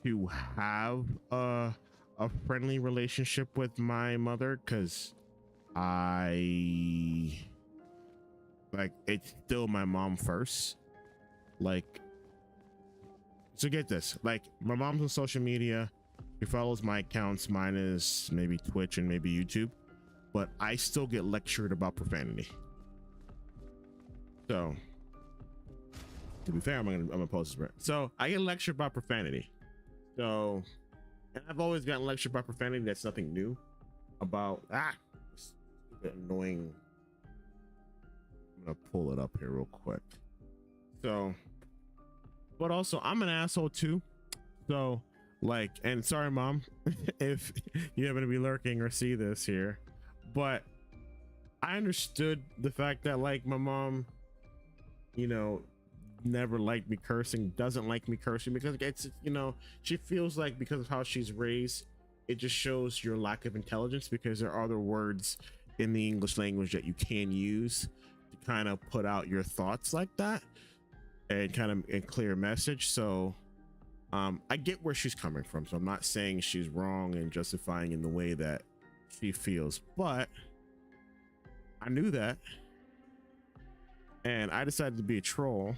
to have a friendly relationship with my mother, because I like it's still my mom first. Like, so get this, like my mom's on social media, she follows my accounts, mine is maybe Twitch and maybe YouTube, but I still get lectured about profanity. So to be fair, I'm gonna post this. So I get lectured about profanity. So, and I've always gotten lectured about profanity. That's nothing new. About stupid annoying. I'm gonna pull it up here real quick. So, but also I'm an asshole too. So like, and sorry mom if you happen to be lurking or see this here, but I understood the fact that like my mom, you know, never liked me cursing, doesn't like me cursing, because it's, you know, she feels like because of how she's raised, it just shows your lack of intelligence, because there are other words in the English language that you can use to kind of put out your thoughts like that and kind of a clear message. So I get where she's coming from, so I'm not saying she's wrong and justifying in the way that she feels, but I knew that and I decided to be a troll.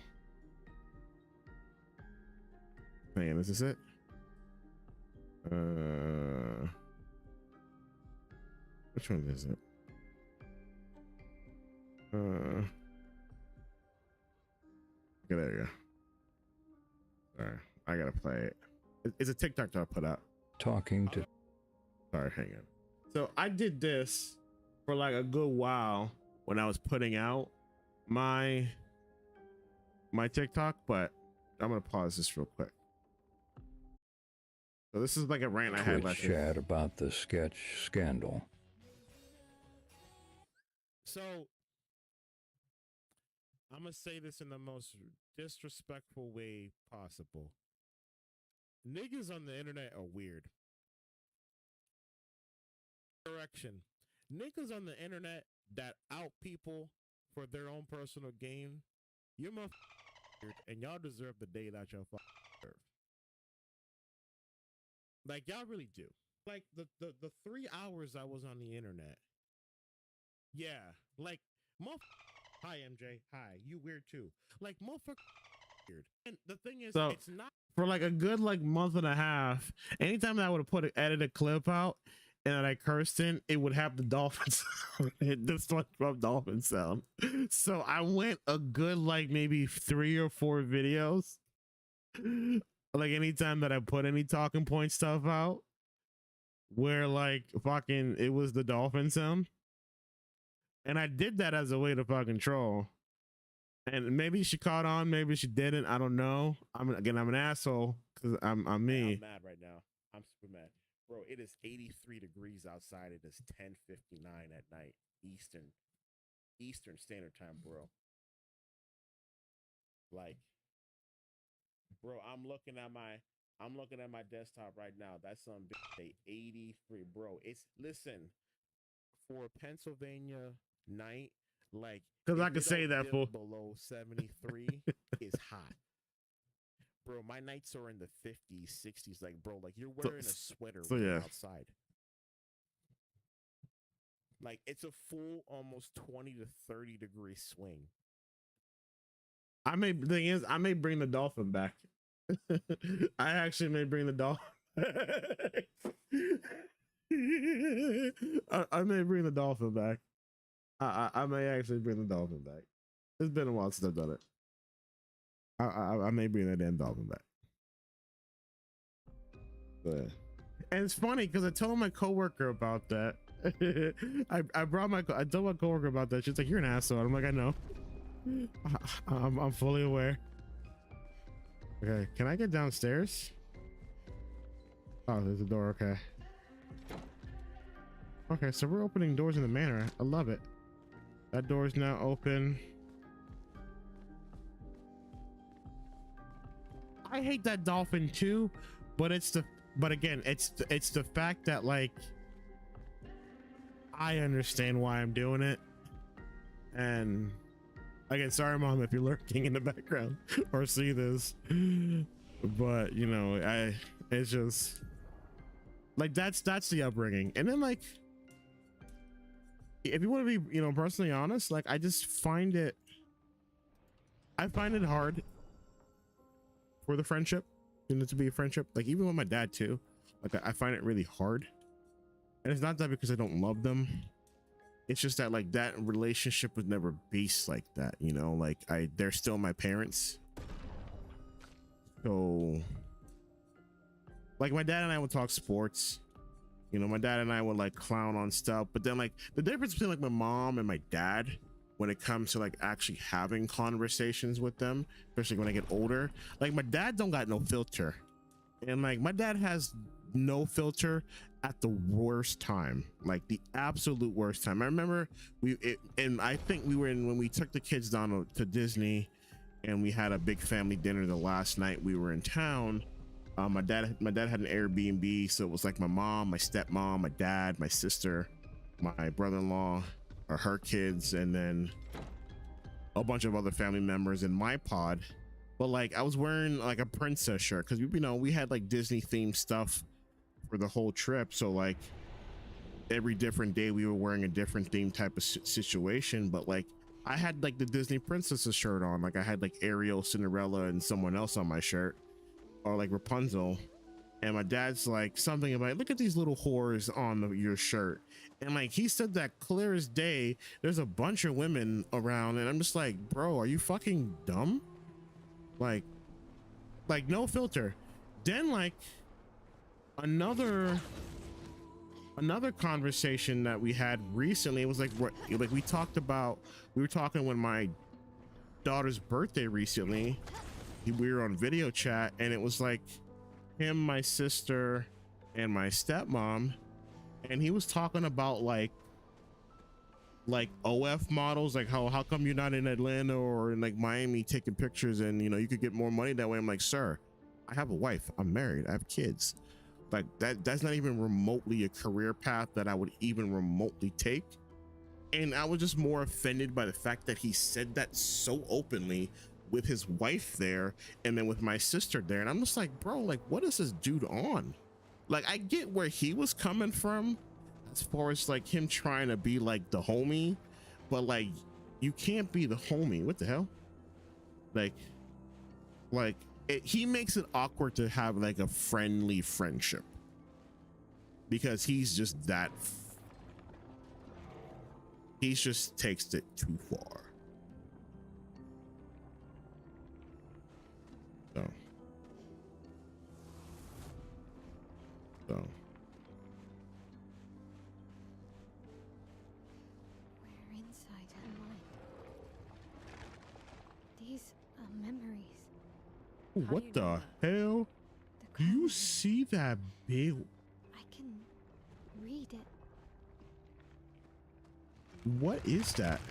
Man, is this it? Which one is it? Okay, there you go. Sorry, I gotta play it. It's a TikTok that I put out.
Talking to.
Sorry, hang on. So I did this for like a good while when I was putting out my TikTok, but I'm gonna pause this real quick. So this is like a rant I had
Twitch
last
chat about the sketch scandal.
So I'm gonna say this in the most disrespectful way possible. Niggas on the internet are weird. Correction. Niggas on the internet that out people for their own personal gain, you're weird, and y'all deserve the day that y'all deserve. Like y'all really do. Like the 3 hours I was on the internet. Yeah, like hi MJ, hi, you weird too. Like motherfucker weird. And the thing is, so, it's not for like a good like month and a half. Anytime that I would have put an edited clip out and that I cursed in, it would have the dolphin sound. The SpongeBob dolphin sound. So I went a good like maybe 3 or 4 videos. Like anytime that I put any talking point stuff out where like fucking it was the dolphin sound. And I did that as a way to fucking troll. And maybe she caught on, maybe she didn't. I don't know. I'm an asshole because I'm me. I'm mad right now. I'm super mad. Bro, it is 83 degrees outside. It is 10:59 at night. Eastern Standard Time, bro. Like, bro, I'm looking at my desktop right now. That's some big 83, bro. It's listen, for Pennsylvania night, like, because I could say that for below 73 is hot, bro. My nights are in the 50s, 60s, like, bro, like you're wearing a sweater when you're outside. Like it's a full almost 20 to 30 degree swing. The thing is, I may bring the dolphin back. I actually may bring the dolphin. I may bring the dolphin back. I may actually bring the dolphin back. It's been a while since I've done it. I may bring that damn dolphin back. But, and it's funny because I told my coworker about that. I told my coworker about that. She's like, "You're an asshole." I'm like, "I know. I'm fully aware." Okay, can I get downstairs? Oh, there's a door. Okay. Okay, so we're opening doors in the manor. I love it. That door is now open. I hate that dolphin too, but again, it's the fact that like I understand why I'm doing it. And again, sorry mom if you're lurking in the background or see this, but you know, it's just like that's the upbringing. And then like, if you want to be, you know, personally honest, like I find it hard for the friendship, you know, to be a friendship. Like even with my dad too, like I find it really hard. And it's not that because I don't love them. It's just that like that relationship was never based like that, you know, like they're still my parents. So like my dad and I would talk sports. You know, my dad and I would like clown on stuff, but then like the difference between like my mom and my dad when it comes to like actually having conversations with them, especially when I get older, like my dad don't got no filter. And like my dad has no filter at the worst time, like the absolute worst time. I remember and I think we were when we took the kids down to Disney and we had a big family dinner the last night we were in town. My dad had an Airbnb, so it was like my mom, my stepmom, my dad, my sister, my brother-in-law, or her kids, and then a bunch of other family members in my pod. But like I was wearing like a princess shirt because you know we had like Disney themed stuff for the whole trip, so like every different day we were wearing a different theme type of situation. But like I had like the Disney princesses shirt on, like I had like Ariel, Cinderella, and someone else on my shirt, or like Rapunzel. And my dad's like something about, look at these little whores on your shirt. And like he said that clear as day, there's a bunch of women around, and I'm just like, bro, are you fucking dumb? Like no filter. Then like another conversation that we had recently, it was like we were talking when my daughter's birthday recently, we were on video chat, and it was like him, my sister, and my stepmom, and he was talking about like OF models, like how come you're not in Atlanta or in like Miami taking pictures, and you know you could get more money that way. I'm like, sir, I have a wife, I'm married, I have kids. Like that's not even remotely a career path that I would even remotely take. And I was just more offended by the fact that he said that so openly with his wife there and then with my sister there. And I'm just like, bro, like what is this dude on? Like I get where he was coming from as far as like him trying to be like the homie, but like you can't be the homie. What the hell? Like he makes it awkward to have like a friendly friendship because he's just that he just takes it too far. So
We're inside her mind. These are memories.
what the hell? Do you see that big?
I can read it.
What is that?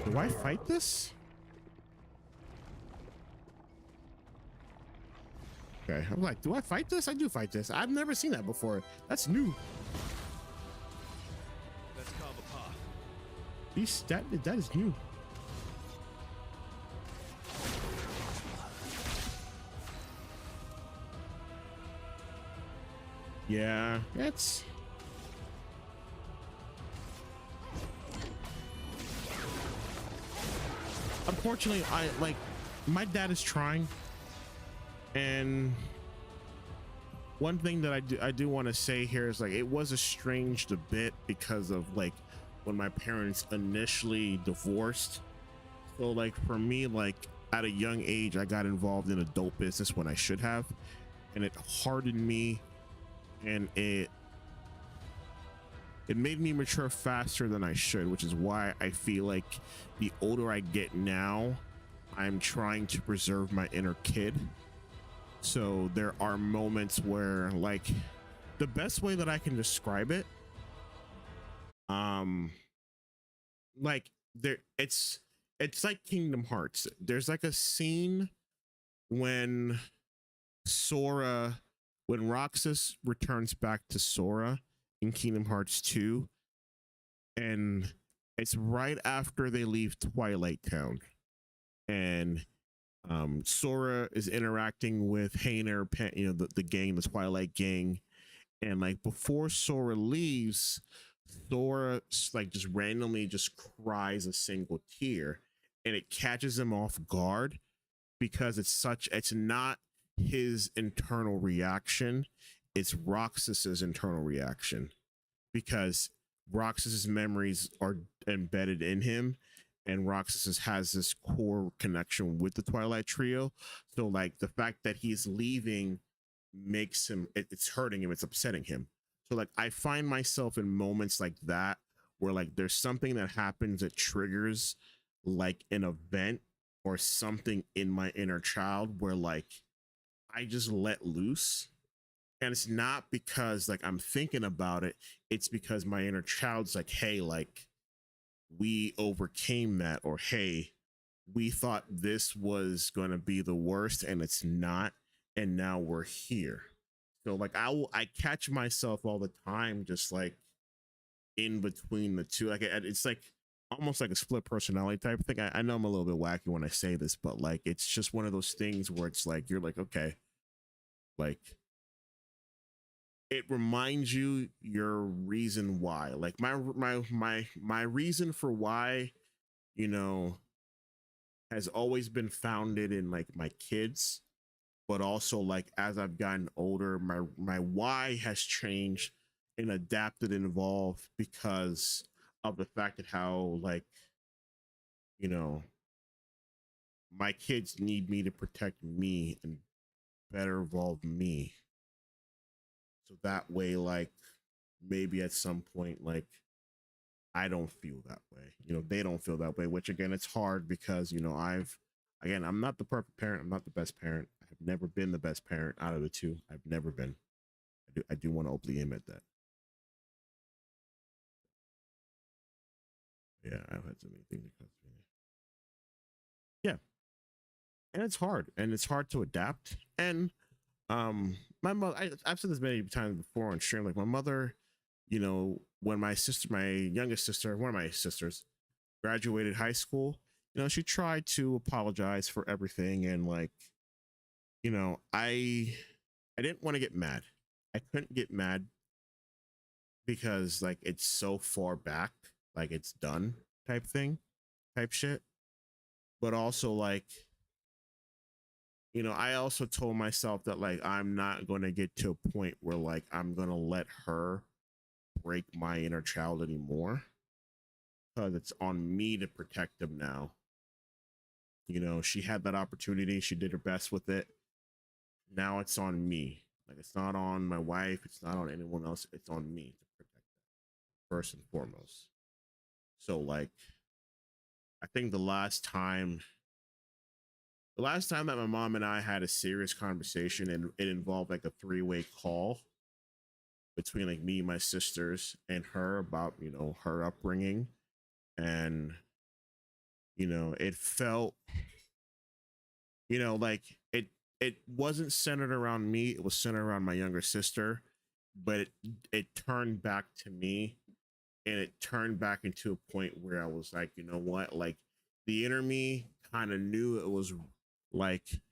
Do I fight this? Okay, I'm like, do I fight this? I do fight this. I've never seen that before. That's new.
Let's carve a path.
That is new. Yeah, it's unfortunately my dad is trying, and one thing that I do want to say here is like it was estranged a bit because of like when my parents initially divorced. So like for me, like at a young age I got involved in adult business when I should have, and it hardened me, and it made me mature faster than I should, which is why I feel like the older I get now, I'm trying to preserve my inner kid. So there are moments where like the best way that I can describe it, like it's like Kingdom Hearts. There's like a scene when Roxas returns back to Sora in Kingdom Hearts 2, and it's right after they leave Twilight Town, and Sora is interacting with Hayner, you know, the gang, the Twilight gang, and like before Sora leaves, Sora like just randomly just cries a single tear, and it catches him off guard because it's not his internal reaction, it's Roxas's internal reaction, because Roxas's memories are embedded in him, and Roxas has this core connection with the Twilight Trio. So like the fact that he's leaving makes him, it's hurting him, it's upsetting him. So like I find myself in moments like that where like there's something that happens that triggers like an event or something in my inner child where like I just let loose. And it's not because like I'm thinking about it, it's because my inner child's like, hey, like we overcame that, or hey, we thought this was going to be the worst and it's not, and now we're here. So like I catch myself all the time just like in between the two. Like it's like almost like a split personality type of thing. I know I'm a little bit wacky when I say this, but like it's just one of those things where it's like you're like, okay, like it reminds you your reason why. Like my reason for why, you know, has always been founded in like my kids, but also like as I've gotten older, my why has changed and adapted and evolved because of the fact that how like, you know, my kids need me to protect me and better evolve me. So that way, like maybe at some point, like I don't feel that way, you know, they don't feel that way, which again, it's hard because, you know, I'm not the perfect parent. I'm not the best parent. I I've never been the best parent out of the two. I've never been. I do want to openly admit that. Yeah, I've had so many things that cost me. Yeah, and it's hard, to adapt. And my mother, I've said this many times before on stream. Like my mother, you know, when my youngest sister, one of my sisters, graduated high school, you know, she tried to apologize for everything, and like, you know, I didn't want to get mad. I couldn't get mad because like it's so far back, like it's done type shit. But also like, you know, I also told myself that like I'm not going to get to a point where like I'm going to let her break my inner child anymore, because it's on me to protect them now. You know, she had that opportunity, she did her best with it. Now it's on me. Like it's not on my wife, it's not on anyone else, it's on me to protect them first and foremost. So like I think the last time that my mom and I had a serious conversation, and it involved like a three-way call between like me, my sisters, and her about, you know, her upbringing. And, you know, it felt, you know, like it wasn't centered around me, it was centered around my younger sister, but it turned back to me, and it turned back into a point where I was like, you know what, like the inner me kind of knew it was like,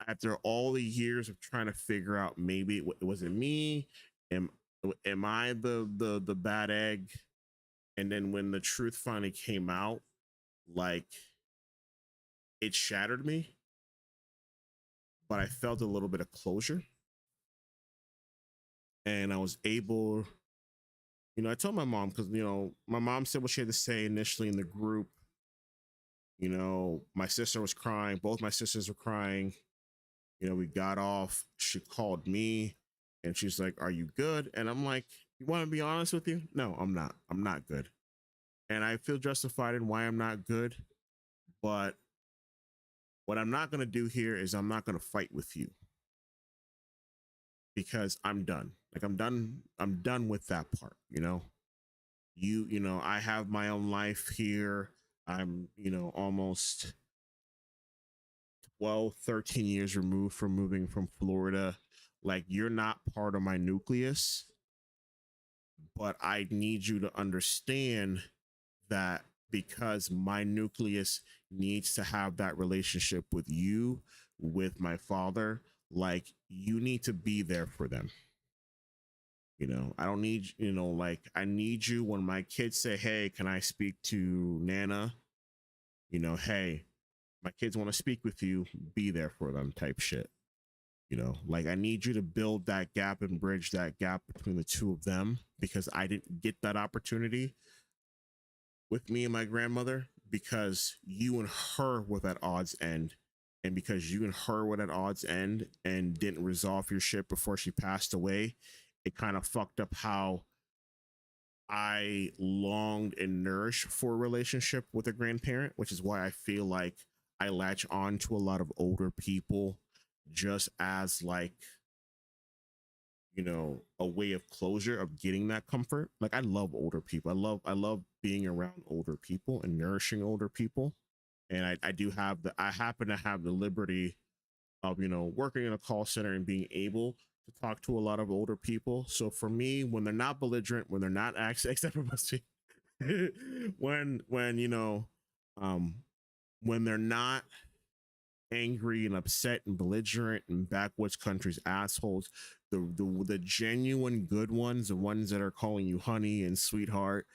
after all the years of trying to figure out, maybe was it me, am I the bad egg? And then when the truth finally came out, like it shattered me, but I felt a little bit of closure, and I was able, you know, I told my mom, because, you know, my mom said what she had to say initially in the group. You know, my sister was crying, both my sisters were crying. You know, we got off, she called me, and she's like, "Are you good?" And I'm like, "You want to be honest with you? No, I'm not good." And I feel justified in why I'm not good, but what I'm not going to do here is I'm not going to fight with you, because I'm done. Like I'm done with that part, you know. You know, I have my own life here. I'm, you know, almost 12, 13 years removed from moving from Florida. Like you're not part of my nucleus, but I need you to understand that because my nucleus needs to have that relationship with you, with my father, like you need to be there for them. You know, I don't need, you know, like I need you when my kids say, "Hey, can I speak to Nana?" You know, "Hey, my kids want to speak with you," be there for them type shit. You know, like I need you to build that gap and bridge that gap between the two of them, because I didn't get that opportunity with me and my grandmother, because you and her were at odds end. And because you and her were at odds end and didn't resolve your shit before she passed away, it kind of fucked up how I longed and nourished for a relationship with a grandparent, which is why I feel like I latch on to a lot of older people just as like, you know, a way of closure, of getting that comfort. Like I love older people. I love being around older people and nourishing older people. And I happen to have the liberty of, you know, working in a call center and being able to talk to a lot of older people. So for me, when they're not belligerent, when they're not except for Buster, when you know, when they're not angry and upset and belligerent and backwoods country's assholes, the genuine good ones, the ones that are calling you honey and sweetheart,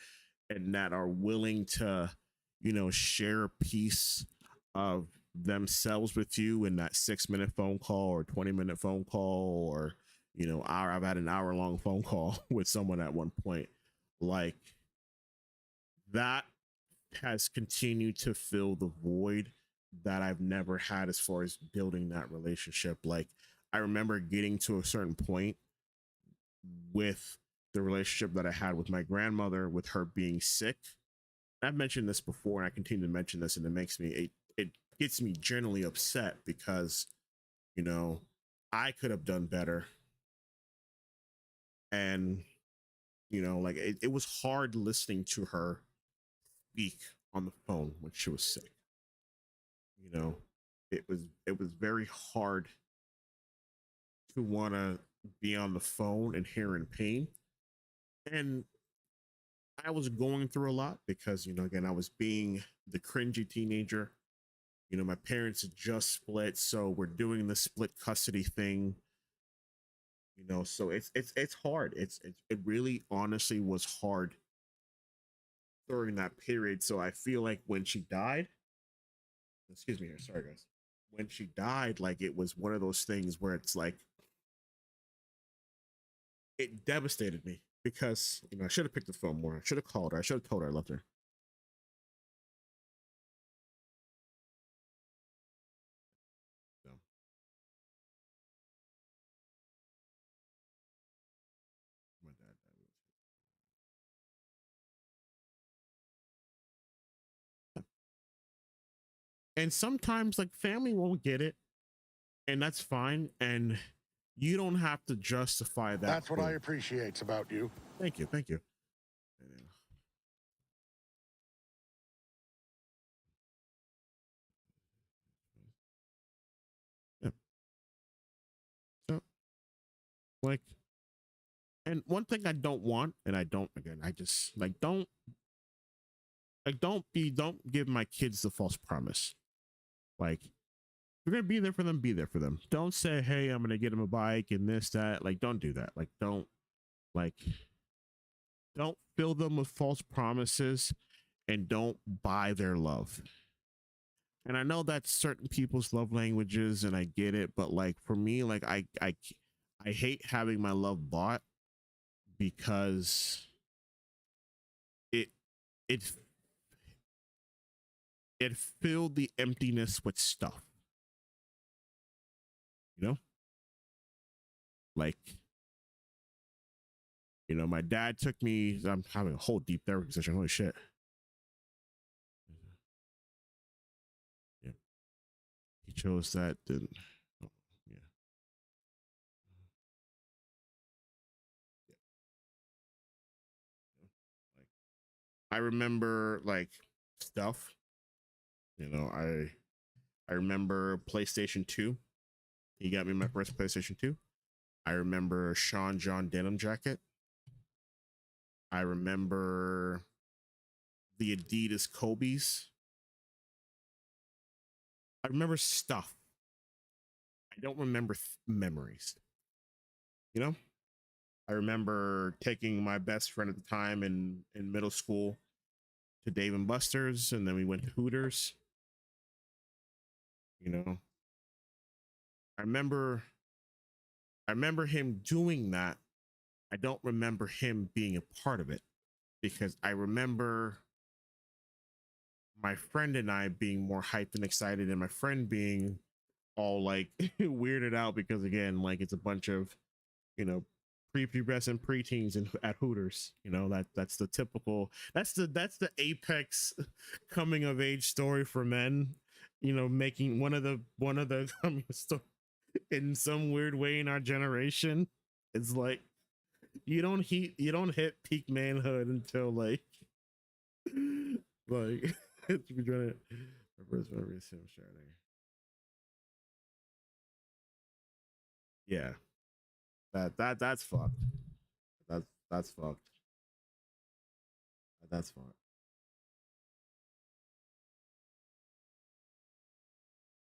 and that are willing to, you know, share a piece of themselves with you in that 6-minute phone call or 20-minute phone call, or, you know, I've had an hour-long phone call with someone at one point. Like that has continued to fill the void that I've never had as far as building that relationship. Like I remember getting to a certain point with the relationship that I had with my grandmother, with her being sick. I've mentioned this before, and I continue to mention this, and it gets me generally upset, because You know, I could have done better. And, you know, like it was hard listening to her speak on the phone when she was sick. You know, it was very hard to want to be on the phone and hear in pain. And I was going through a lot because, you know, again, I was being the cringy teenager. You know, my parents had just split, so we're doing the split custody thing. You know, so it's hard. It really honestly was hard during that period. So I feel like when she died, excuse me here, sorry guys. When she died, like it was one of those things where it's like it devastated me because, you know, I should have picked the phone more. I should have called her. I should have told her I loved her. So. My dad died. And sometimes like family won't get it, and that's fine. And you don't have to justify that.
That's what I appreciate about you.
Thank you. Thank you. Yeah. So, like, and one thing I don't want, and I don't, again, I just like don't give my kids the false promise. Like, you're gonna be there for them, be there for them. Don't say, hey, I'm gonna get them a bike and this, that. Like, don't do that. Like, like, don't fill them with false promises and don't buy their love. And I know that's certain people's love languages, and I get it, but like for me, like I hate having my love bought because it it it filled the emptiness with stuff. You know? Like, you know, my dad took me, I'm having a whole deep therapy session. Holy shit. Yeah. He chose that, then oh, yeah. Like I remember like stuff. You know, I remember PlayStation 2. He got me my first PlayStation 2. I remember Sean John denim jacket. I remember the Adidas Kobe's. I remember stuff. I don't remember memories. You know? I remember taking my best friend at the time in middle school to Dave and Buster's, and then we went to Hooters. You know, I remember him doing that. I don't remember him being a part of it because I remember my friend and I being more hyped and excited, and my friend being all like weirded out because again, like it's a bunch of, you know, prepubescent preteens at Hooters. You know, that's the typical, that's the apex coming of age story for men. You know, making one of the coming in some weird way in our generation. It's like you don't hit peak manhood until like like it's trying to reverse memory sim sharding. Yeah, that's fucked. That's fucked. That's fucked.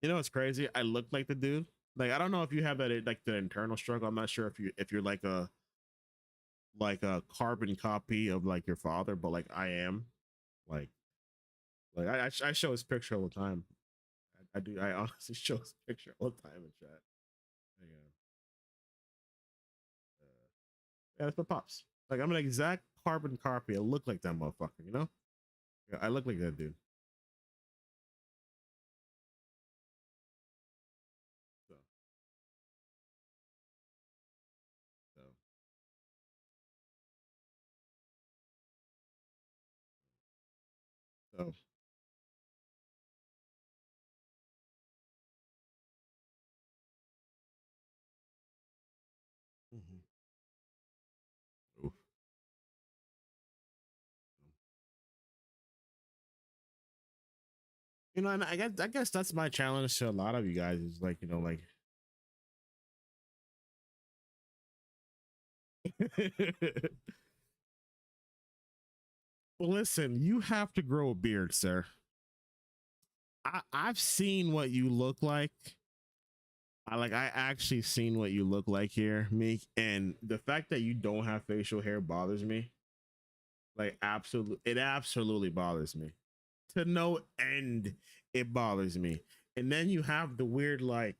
You know what's crazy? I look like the dude. Like I don't know if you have that like the internal struggle. I'm not sure if you're like a carbon copy of like your father, but like I am. Like I show his picture all the time. I do. I honestly show his picture all the time in chat. Yeah, that's my pops. Like I'm an exact carbon copy. I look like that motherfucker. You know? Yeah, I look like that dude. So, so. So You know, and I guess that's my challenge to a lot of you guys is like, you know, like well, listen, you have to grow a beard, sir. I've seen what you look like. I actually seen what you look like here, Meek, and the fact that you don't have facial hair bothers me. Like it absolutely bothers me. To no end, it bothers me. And then you have the weird like,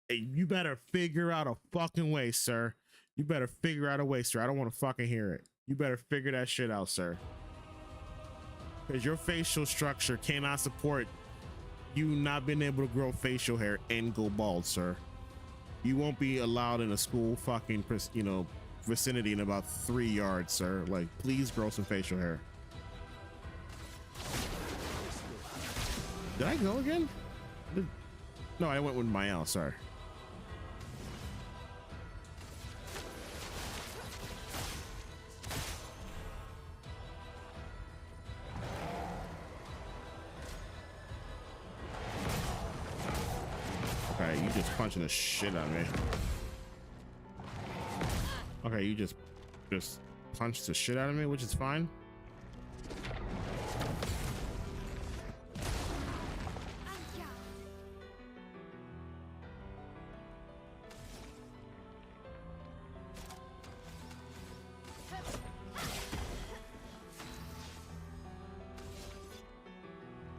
hey, you better figure out a fucking way, sir. You better figure out a way, sir. I don't want to fucking hear it. You better figure that shit out, sir. Because your facial structure cannot support you not being able to grow facial hair and go bald, sir. You won't be allowed in a school fucking, you know, vicinity in about 3 yards, sir. Like, please grow some facial hair. Did I go again? No, I went with Mael, sorry. Okay, you just punching the shit out of me. Okay, you just punched the shit out of me, which is fine.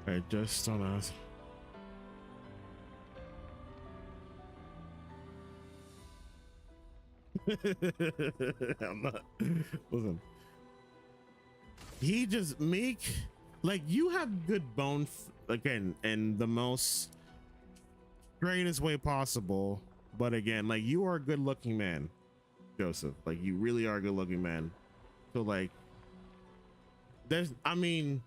Okay, just on us. I'm not. Listen. He just Meek, like you have good bone again in the most straightest way possible. But again, like you are a good looking man, Joseph. Like you really are a good looking man. So like, I mean,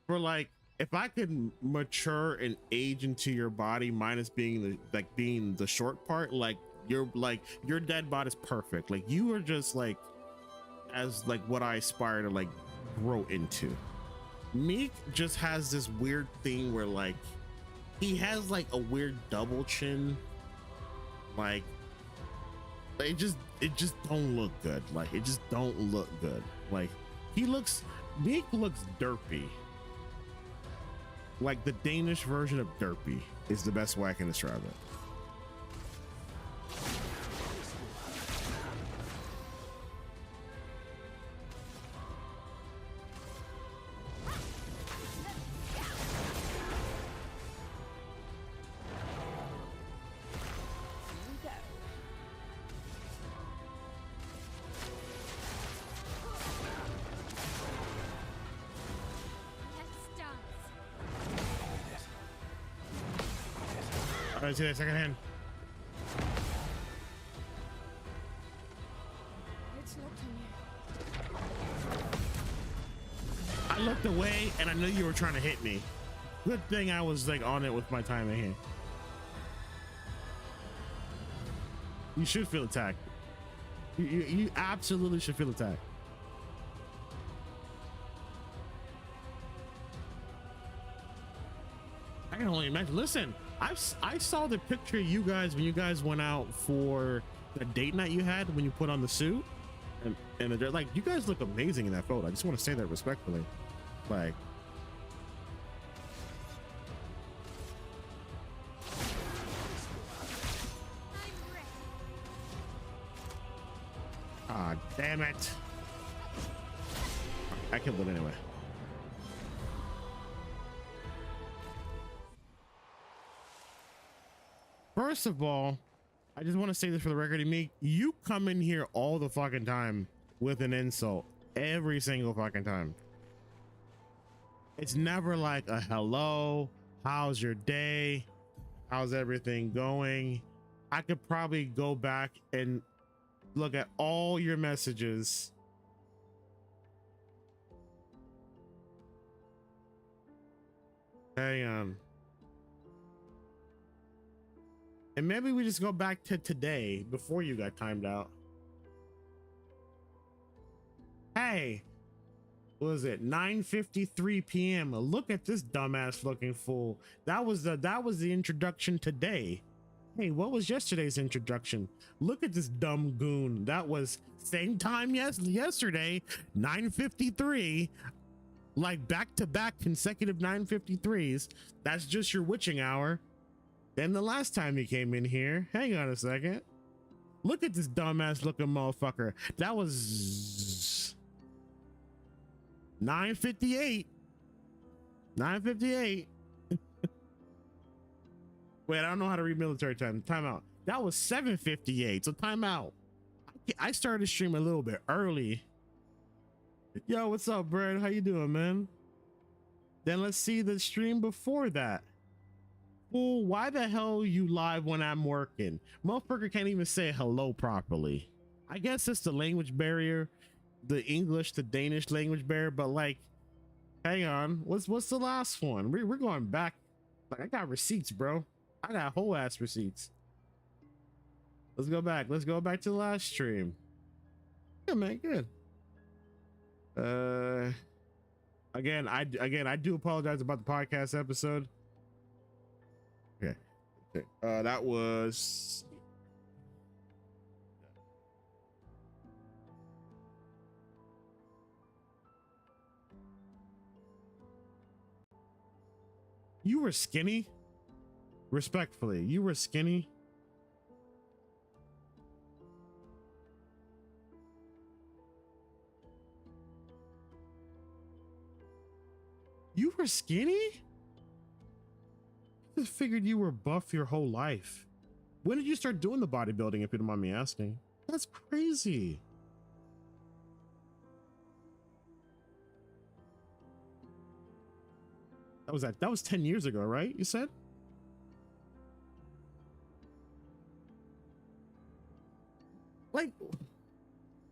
for like, if I could mature and age into your body, minus being the short part, like your dead bod is perfect. Like you are just like as like what I aspire to like grow into. Meek just has this weird thing where like he has like a weird double chin. Like it just don't look good. Like it just don't look good. Like Meek looks derpy. Like the Danish version of derpy is the best way I can describe it. All right, see that second hand.
It's locked on you.
I looked away and I knew you were trying to hit me. Good thing I was like on it with my time in here. You should feel attacked. You absolutely should feel attacked. I can only imagine. Listen, I saw the picture of you guys when you guys went out for the date night you had when you put on the suit, and they're like, you guys look amazing in that photo. I just want to say that respectfully. Like, ah, damn it! I killed it anyway. First of all, I just want to say this for the record, Meek, you come in here all the fucking time with an insult every single fucking time. It's never like a hello, how's your day, how's everything going. I could probably go back and look at all your messages. Hang on. And maybe we just go back to today before you got timed out. Hey, what was it, 9:53 p.m. Look at this dumbass looking fool. That was the introduction today. Hey, what was yesterday's introduction? Look at this dumb goon. That was same time yesterday, 9:53, like back-to-back consecutive 9:53s. That's just your witching hour. Then the last time he came in here, hang on a second. Look at this dumbass looking motherfucker. That was 9:58. 9:58. Wait, I don't know how to read military time. Time out. That was 7:58. So time out. I started the stream a little bit early. Yo, what's up, Brad? How you doing, man? Then let's see the stream before that. Well, why the hell you live when I'm working? Motherfucker can't even say hello properly. I guess it's the language barrier, the English to Danish language barrier. But like, hang on, what's the last one? We're going back. Like, I got receipts, bro. I got whole ass receipts. Let's go back. Let's go back to the last stream. Yeah, man, good. Again, I do apologize about the podcast episode. Okay. That was you were skinny. Respectfully, you were skinny. You were skinny? I just figured you were buff your whole life. When did you start doing the bodybuilding, if you don't mind me asking? That's crazy. That was 10 years ago, right? You said? Like,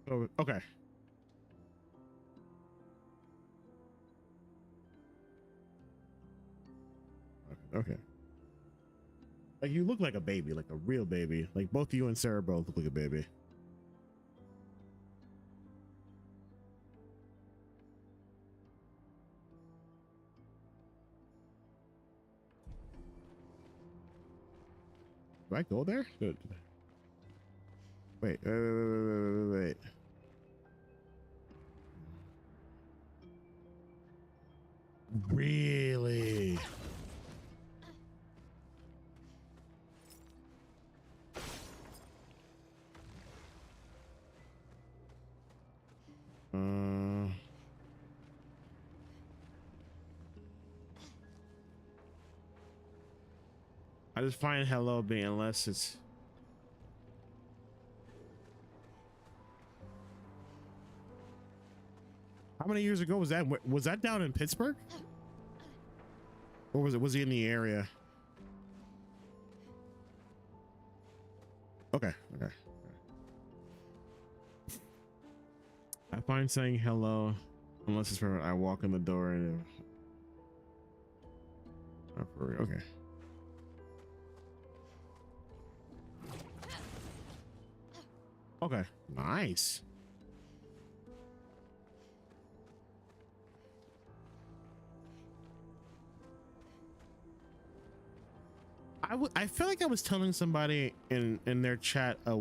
oh, okay. Okay. Like, you look like a baby, like a real baby. Like, both you and Sarah both look like a baby. Do I go there? Wait. Really? I just find hello being unless it's how many years ago was that? Was that down in Pittsburgh? Or was he in the area? Okay. I find saying hello unless it's when I walk in the door and oh, for real. Okay. Okay, nice. I feel like I was telling somebody in their chat a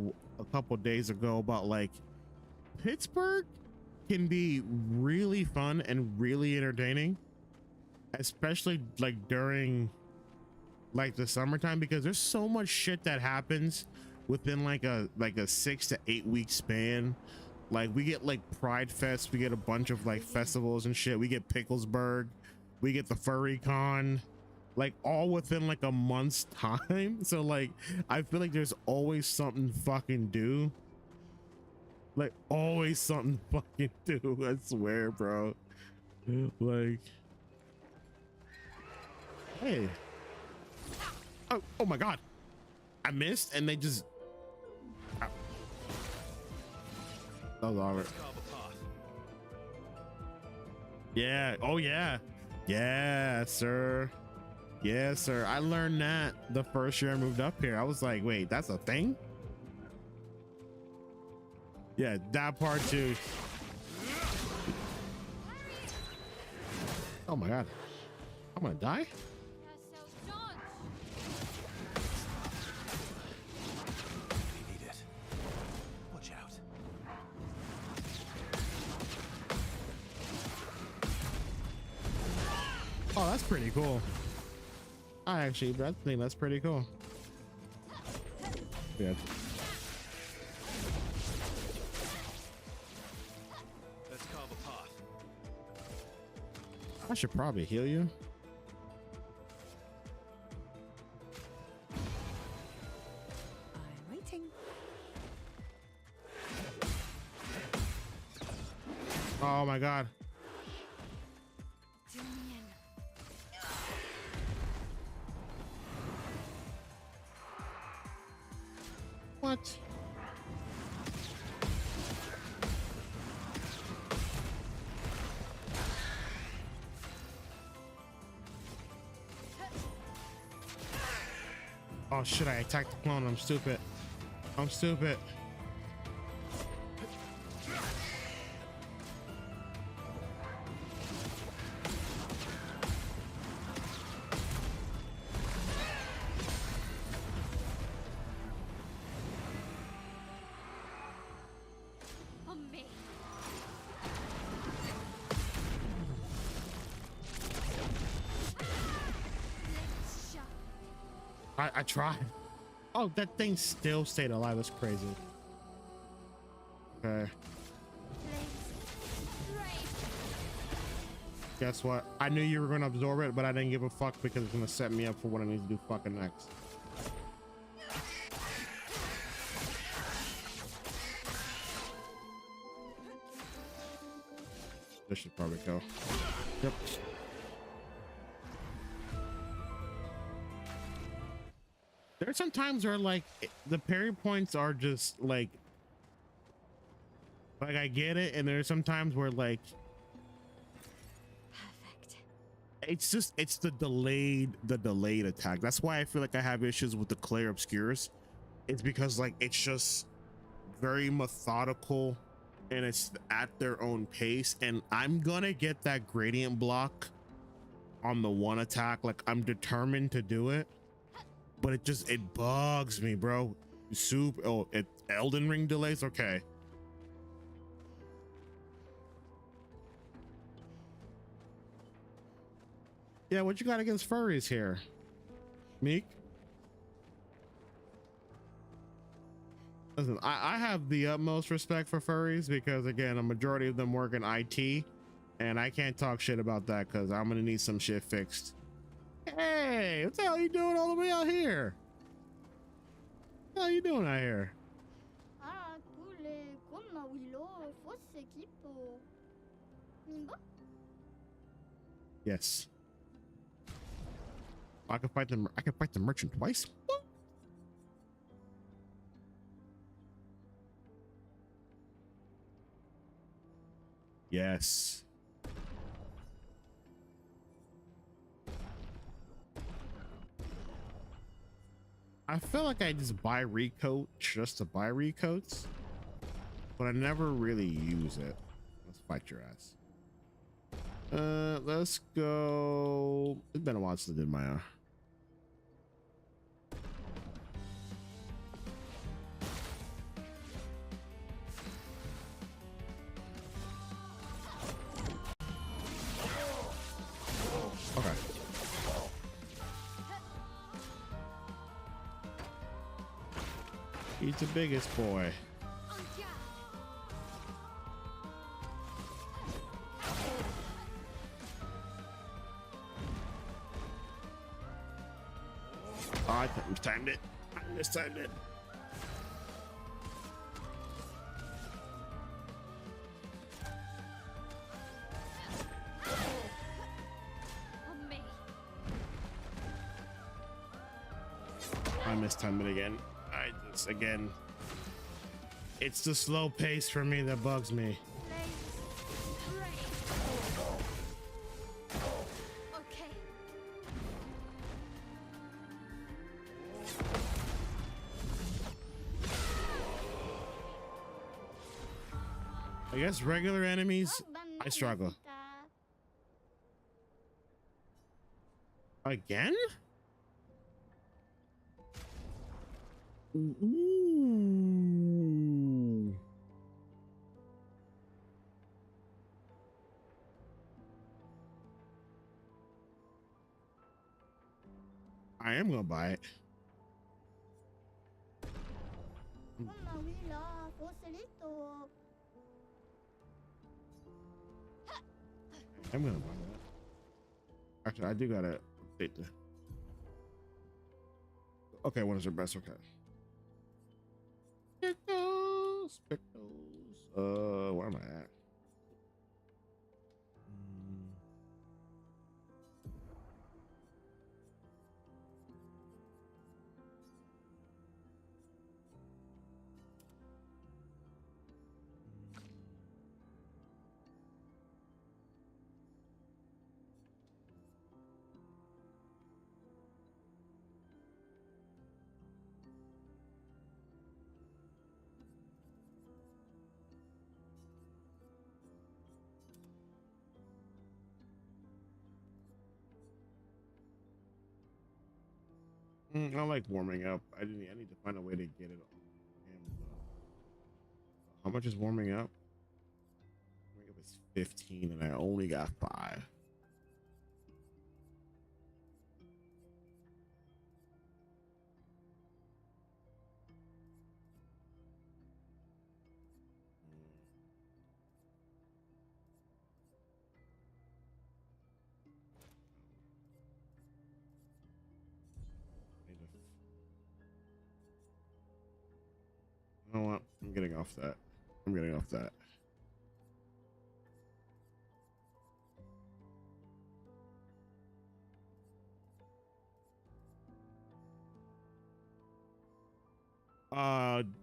couple days ago about like Pittsburgh can be really fun and really entertaining, especially like during like the summertime, because there's so much shit that happens within like a 6 to 8 week span. Like we get like Pride Fest, we get a bunch of like festivals and shit, we get Picklesburg, we get the Furry Con, like all within like a month's time. So like I feel like there's always something fucking do, like always something fucking do. I swear, bro. Like, hey, oh my god, I missed and they just that was all right. Yeah. Oh yeah. Yeah, sir. Yeah, sir. I learned that the first year I moved up here. I was like, wait, that's a thing? Yeah, that part too. Oh my god. I'm gonna die?
We need it. Watch out.
Oh, that's pretty cool. I think that's pretty cool. Yeah.
Let's carve a path.
I should probably heal you.
I'm waiting.
Oh my god.
Join me in.
What? Oh shit, I attacked the clone. I'm stupid. I'm stupid.
On me. Let's shut.
I tried. Oh, that thing still stayed alive. That's crazy. Okay. Guess what? I knew you were going to absorb it, but I didn't give a fuck because it's going to set me up for what I need to do fucking next. This should probably go. Yep. There's some times where like the parry points are just like I get it, and there's some times where like it's the delayed attack. That's why I feel like I have issues with the Clair Obscurs. It's because like it's just very methodical and it's at their own pace, and I'm gonna get that gradient block on the one attack. Like I'm determined to do it, but it bugs me, bro. Elden Ring delays. Okay. Yeah, what you got against furries here, Meek? Listen, I have the utmost respect for furries because, again, a majority of them work in IT, and I can't talk shit about that because I'm gonna need some shit fixed. Hey, what the hell are you doing all the way out here? What the hell are you doing out here?
Ah, tous les comme Willow, fausse équipe. Nimba?
Yes. I can fight them. I can fight the merchant twice. What? Yes. I feel like I just buy recoat just to buy recoats, but I never really use it. Let's fight your ass. Let's go. It's been a while since I did my okay. He's the biggest boy. Oh, I mistimed it. I mistimed it. I mistimed it again. Again, it's the slow pace for me that bugs me. I guess regular enemies, I struggle. Again? Ooh. I am gonna buy it.
Mamma oui là, Roselito.
I'm gonna buy that. Actually, I do gotta update the. Okay, what is your best? Okay. Pickles, pickles. Where am I at? I like warming up. I need to find a way to get it on Amazon. How much is warming up? Warming up is 15 and I only got 5. You know what? I'm getting off that. I'm getting off that.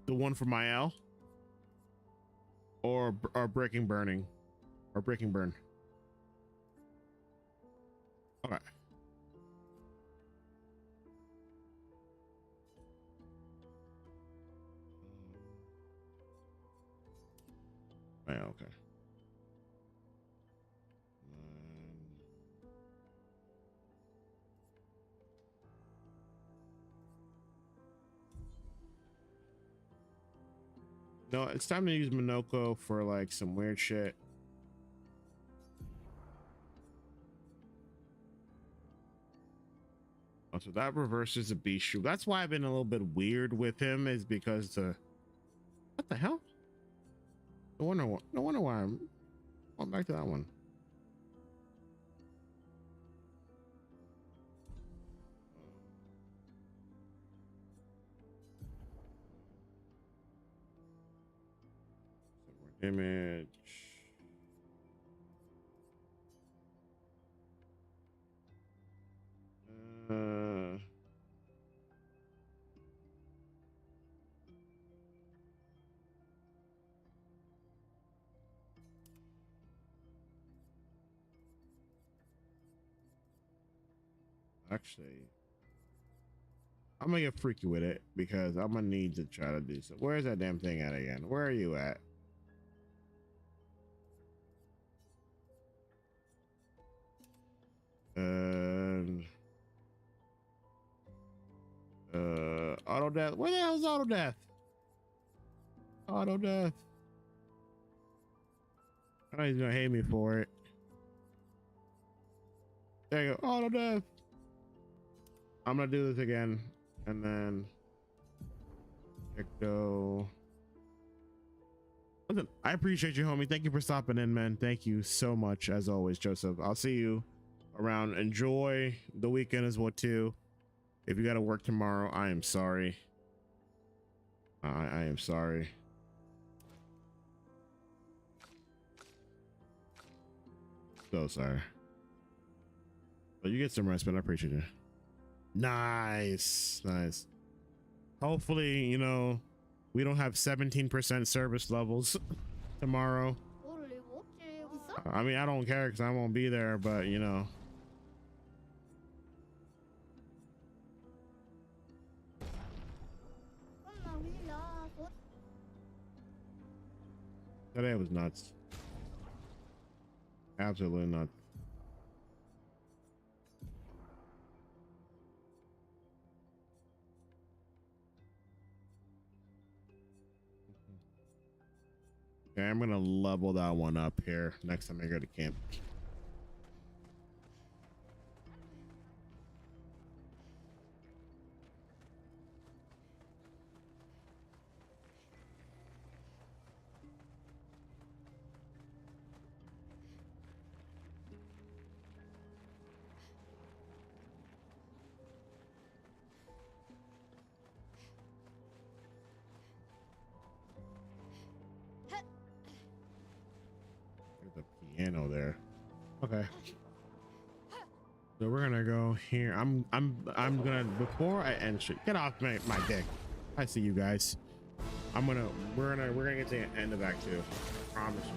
The one for my L or breaking burning or breaking burn. Okay. Yeah, okay. No, it's time to use Minoko for like some weird shit. Oh, so that reverses the beast shoe. That's why I've been a little bit weird with him, is because what the hell? No wonder why I'm going back to that one. Image. Actually, I'm gonna get freaky with it because I'm gonna need to try to do so. Where's that damn thing at again? Where are you at? Auto death. Where the hell is auto death? Auto death. I know he's gonna hate me for it. There you go. Auto death. I'm gonna do this again, and then Ecto. Listen, I appreciate you, homie. Thank you for stopping in, man. Thank you so much, as always, Joseph. I'll see you around. Enjoy the weekend as well too. If you got to work tomorrow, I am sorry. I am sorry. So sorry. But you get some rest, man. I appreciate you. Nice. Nice. Hopefully, you know, we don't have 17% service levels tomorrow. I mean, I don't care because I won't be there, but you know. Today was nuts. Absolutely nuts. Okay, I'm gonna level that one up here next time I go to camp. There's a piano there. Okay. So we're gonna go here. I'm gonna, before I end shit, get off my dick. I see you guys. We're gonna get to the end of Act 2. I promise you.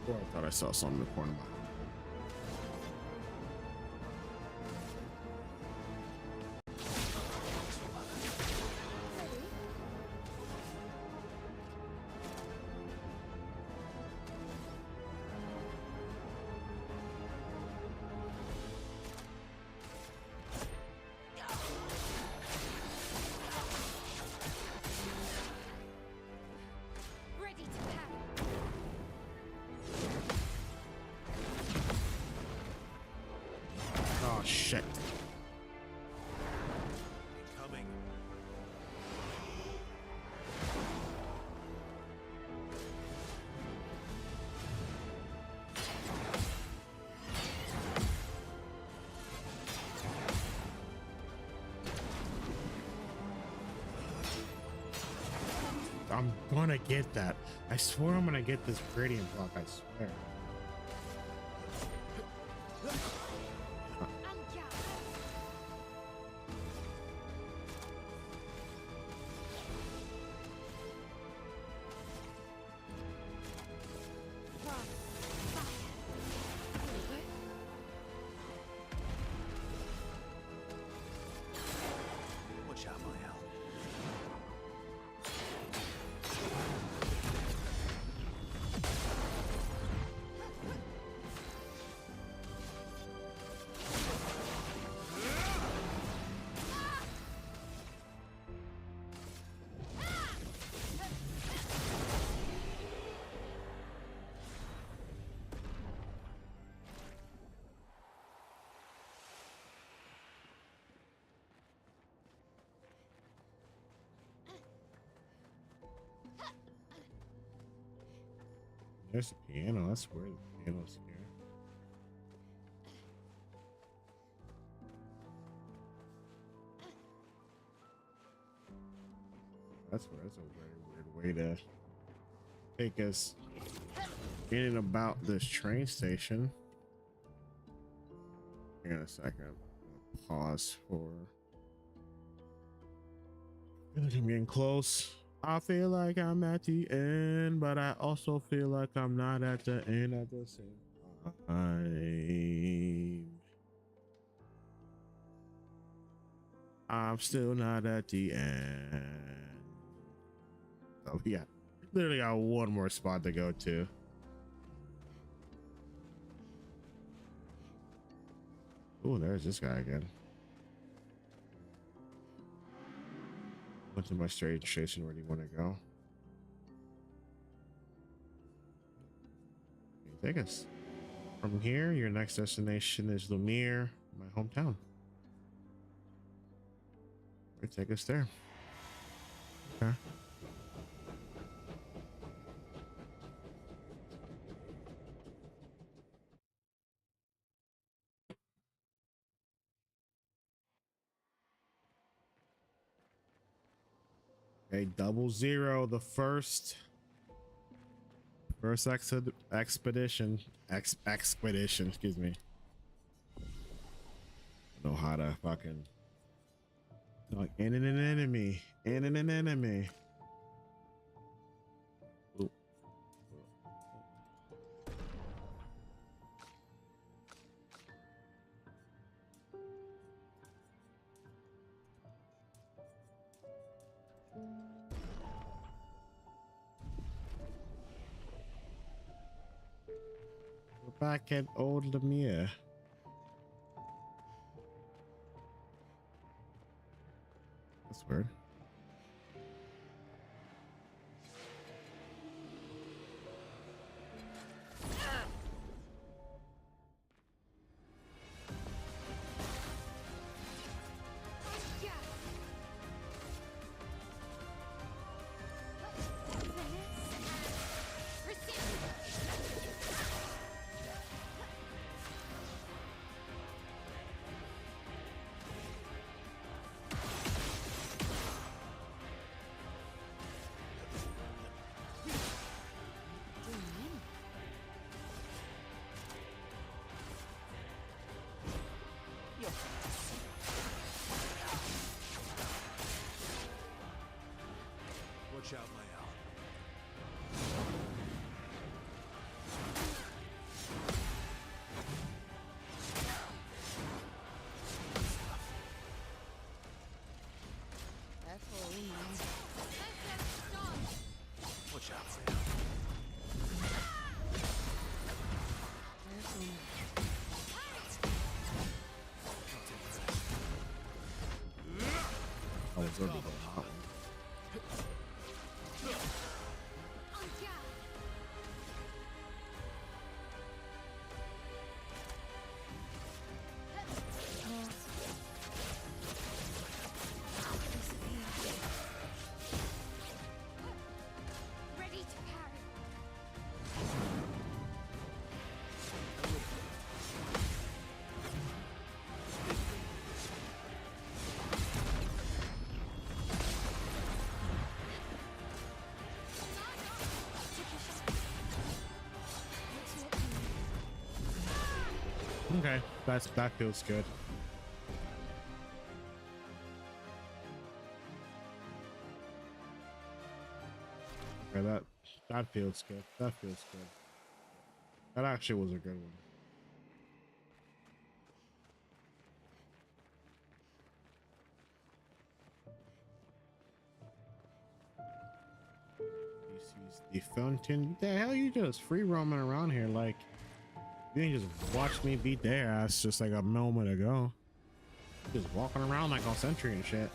Oh, I thought I saw something in the corner of my eye.
Ready to parry.
Oh shit.
Incoming.
I'm gonna get that. I swear I'm gonna get this gradient block. I swear.
Watch out, my hell.
There's a piano. That's where the piano's here. That's a very weird way to take us in and about this train station. Hang on a second. I'm gonna pause for. I feel like I'm getting close. I feel like I'm at the end, but I also feel like I'm not at the end at the same time. I'm still not at the end. Oh, we got literally got one more spot to go to. Oh, there's this guy again. Went to my straight station. Where do you want to go? Take us. From here, your next destination is Lumiere, my hometown. Take us there. Okay. Okay, 00, the first expedition, excuse me. I know how to fucking like in an enemy. Ooh. back at old Lemire. That's weird.
Watch out, my owl.
That's what we need.
Watch out, my owl.
Oh, it's already going out.
Ready to parry.
Okay, that feels good. Okay, that feels good. That feels good. That actually was a good one. This is the fountain. What the hell you just free roaming around here like you didn't just watch me beat their ass just like a moment ago. Just walking around like all sentry and shit.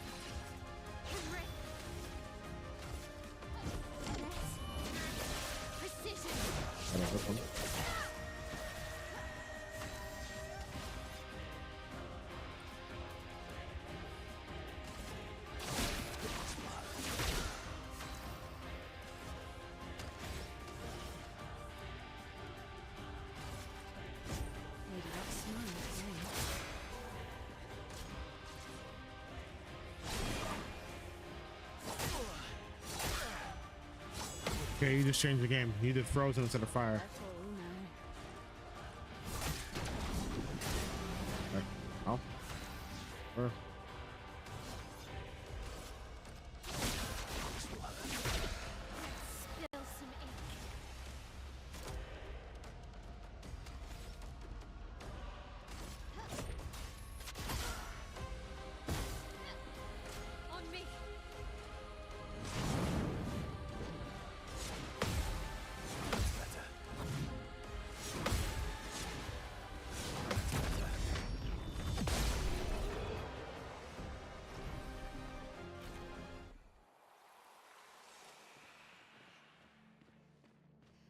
Okay, you just changed the game. You did frozen instead of fire. Okay. Oh. Sure.
Spill some ink. On me.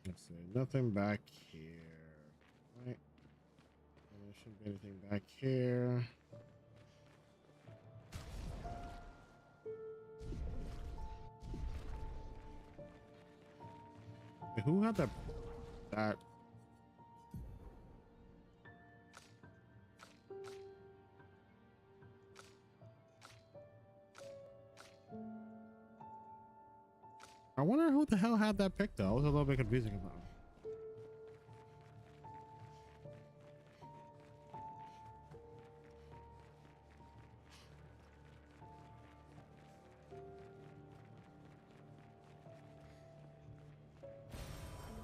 Let's see. Nothing back here. Right. And there shouldn't be anything back here. Hey, who had that? I wonder who the hell had that pick though. I was a little bit confusing about it.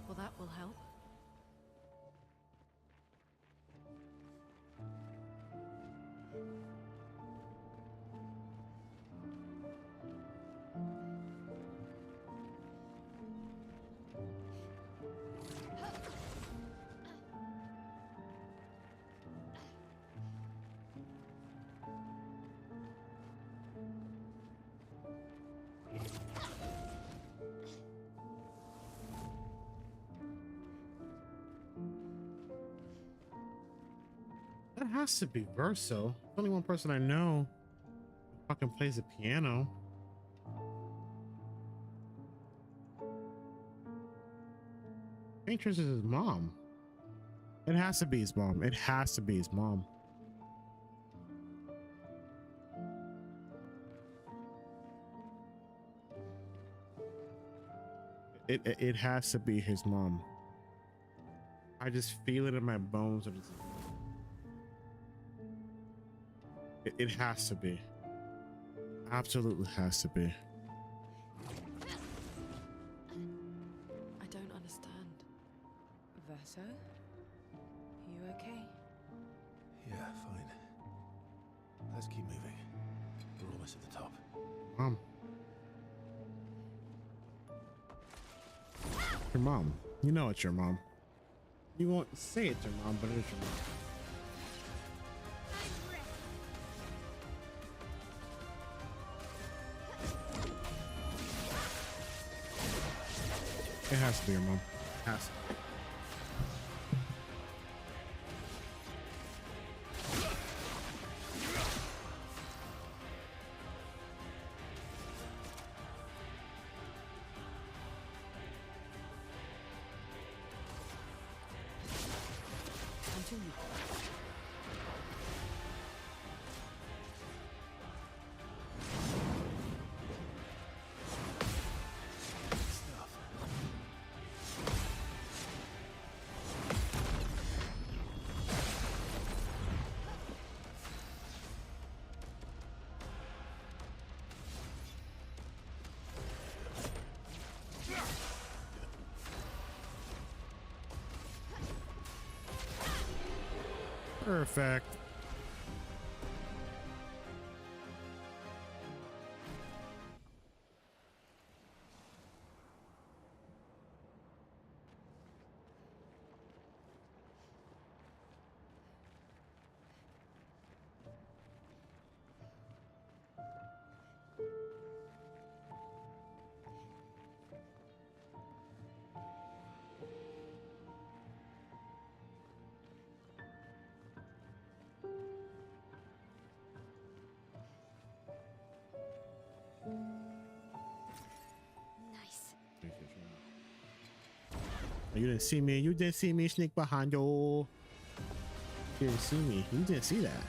Well, that will help.
That has to be Verso. There's only one person I know who fucking plays the piano. Paintress is his mom. It has to be his mom. It has to be his mom. It has to be his mom. I just feel it in my bones. It has to be. Absolutely has to be.
I don't understand. Verso? You okay?
Yeah, fine. Let's keep moving. We're almost at the top.
Mom. Your mom. You know it's your mom. You won't say it's your mom, but it's your mom. It has to be your mom. It has to.
Continue.
Perfect. You didn't see me. You didn't see me sneak behind you. You didn't see me. You didn't see that.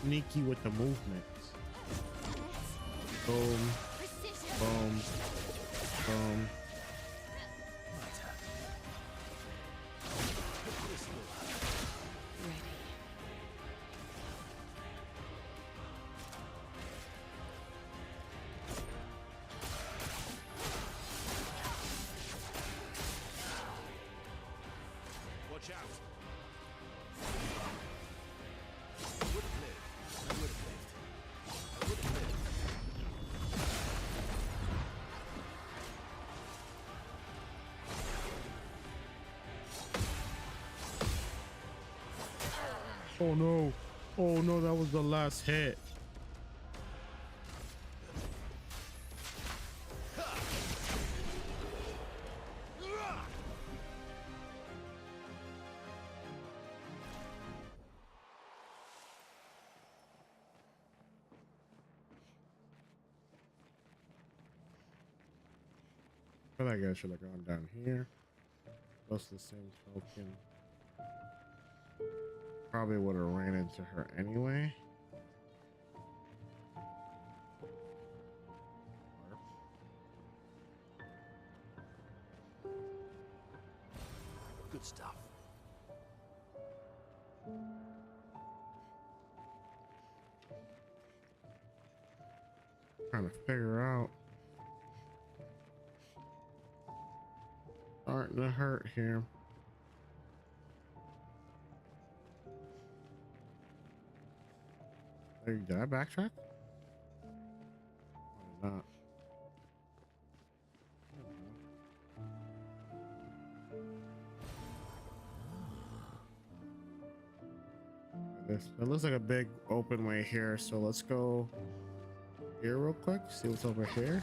Sneaky with the movements. Boom. Boom. Boom.
Watch out! I would have lived. I would have lived. I would have lived.
Oh no. Oh no, that was the last hit. I feel like I should have gone down here. Plus the same token. Probably would have ran into her anyway.
Good stuff.
Trying to figure out. Starting to hurt here. Hey, did I backtrack? Or not? It looks like a big open way here, so let's go here real quick, see what's over here.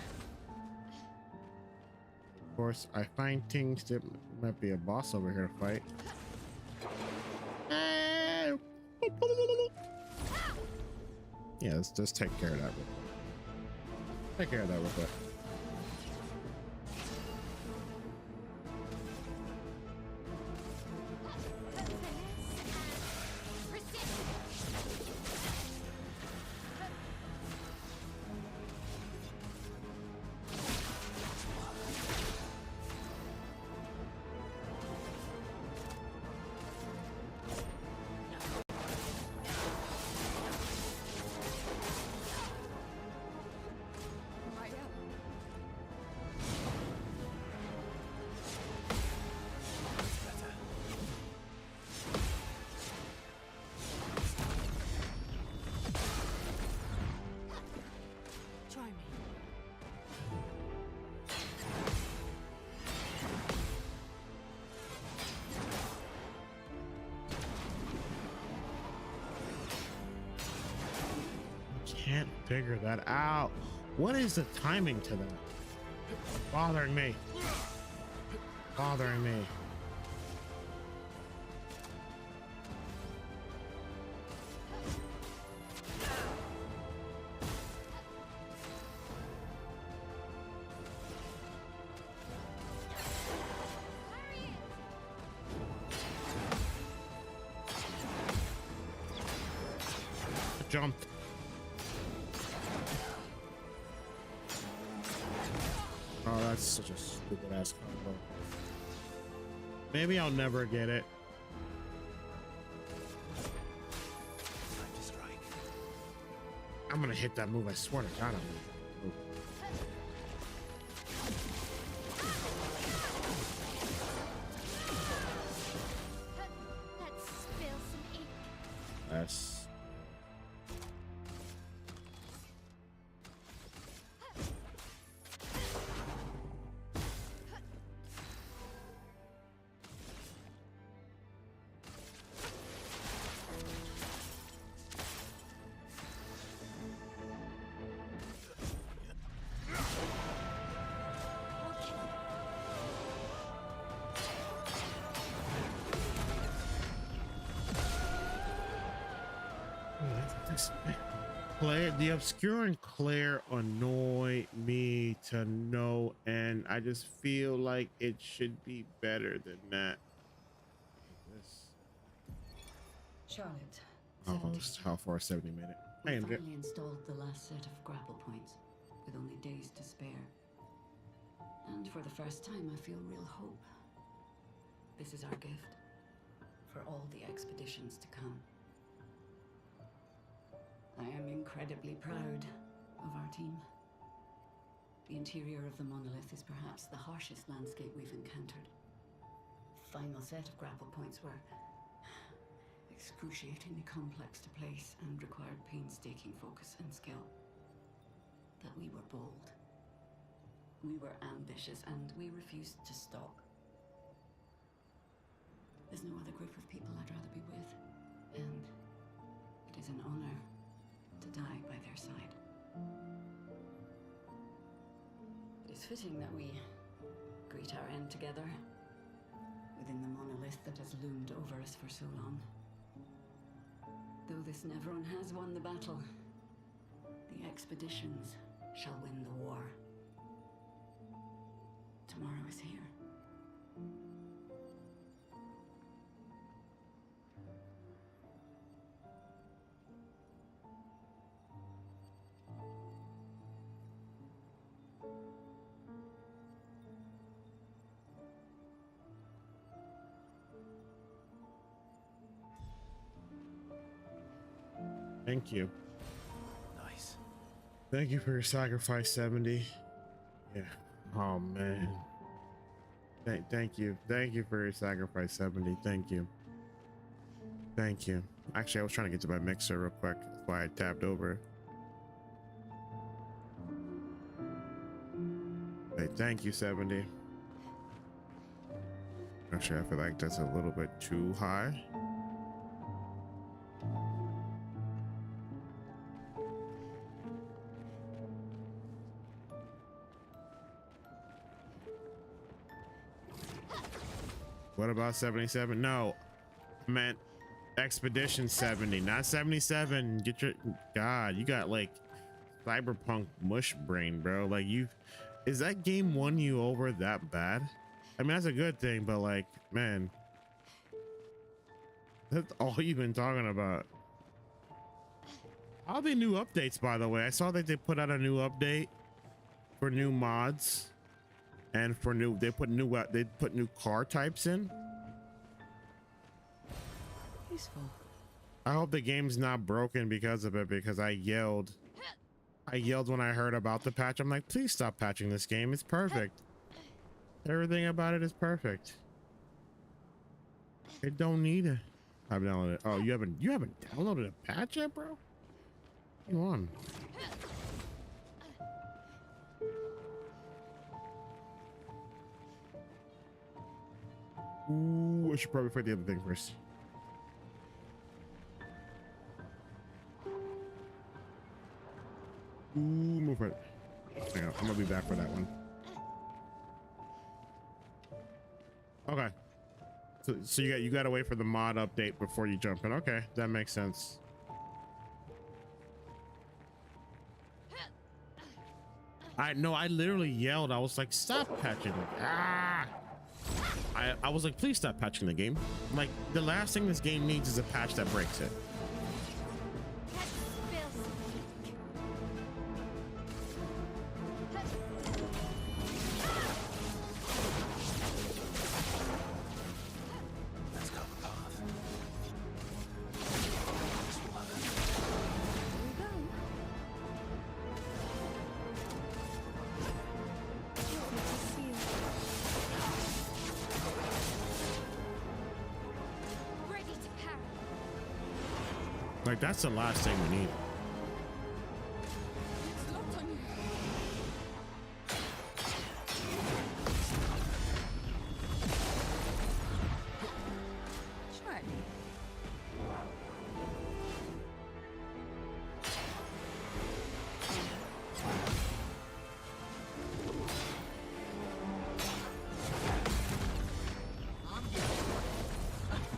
Of course, I find things that might be a boss over here to fight. Hey, Yeah, let's just take care of that. Take care of that real quick. Can't figure that out. What is the timing to that? Bothering me. Bothering me. Jumped. Oh, that's such a stupid ass combo. Maybe I'll never get it.
Time to strike.
I'm gonna hit that move, I swear to God.
Let's spill some ink.
That's Clair, the Obscur and Clair annoy me to no end. I just feel like it should be better than that.
Charlotte.
How far 70 minutes?
We
Hey,
finally installed the last set of grapple points, with only days to spare. And for the first time, I feel real hope. This is our gift for all the expeditions to come. I am incredibly proud of our team. The interior of the monolith is perhaps the harshest landscape we've encountered. The final set of grapple points were excruciatingly complex to place and required painstaking focus and skill. But we were bold. We were ambitious and we refused to stop. There's no other group of people I'd rather be with, and it is an honor to die by their side. It is fitting that we greet our end together within the monolith that has loomed over us for so long. Though this Neveron has won the battle, the expeditions shall win the war. Tomorrow is here.
thank you.
Nice.
Thank you for your sacrifice, 70. Yeah. Oh man. Thank you. Thank you for your sacrifice, 70. Thank you. Thank you. Actually, I was trying to get to my mixer real quick. That's why I tapped over. Hey, thank you, 70. Actually, I feel like that's a little bit too high. What about 77? No, I meant Expedition 70, not 77. Get your God, you got like cyberpunk mush brain, bro. Like is that game won you over that bad? I mean, that's a good thing, but like, man, that's all you've been talking about. All the new updates, by the way. I saw that they put out a new update for new mods and for they put new car types in.
Useful.
I hope the game's not broken because of it, because I yelled when I heard about the patch. I'm like, please stop patching this game. It's perfect. Everything about it is perfect. It don't need it. I've downloaded it. Oh, you haven't downloaded a patch yet, bro? Come on. Ooh, I should probably fight the other thing first. Ooh, move it. Hang on, I'm gonna be back for that one. Okay. So you gotta wait for the mod update before you jump in. Okay, that makes sense. I literally yelled. I was like, stop patching it. Ah! I was like, please stop patching the game. Like, the last thing this game needs is a patch that breaks it. Like, that's the last thing we need.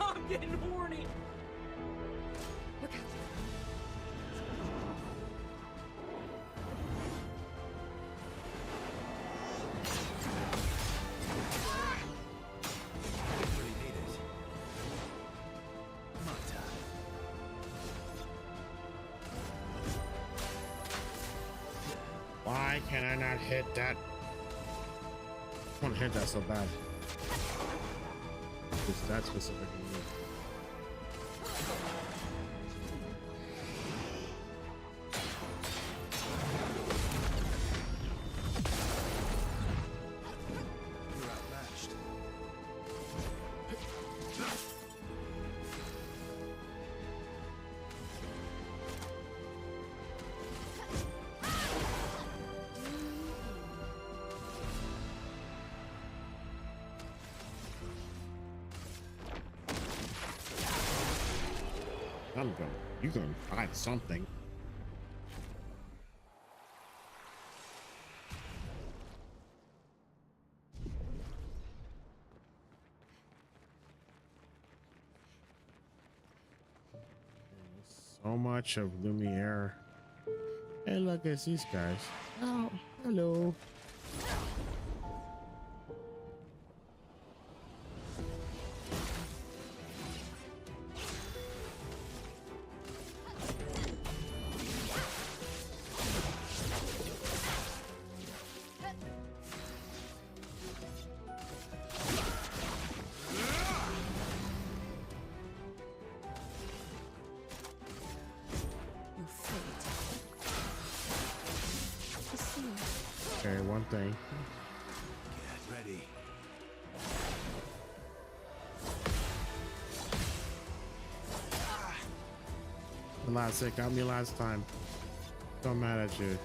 I'm getting horny. Look out.
Why can I not hit that? I want to hit that so bad. Just that specific. You're gonna find something. So much of Lumiere. Hey, look, it's these guys. Oh, hello. Okay, one thing.
Get ready.
The last it got me last time. Don't mad at you.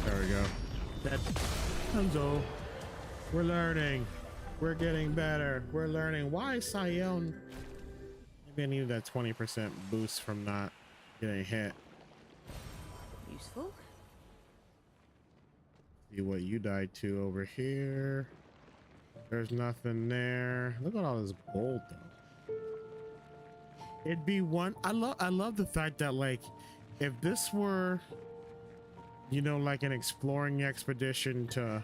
There we go. That Hanzo. We're learning. We're getting better. We're learning. Why is Sion Maybe I needed that 20% boost from not getting hit.
Useful.
See what you died to over here. There's nothing there. Look at all this gold though. It'd be one. I love the fact that, like, if this were, you know, like an exploring expedition to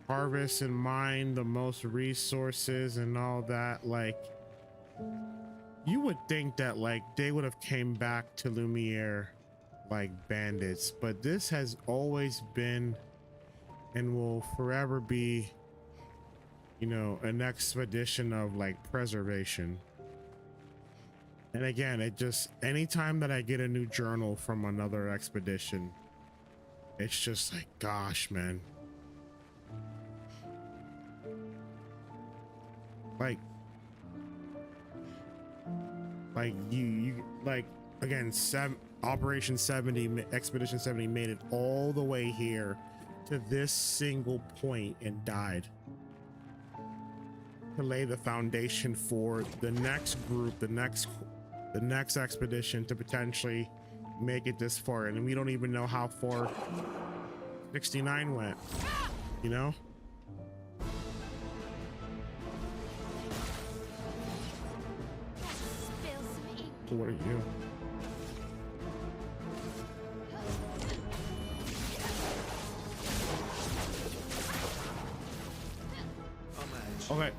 harvest and mine the most resources and all that, like, you would think that, like, they would have came back to Lumiere like bandits, but this has always been and will forever be, you know, an expedition of like preservation. And again, it just, anytime that I get a new journal from another expedition, it's just like, gosh, man. Like you like, again, Operation 70, Expedition 70 made it all the way here to this single point and died to lay the foundation for the next group, the next expedition to potentially make it this far. And we don't even know how far 69 went, you know? What are you? Okay.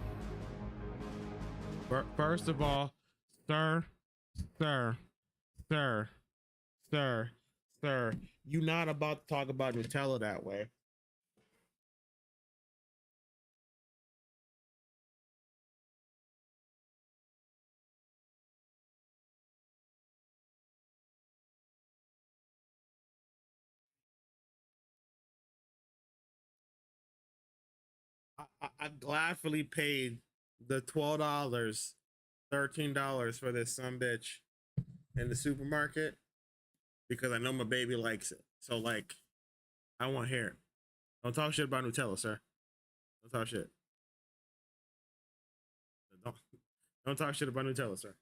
First of all, sir, you're not about to talk about Nutella that way. I gladly paid the $12, $13 for this sumbitch in the supermarket because I know my baby likes it. So, like, I want to hear it. Don't talk shit about Nutella, sir. Don't talk shit. Don't talk shit about Nutella, sir.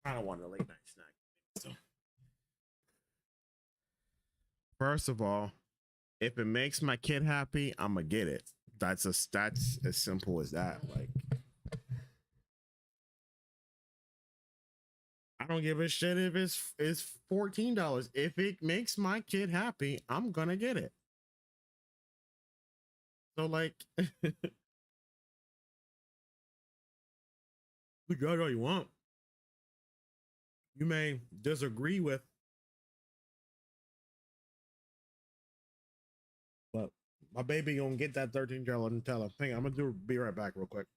I don't want a late night snack. So, first of all, if it makes my kid happy, I'm gonna get it. That's as simple as that. Like, I don't give a shit if it's $14. If it makes my kid happy, I'm gonna get it. So, like, you got all you want. You may disagree with, but my baby gonna get that $13 Nutella. Hang on, I'm gonna be right back real quick.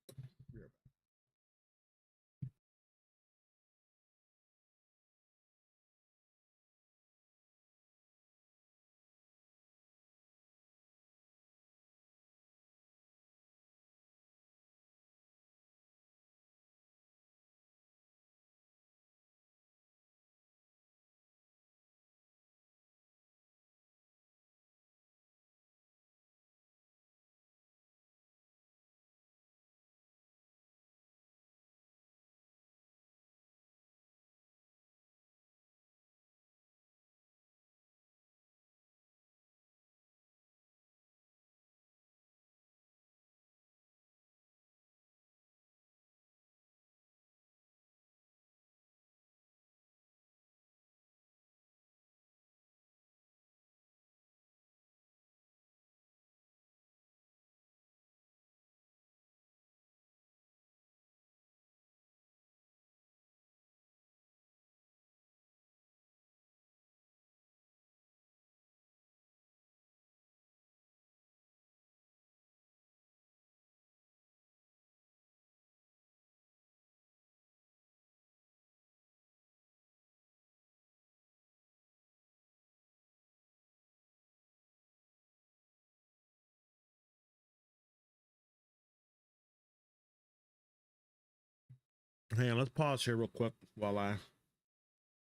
Hang on, let's pause here real quick while I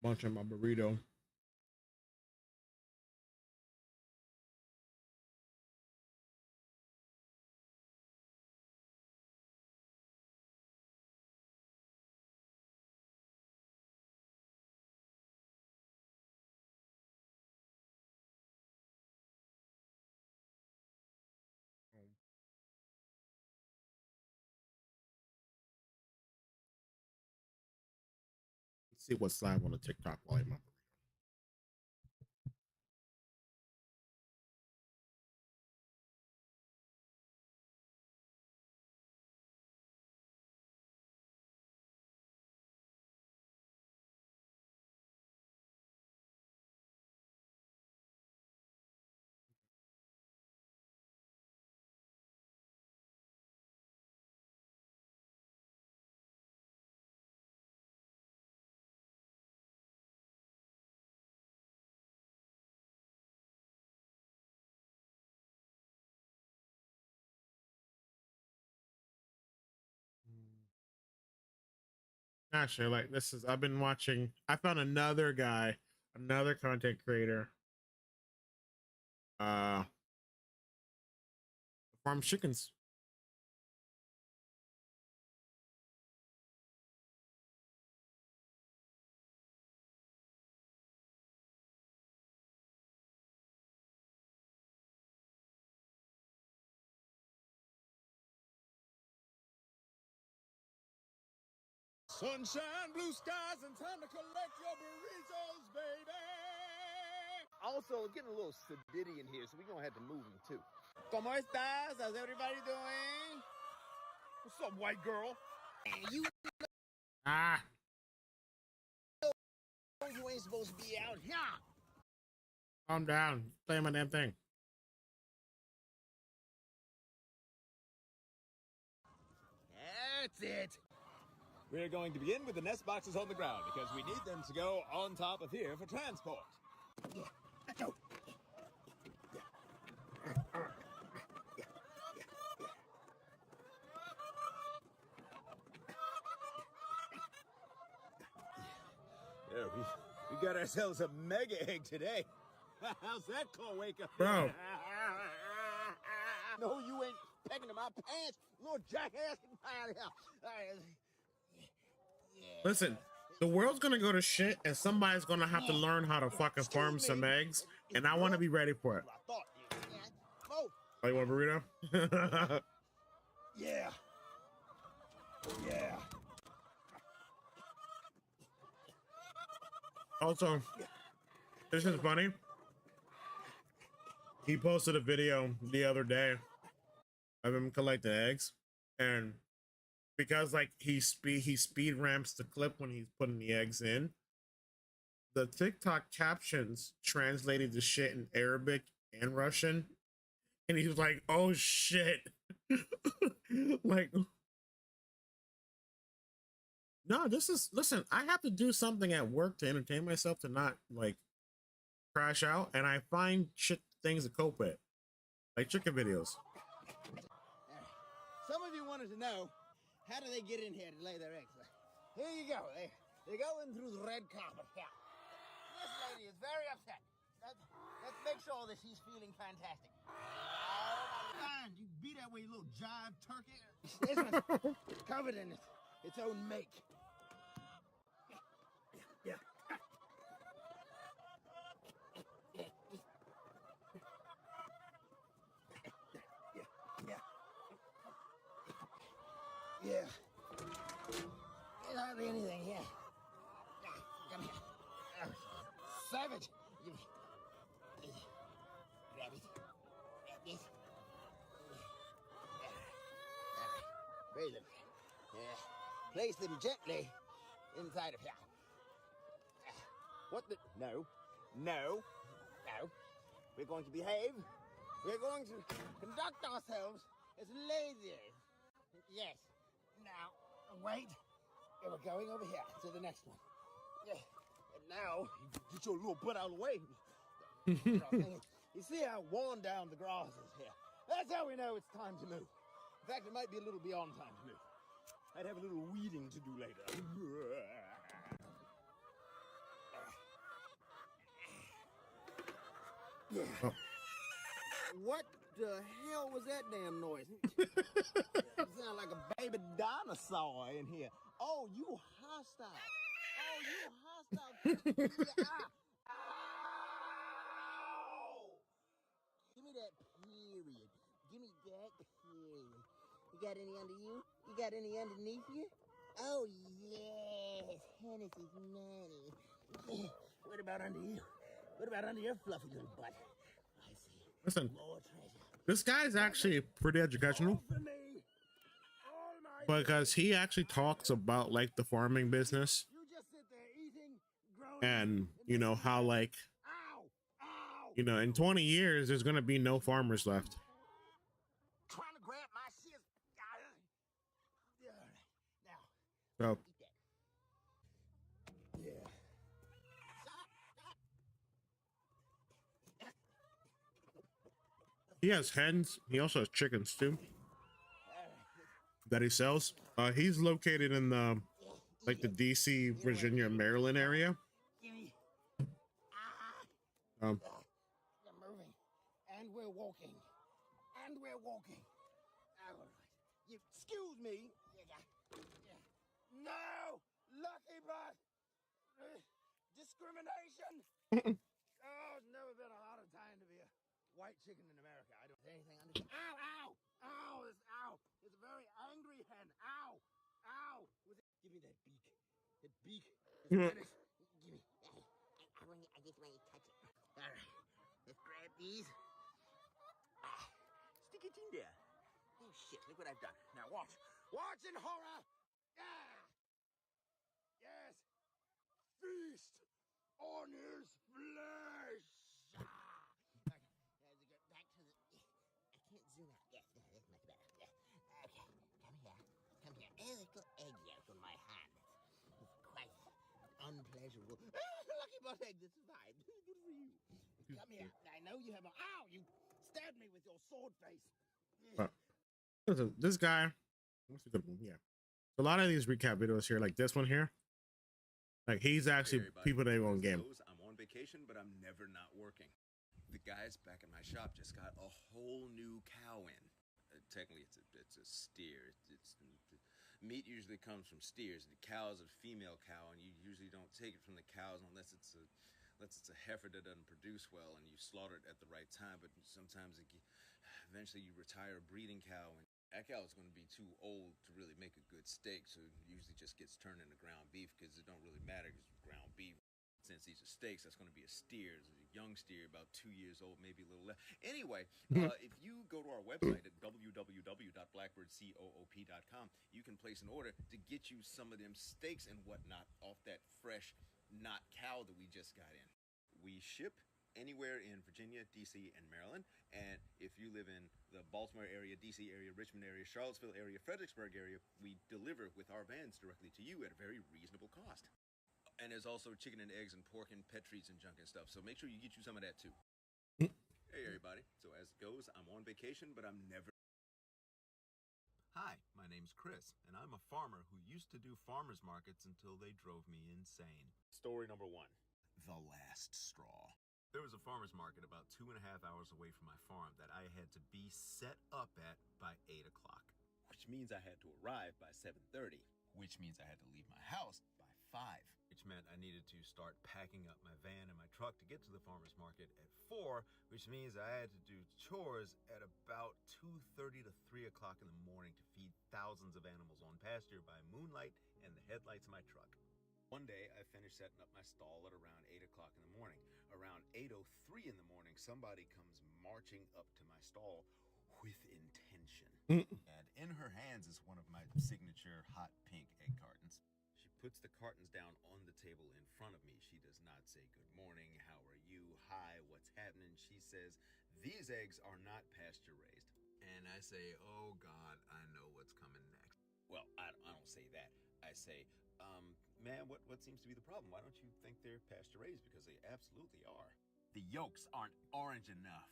munch on my burrito. Let's see what's live on the TikTok while I'm up. Actually, like this is I've been watching. I found another guy, another content creator. Farm chickens.
Sunshine, blue skies, and time to collect your burritos, baby. Also, it's getting a little sedity in here, so we're gonna have to move him too. ¿Cómo estás? How's everybody doing? What's up, white girl? You
Ah.
know you ain't supposed to be out here.
Calm down. Play my damn thing.
That's it. We're going to begin with the nest boxes on the ground because we need them to go on top of here for transport. Go. Yeah, we got ourselves a mega egg today. How's that call, wake up?
Bro.
No, you ain't pecking in my pants, little jackass. Out of here. All right.
Listen, the world's gonna go to shit, and somebody's gonna have to learn how to fucking farm some eggs, and I want to be ready for it. Oh, you want a burrito?
Yeah. Yeah.
Also, this is funny. He posted a video the other day of him collecting eggs, and because like he speed ramps the clip when he's putting the eggs in, the TikTok captions translated the shit in Arabic and Russian, and he was like, "Oh shit!" Like, no, this is listen. I have to do something at work to entertain myself to not like crash out, and I find shit things to cope with, like chicken videos.
Some of you wanted to know, how do they get in here to lay their eggs? Here you go. They go in through the red carpet. Yeah. This lady is very upset. Let's make sure that she's feeling fantastic. Fine, you be that way, you little jive turkey. This one's covered in its own make. Yeah. Yeah. There's hardly anything here. Come here. Savage. Grab it. Grab this. Raise them. Yeah. Place them gently inside of here. What the? No. No. No. We're going to behave. We're going to conduct ourselves as ladies. Yes. Now, wait. Yeah, we're going over here to the next one. Yeah. And now, get your little butt out of the way. You see how worn down the grass is here? That's how we know it's time to move. In fact, it might be a little beyond time to move. I'd have a little weeding to do later.
Oh.
What the hell was that damn noise? It sounded like a baby dinosaur in here. Oh, you hostile. Oh, you hostile. Ow! Give me that period. Give me that period. You got any under you? You got any underneath you? Oh, yes. Hennessy's money. What about under you? What about under your fluffy little butt? I see.
Listen,
More treasure.
this guy's actually pretty educational because he actually talks about like the farming business and you know how like you know in 20 years there's gonna be no farmers left.
Trying to grab my shit.
So
Now. Yeah.
he has hens. He also has chickens too that he sells. He's located in the like the DC, Virginia, Maryland area.
We're moving, and we're walking, and we're walking. All right. You excuse me. No, lucky butt. Discrimination. Oh, it's never been a harder time to be a white chicken in America. I don't say anything under. Ow! Ow! Ow! Ow! It's a very angry hen. Ow! Ow! Give me that beak. That beak. Give me. I just want to touch it. All right. Let's grab these. Stick it in there. Oh shit! Look what I've done. Now watch. Watch in horror. Yeah. Yes. Feast on his flesh. Okay. As I get back to the. I can't zoom out. Yes, that's much better. Yeah. Okay. Come here. Come here. A little egg yolk on my hand. It's quite unpleasurable. Lucky butt egg. This is fine. Good for you. Come here. I know you have a. Ow! You stabbed me with your sword face.
This guy, what's a good one? Yeah. A lot of these recap videos here, like this one here, like he's actually people that go on game.
I'm on vacation, but I'm never not working. The guys back at my shop just got a whole new cow in. Technically, it's a steer. Meat usually comes from steers. The cow is a female cow, and you usually don't take it from the cows unless it's a heifer that doesn't produce well, and you slaughter it at the right time. But sometimes eventually you retire a breeding cow, and that cow is going to be too old to really make a good steak, so it usually just gets turned into ground beef because it don't really matter because ground beef. Since these are steaks, that's going to be a steer. It's a young steer, about 2 years old, maybe a little less. Anyway, if you go to our website at www.blackbirdcoop.com, you can place an order to get you some of them steaks and whatnot off that fresh, not cow that we just got in. We ship anywhere in Virginia, DC, and Maryland. And if you live in the Baltimore area, DC area, Richmond area, Charlottesville area, Fredericksburg area, we deliver with our vans directly to you at a very reasonable cost. And there's also chicken and eggs and pork and pet treats and junk and stuff. So make sure you get you some of that too. Hey everybody. So as it goes, I'm on vacation, but I'm never.
Hi, my name's Chris, and I'm a farmer who used to do farmers markets until they drove me insane.
Story number 1. The last straw.
There was a farmer's market about 2.5 hours away from my farm that I had to be set up at by 8 o'clock.
Which means I had to arrive by 7:30. Which means I had to leave my house by 5.
Which meant I needed to start packing up my van and my truck to get to the farmer's market at 4, which means I had to do chores at about 2:30 to 3 o'clock in the morning to feed thousands of animals on pasture by moonlight and the headlights of my truck.
One day, I finished setting up my stall at around 8 o'clock in the morning. Around 8:03 in the morning, somebody comes marching up to my stall with intention. And in her hands is one of my signature hot pink egg cartons. She puts the cartons down on the table in front of me. She does not say good morning, how are you, hi, what's happening. She says, these eggs are not pasture raised.
And I say, oh God, I know what's coming next.
Well, I don't say that. I say, man, what seems to be the problem? Why don't you think they're pasture raised? Because they absolutely are. The yolks aren't orange enough.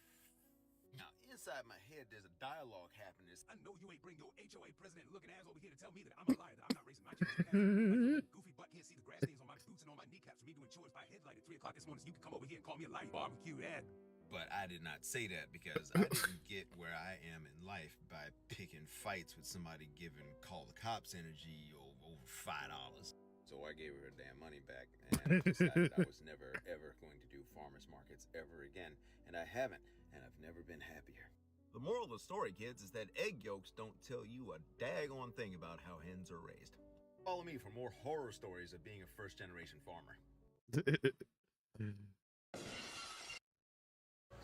Now, inside my head, there's a dialogue happening.
I know you ain't bring your HOA president looking ass over here to tell me that I'm a liar, that I'm not raising my children. Like goofy butt can't see the grass stains on my boots and on my kneecaps for me doing chores by headlight at 3 o'clock this morning, so you can come over here and call me a liar. Barbecue that.
But I did not say that because I didn't get where I am in life by picking fights with somebody giving call the cops energy over $5. So I gave her her damn money back and decided I was never, ever going to do farmers markets ever again. And I haven't, and I've never been happier. The moral of the story, kids, is that egg yolks don't tell you a daggone thing about how hens are raised. Follow me for more horror stories of being a first-generation farmer.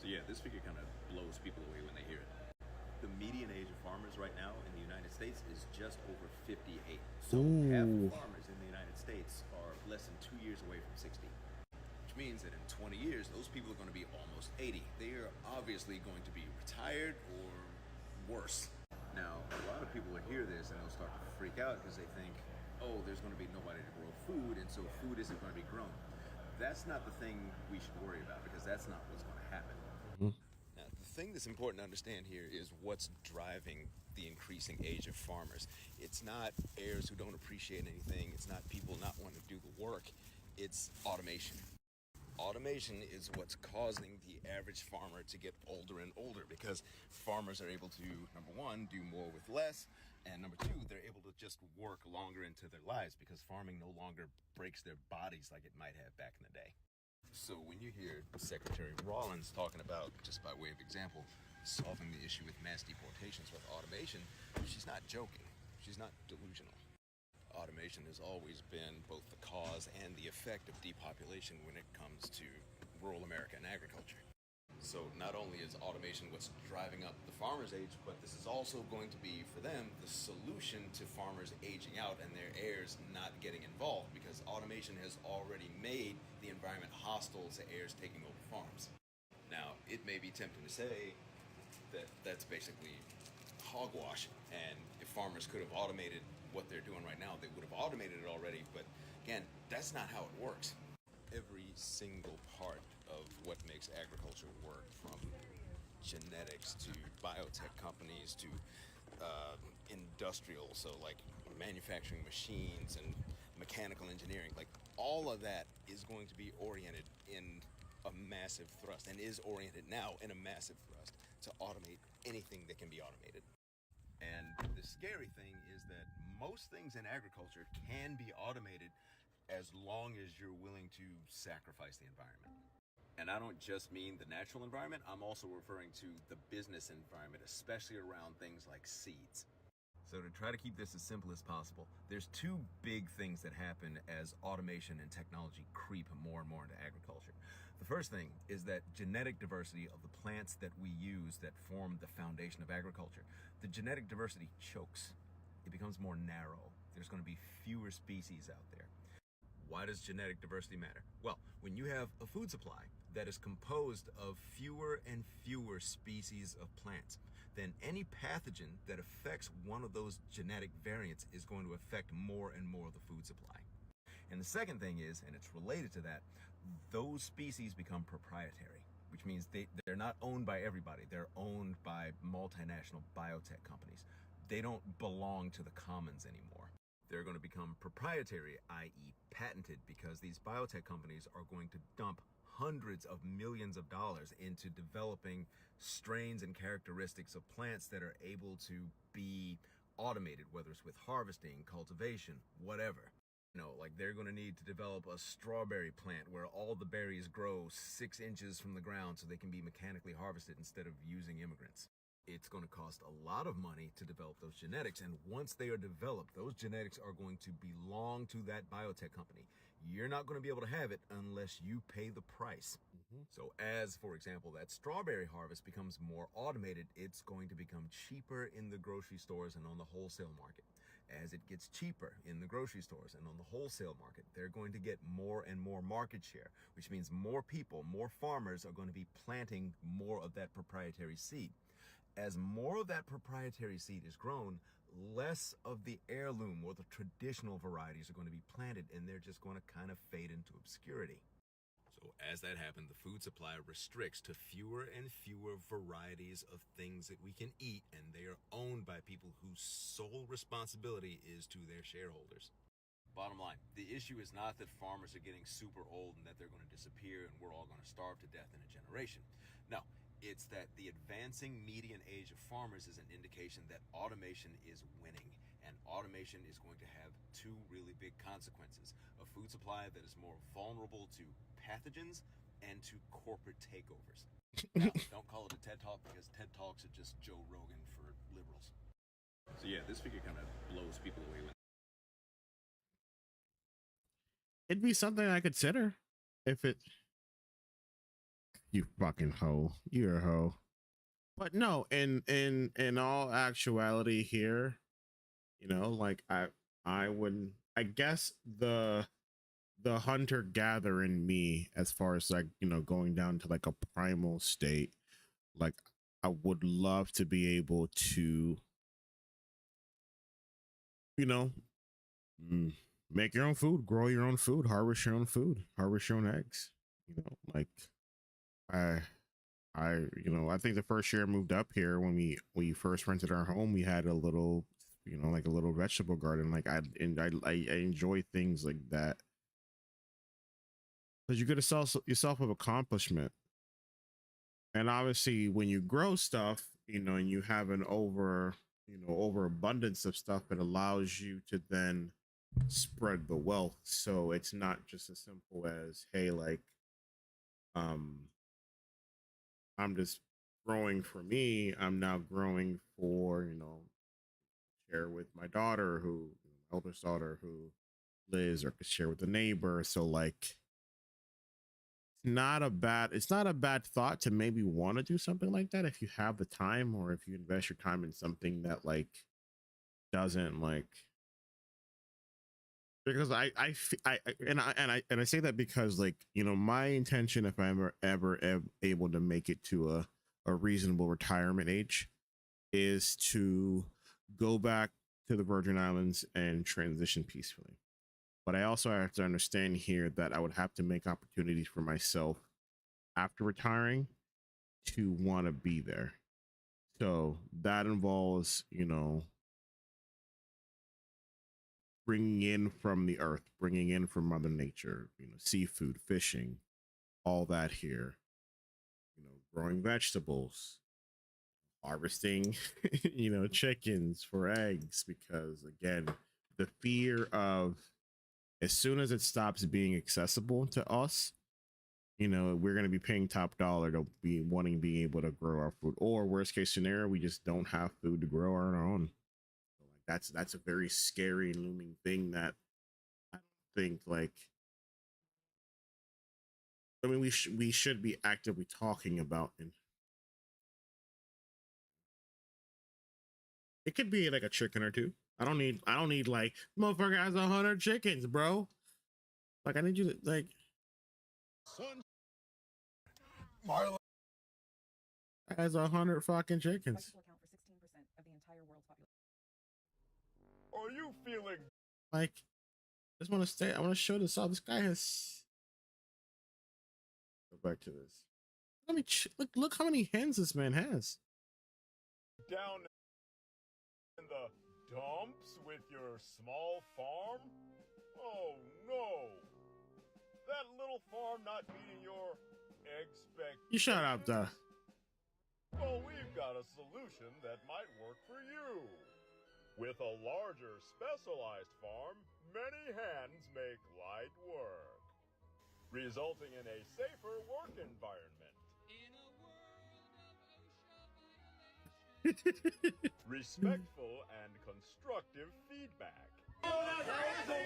So yeah, this figure kind of blows people away when they hear it. The median age of farmers right now in the United States is just over 58. So half of farmers in the United States are less than 2 years away from 60. Which means that in 20 years, those people are going to be almost 80. They are obviously going to be retired or worse. Now, a lot of people will hear this and they'll start to freak out because they think, oh, there's going to be nobody to grow food, and so food isn't going to be grown. That's not the thing we should worry about, because that's not what's going to happen. Now, the thing that's important to understand here is what's driving the increasing age of farmers. It's not heirs who don't appreciate anything. It's not people not wanting to do the work. It's automation. Automation is what's causing the average farmer to get older and older, because farmers are able to, number one, do more with less, and number two, they're able to just work longer into their lives because farming no longer breaks their bodies like it might have back in the day. So when you hear Secretary Rawlins talking about, just by way of example, solving the issue with mass deportations with automation, she's not joking. She's not delusional. Automation has always been both the cause and the effect of depopulation when it comes to rural America and agriculture. So not only is automation what's driving up the farmer's age, but this is also going to be, for them, the solution to farmers aging out and their heirs not getting involved, because automation has already made the environment hostile to heirs taking over farms. Now, it may be tempting to say that that's basically hogwash, and if farmers could have automated what they're doing right now, they would have automated it already, but again, that's not how it works. Every single part of what makes agriculture work, from genetics to biotech companies to industrial, so like manufacturing machines and mechanical engineering, like all of that is going to be oriented in a massive thrust, and is oriented now in a massive thrust to automate anything that can be automated. And the scary thing is that most things in agriculture can be automated as long as you're willing to sacrifice the environment. And I don't just mean the natural environment, I'm also referring to the business environment, especially around things like seeds. So to try to keep this as simple as possible, there's two big things that happen as automation and technology creep more and more into agriculture. The first thing is that genetic diversity of the plants that we use that form the foundation of agriculture, the genetic diversity chokes. It becomes more narrow. There's going to be fewer species out there. Why does genetic diversity matter? Well, when you have a food supply that is composed of fewer and fewer species of plants, then any pathogen that affects one of those genetic variants is going to affect more and more of the food supply. And the second thing is, and it's related to that, those species become proprietary, which means they're not owned by everybody. They're owned by multinational biotech companies. They don't belong to the commons anymore. They're going to become proprietary, i.e. patented, because these biotech companies are going to dump hundreds of millions of dollars into developing strains and characteristics of plants that are able to be automated, whether it's with harvesting, cultivation, whatever. You know, like they're going to need to develop a strawberry plant where all the berries grow 6 inches from the ground so they can be mechanically harvested instead of using immigrants. It's going to cost a lot of money to develop those genetics, and once they are developed, those genetics are going to belong to that biotech company. You're not going to be able to have it unless you pay the price. So as, for example, that strawberry harvest becomes more automated, it's going to become cheaper in the grocery stores and on the wholesale market. As it gets cheaper in the grocery stores and on the wholesale market, they're going to get more and more market share, which means more people, more farmers are going to be planting more of that proprietary seed. As more of that proprietary seed is grown, less of the heirloom or the traditional varieties are going to be planted, and they're just going to kind of fade into obscurity. So
So as that happens, the food supply restricts to fewer and fewer varieties of things that we can eat, and they are owned by people whose sole responsibility is to their shareholders. Bottom line, the issue is not that farmers are getting super old and that they're going to disappear and we're all going to starve to death in a generation. No, it's that the advancing median age of farmers is an indication that automation is winning, and automation is going to have two really big consequences: a food supply that is more vulnerable to pathogens and to corporate takeovers. Now, don't call it a TED Talk, because TED Talks are just Joe Rogan for liberals. So yeah, this figure kind of blows people away with.
It'd be something I consider if it. You fucking hoe. You're a hoe. But no, in all actuality here, you know, like I would, I guess the hunter gatherer in me, as far as like, you know, going down to like a primal state, like I would love to be able to, you know, make your own food, grow your own food, harvest your own food, harvest your own eggs. You know, like you know, I think the first year I moved up here, when we first rented our home, we had a little, you know, like a little vegetable garden. Like I enjoy things like that, because you get a self of accomplishment. And obviously when you grow stuff, you know, and you have an overabundance of stuff, it allows you to then spread the wealth. So it's not just as simple as, hey, like I'm just growing for me. I'm now growing for, you know, share with my daughter, who, my eldest daughter, who lives, or could share with the neighbor. So like it's not a bad thought to maybe want to do something like that if you have the time, or if you invest your time in something that like doesn't like, because I say that because, like, you know, my intention, if I'm ever able to make it to a reasonable retirement age, is to go back to the Virgin Islands and transition peacefully. But I also have to understand here that I would have to make opportunities for myself after retiring to want to be there. So that involves, you know, bringing in from the earth, bringing in from Mother Nature, you know, seafood, fishing, all that here, you know, growing vegetables, harvesting, you know, chickens for eggs, because again, the fear of, as soon as it stops being accessible to us, you know, we're going to be paying top dollar to be being able to grow our food, or worst case scenario, we just don't have food to grow on our own. That's a very scary and looming thing that I don't think, like, I mean, we should be actively talking about. And it could be like a chicken or two. I don't need like, motherfucker has 100 chickens, bro. Like, I need you to, like,
Son, Marlon
has 100 fucking chickens.
Are you feeling
Like, I just want to stay. I want to show this off. This guy has. Go back to this. Let me look how many hens this man has.
down in the dumps with your small farm? Oh no! That little farm not meeting your expectations?
You shut up, duh.
Well, we've got a solution that might work for you. With a larger, specialized farm, many hands make light work, resulting in a safer work environment. Respectful and constructive feedback.
With the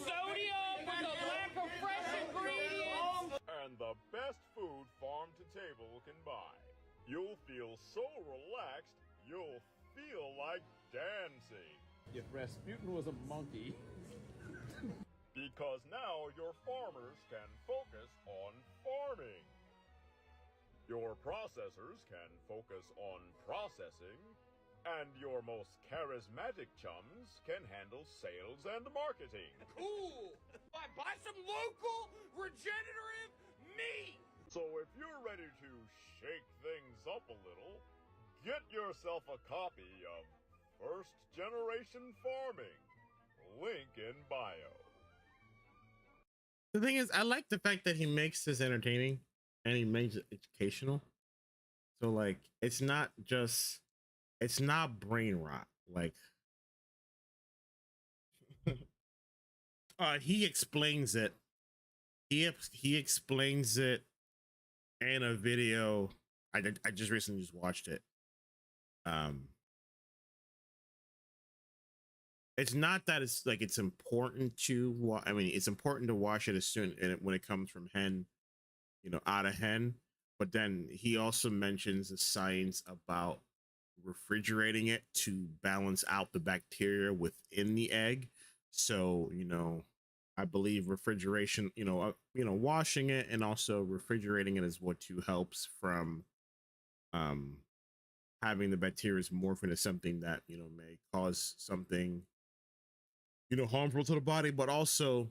sodium, with the lack of fresh ingredients.
And the best food farm to table can buy. You'll feel so relaxed, you'll feel like dancing.
If Rasputin was a monkey.
Because now your farmers can focus on farming. Your processors can focus on processing. And your most charismatic chums can handle sales and marketing.
Cool! Buy some local regenerative meat!
So if you're ready to shake things up a little, get yourself a copy of First Generation Farming. Link in bio.
The thing is, I like the fact that he makes this entertaining and he makes it educational. So like, it's not brain rot. Like, he explains it. He explains it in a video. I just recently just watched it. It's not that it's like it's important to I mean, it's important to watch it as soon when it comes from hen, out of hen. But then he also mentions the science about refrigerating it to balance out the bacteria within the egg. So, I believe refrigeration, washing it and also refrigerating it is what helps from having the bacteria morph into something that, may cause something, harmful to the body, but also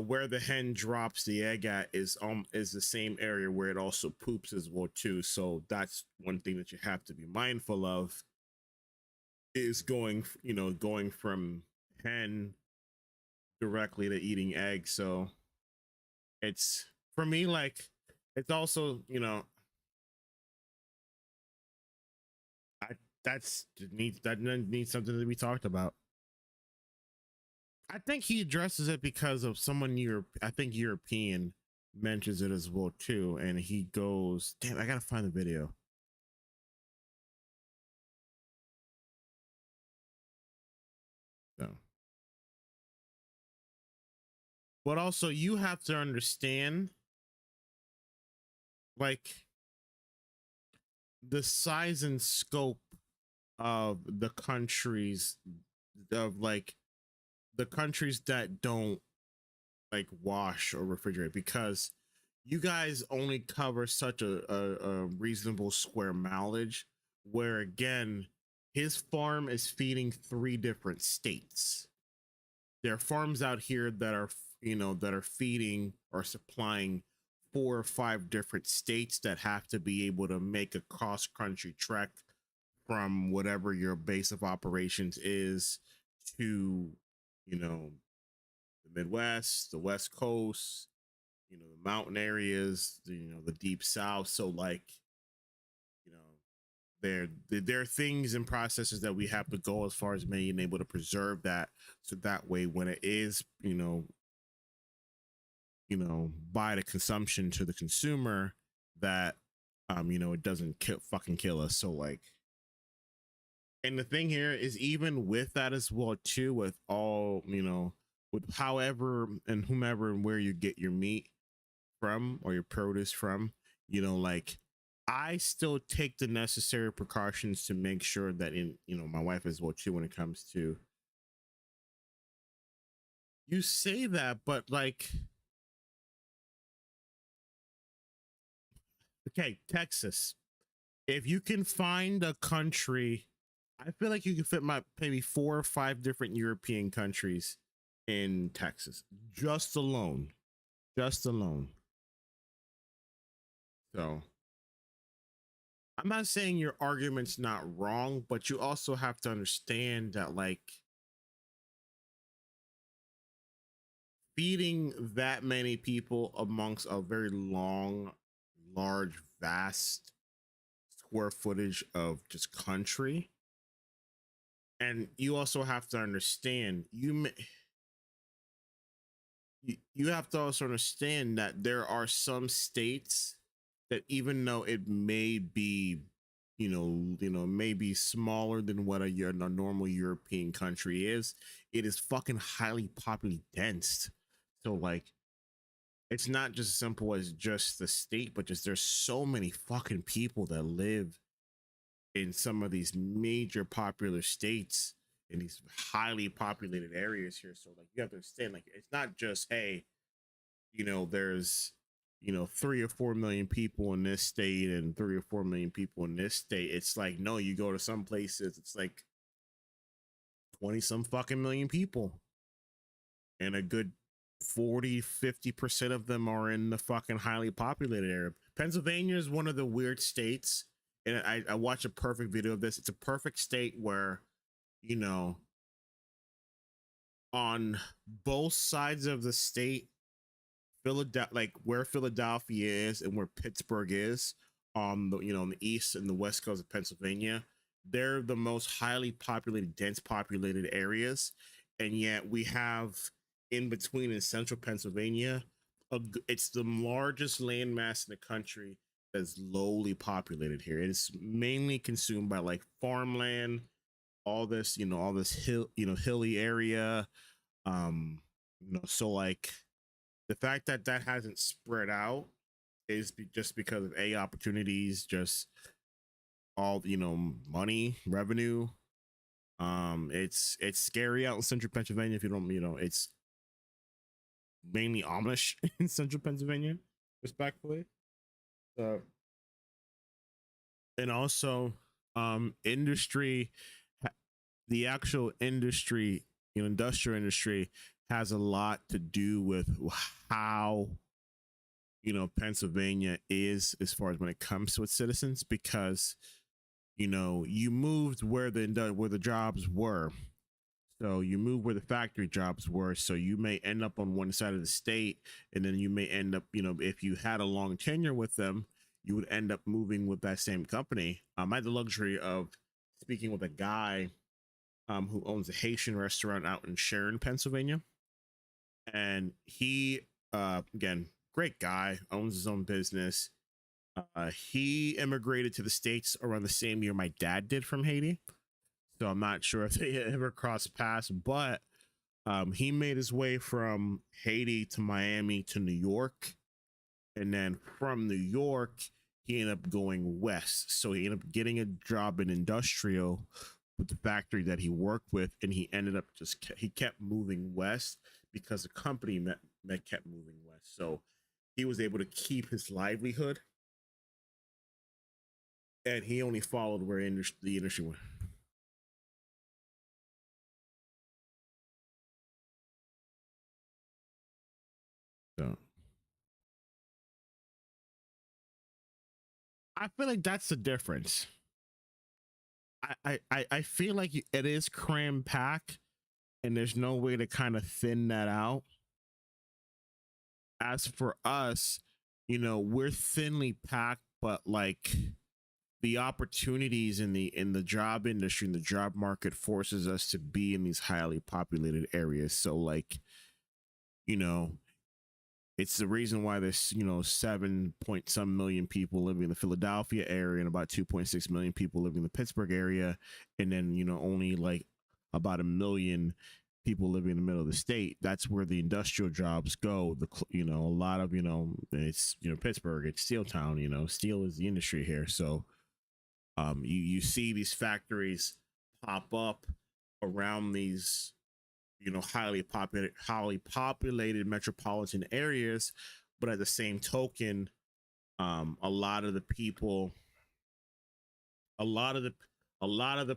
where the hen drops the egg at is the same area where it also poops as well too. So that's one thing that you have to be mindful of, is going from hen directly to eating eggs. So it's, for me, like, it's also, that needs something to be talked about. I think he addresses it because of someone European mentions it as well too, and he goes, damn, I gotta find the video. So, but also you have to understand, like, the size and scope of the countries, of like the countries that don't like wash or refrigerate, because you guys only cover such a reasonable square mileage, where again, his farm is feeding 3 different states. There are farms out here that are feeding or supplying 4 or 5 different states that have to be able to make a cross country trek from whatever your base of operations is to, the Midwest, the West Coast, the mountain areas, the deep South. So like, there are things and processes that we have to go as far as being able to preserve that, so that way when it is, by the consumption to the consumer, that it doesn't kill us. So like, and the thing here is, even with that as well too, with all, with however and whomever and where you get your meat from or your produce from, like, I still take the necessary precautions to make sure that my wife as well too, when it comes to, you say that, but like, okay, Texas, if you can find a country, I feel like you can fit maybe 4 or 5 different European countries in Texas, just alone. So I'm not saying your argument's not wrong, but you also have to understand that, like, feeding that many people amongst a very large, vast square footage of just country. And you also have to understand, you have to also understand that there are some states that, even though it may be, maybe smaller than what a normal European country is, it is fucking highly populated dense. So like, it's not just as simple as just the state, but just there's so many fucking people that live in some of these major popular states, in these highly populated areas here. So like, you have to understand, like, it's not just, hey, there's 3 or 4 million people in this state and 3 or 4 million people in this state. It's like, no, you go to some places, it's like 20 some fucking million people, and a good 40-50% of them are in the fucking highly populated area. Pennsylvania is one of the weird states, and I watched a perfect video of this. It's a perfect state where, on both sides of the state, Philadelphia, like where Philadelphia is and where Pittsburgh is, on the on the east and the west coast of Pennsylvania, they're the most highly populated, dense populated areas, and yet we have in between in central Pennsylvania, it's the largest landmass in the country that's lowly populated here. It's mainly consumed by like farmland, all this hilly area. So like the fact that that hasn't spread out is just because of opportunities, just all money, revenue. It's scary out in central Pennsylvania. If you don't, it's mainly Amish in central Pennsylvania, respectfully. And also industry, the actual industry, industrial industry has a lot to do with how Pennsylvania is as far as when it comes to its citizens, because you moved where the jobs were. So you move where the factory jobs were. So you may end up on one side of the state, and then you may end up, if you had a long tenure with them, you would end up moving with that same company. I had the luxury of speaking with a guy who owns a Haitian restaurant out in Sharon, Pennsylvania. And he, again, great guy, owns his own business. He immigrated to the States around the same year my dad did from Haiti. So I'm not sure if they ever crossed paths, but he made his way from Haiti to Miami to New York. And then from New York, he ended up going west. So he ended up getting a job in industrial with the factory that he worked with. And he ended up he kept moving west because the company kept moving west. So he was able to keep his livelihood. And he only followed where the industry went. So I feel like that's the difference. I feel like it is cram packed, and there's no way to kind of thin that out. As for us, we're thinly packed, but like the opportunities in the job industry and the job market forces us to be in these highly populated areas. So like, it's the reason why there's 7 point some million people living in the Philadelphia area and about 2.6 million people living in the Pittsburgh area, and then only like about 1 million people living in the middle of the state. That's where the industrial jobs go. A lot of it's Pittsburgh, it's steel town. Steel is the industry here. So you see these factories pop up around these highly populated metropolitan areas, but at the same token, a lot of the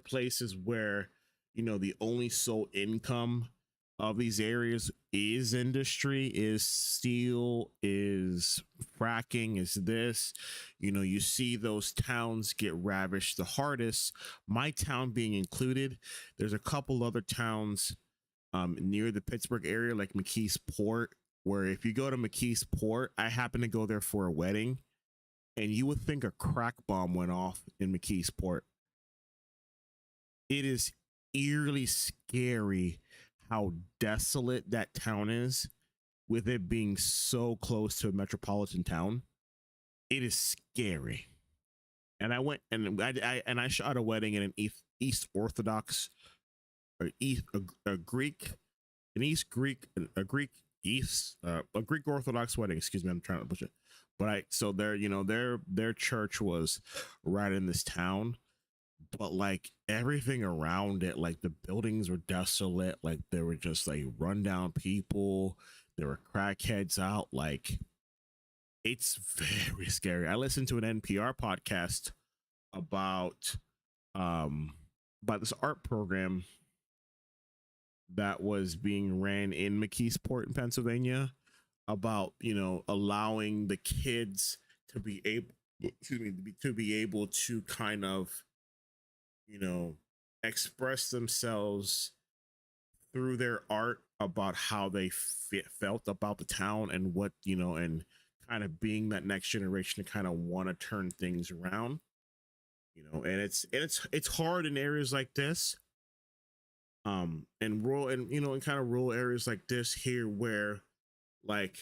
places where the only sole income of these areas is industry, is steel, is fracking, is this. You see those towns get ravished the hardest, my town being included. There's a couple other towns near the Pittsburgh area, like McKeesport, where if you go to McKeesport, I happen to go there for a wedding, and you would think a crack bomb went off in McKeesport. It is eerily scary how desolate that town is, with it being so close to a metropolitan town. It is scary. And I went and I shot a wedding in an East Orthodox, or a Greek Orthodox wedding. Excuse me, I'm trying to push it. But so their church was right in this town, but like everything around it, like the buildings were desolate, like there were just like rundown people, there were crackheads out, like it's very scary. I listened to an NPR podcast about this art program that was being ran in McKeesport in Pennsylvania, about, you know, allowing the kids to be able, to be able to kind of, you know, express themselves through their art about how they felt about the town, and what, you know, and kind of being that next generation to kind of want to turn things around, you know. And it's hard in areas like this, and rural, and, you know, in kind of rural areas like this here, where like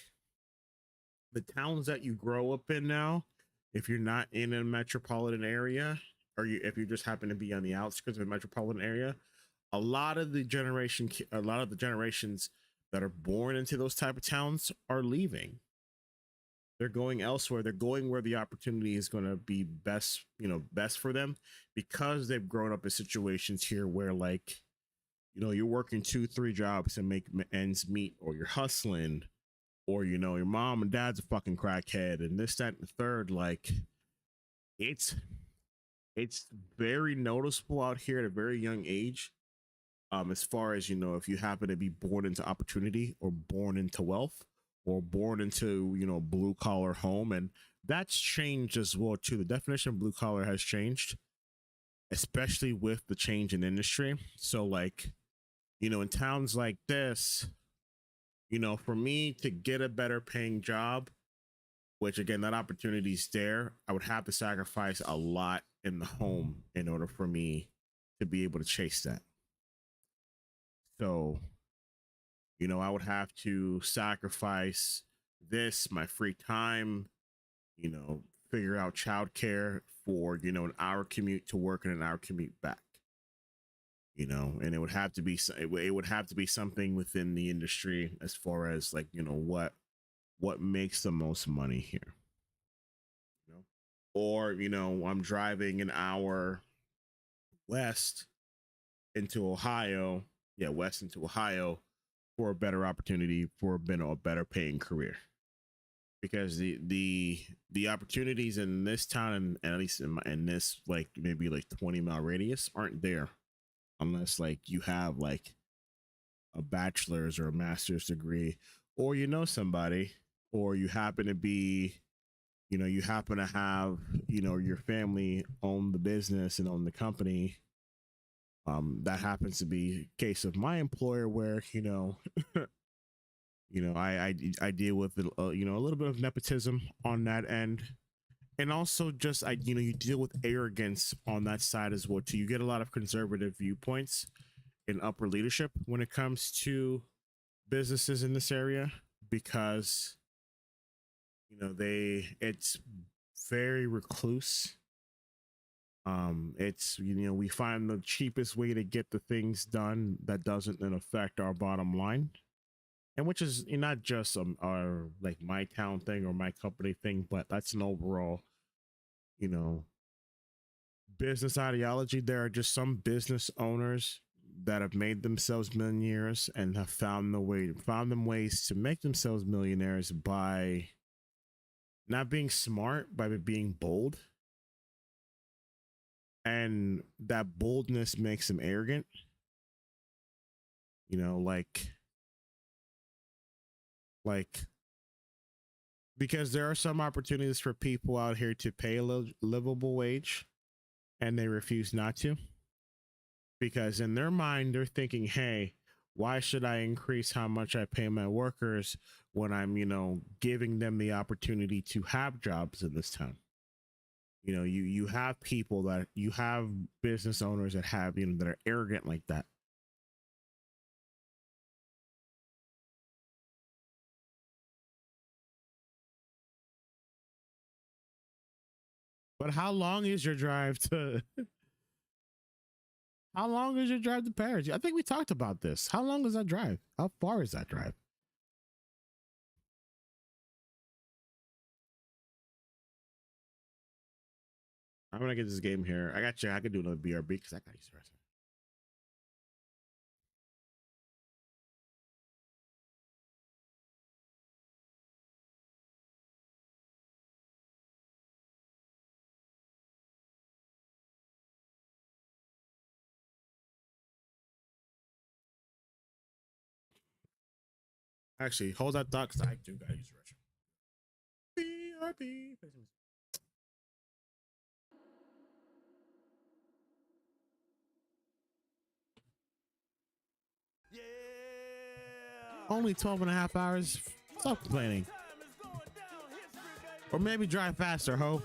the towns that you grow up in now, if you're not in a metropolitan area, or if you just happen to be on the outskirts of a metropolitan area, a lot of the generations that are born into those type of towns are leaving. They're going elsewhere. They're going where the opportunity is going to be best, you know, best for them, because they've grown up in situations here where, like, you know, you're working 2-3 jobs to make ends meet, or you're hustling, or, you know, your mom and dad's a fucking crackhead, and this, that, and the third. Like, it's very noticeable out here at a very young age. As far as, you know, if you happen to be born into opportunity, or born into wealth, or born into, you know, blue collar home. And that's changed as well too. The definition of blue collar has changed, especially with the change in industry. So, like, you know, in towns like this, you know, for me to get a better paying job, which again, that opportunity's there, I would have to sacrifice a lot in the home in order for me to be able to chase that. So, you know, I would have to sacrifice this, my free time, you know, figure out childcare for, you know, an hour commute to work and an hour commute back, you know. And it would have to be, it would have to be something within the industry, as far as, like, you know, what makes the most money here, you know. Or, you know, I'm driving an hour west into Ohio, west into Ohio, for a better opportunity, for a better paying career, because the opportunities in this town, and at least in this, like, maybe like 20-mile radius, aren't there, unless, like, you have like a bachelor's or a master's degree, or, you know, somebody, or you happen to be, you know, you happen to have, you know, your family own the business and own the company. That happens to be case of my employer, where, you know, you know, I deal with, you know, a little bit of nepotism on that end, and also just, you know, you deal with arrogance on that side as well too. You get a lot of conservative viewpoints in upper leadership when it comes to businesses in this area, because, you know, it's very recluse. It's, you know, we find the cheapest way to get the things done that doesn't then affect our bottom line, and which is not just our, like, my town thing or my company thing, but that's an overall, you know, business ideology. There are just some business owners that have made themselves millionaires and have found them ways to make themselves millionaires by not being smart, by being bold. And that boldness makes them arrogant. You know, like, because there are some opportunities for people out here to pay a livable wage, and they refuse not to, because in their mind they're thinking, hey, why should I increase how much I pay my workers when I'm, you know, giving them the opportunity to have jobs in this town? You know, you have people that, you have business owners that have, you know, that are arrogant like that. But how long is your drive to how long is your drive to Paris? I think we talked about this. How long is that drive? How far is that drive? I'm gonna get this game here. I got you. I can do another BRB because I got you. Actually, hold that thought because I do gotta use the restroom. BRB. Only 12 and a half hours. Stop complaining. Or maybe drive faster, ho.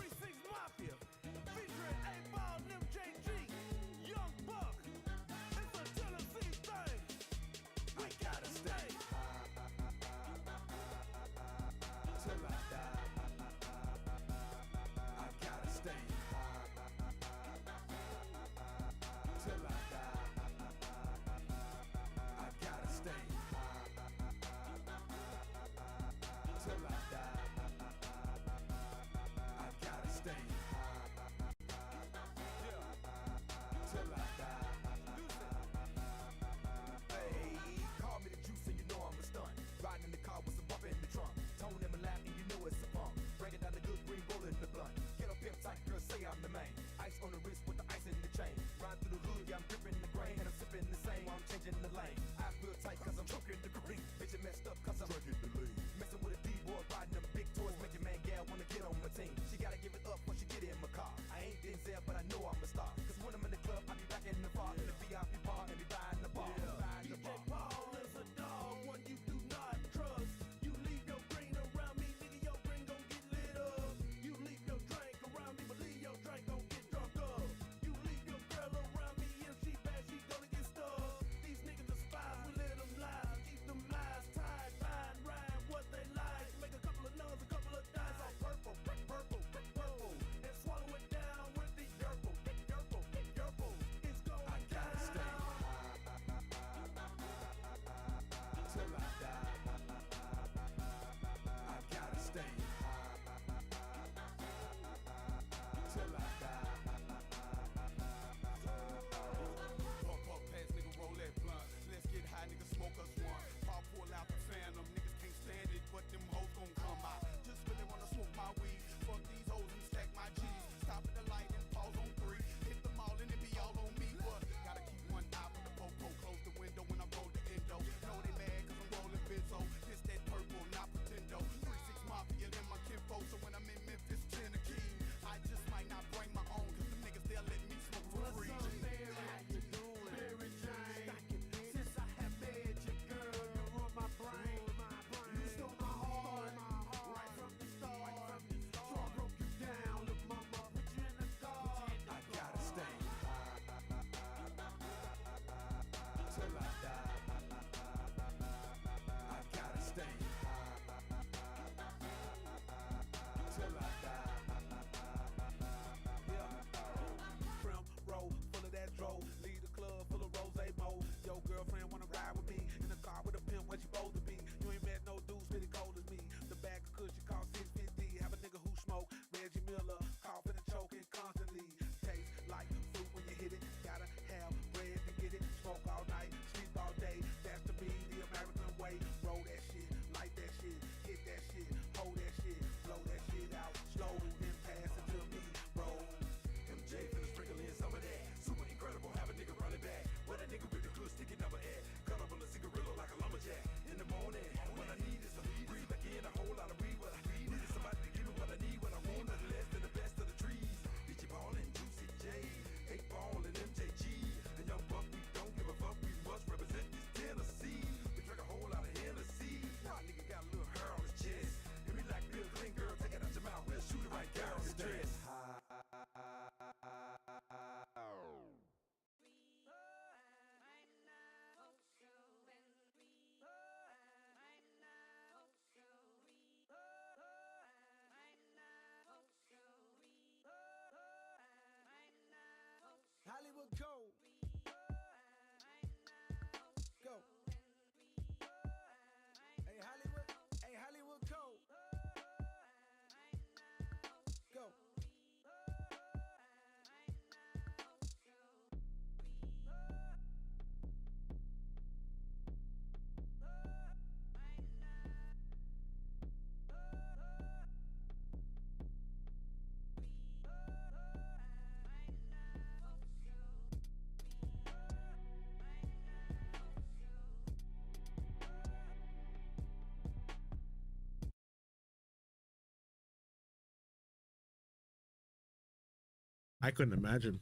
I couldn't imagine.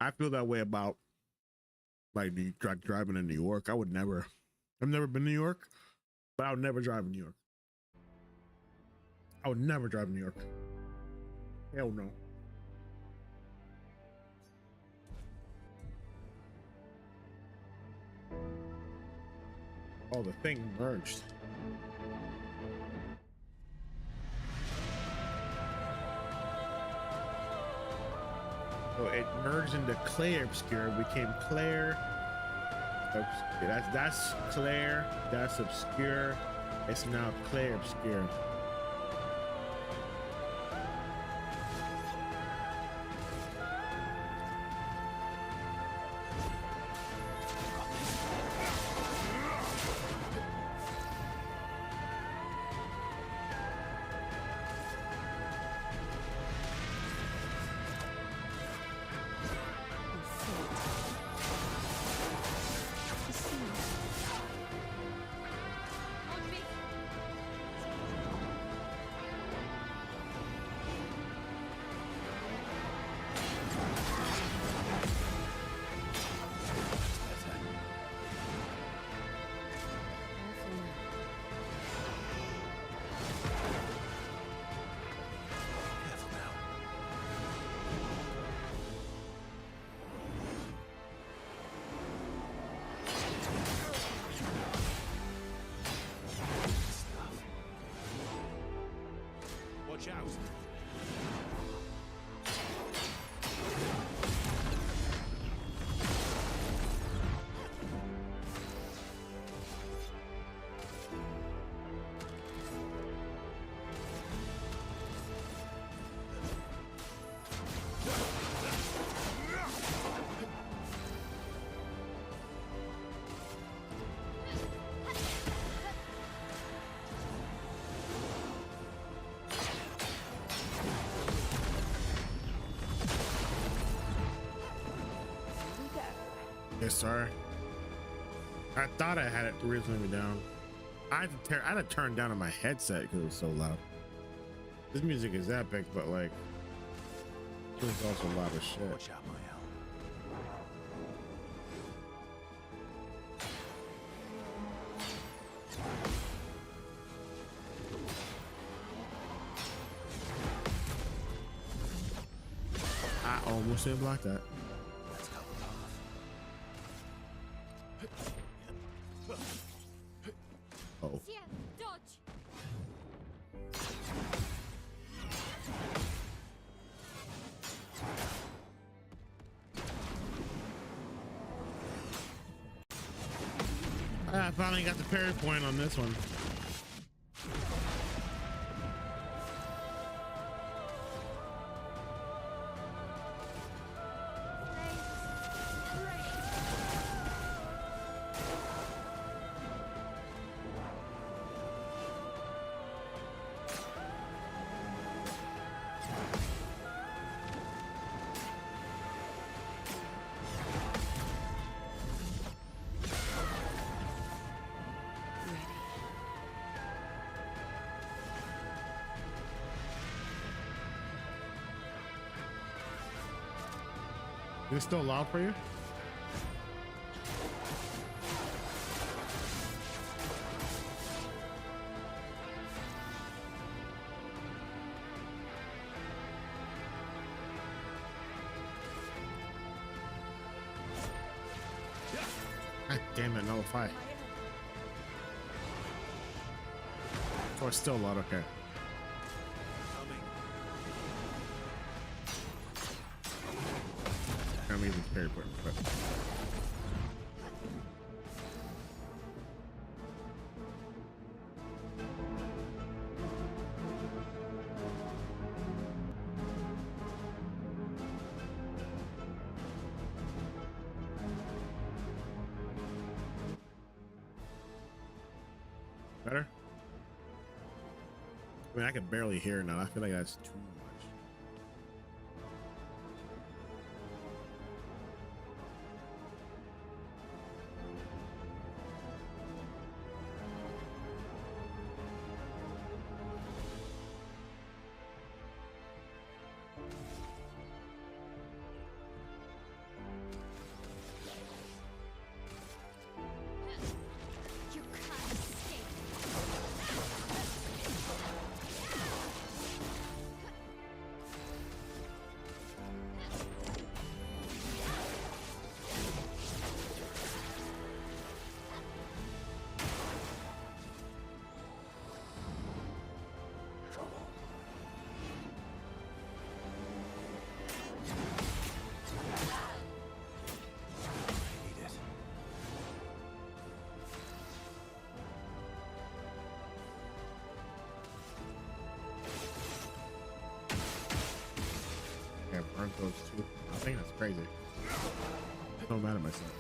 I feel that way about like driving in New York. I would never. I've never been to New York, but I would never drive in New York. I would never drive in New York. Hell no. Oh, the thing merged. So it merged into Clair Obscur, became Clair Obscur. That's Clair, that's Obscur. It's now Clair Obscur.
Watch out.
Yes, sir. I thought I had it originally down. I had to turn down on my headset because it was so loud. This music is epic, but like, it was also loud as shit.
Watch out, Maya.
I almost didn't block that. Oh. I finally got the parry point on this one. Is it still loud for you? God damn it, nullify. Oh, it's still loud, okay. I'm even parry point, but better? I mean, I can barely hear now. I feel like that's too much. too. I think that's crazy. I'm so mad at myself.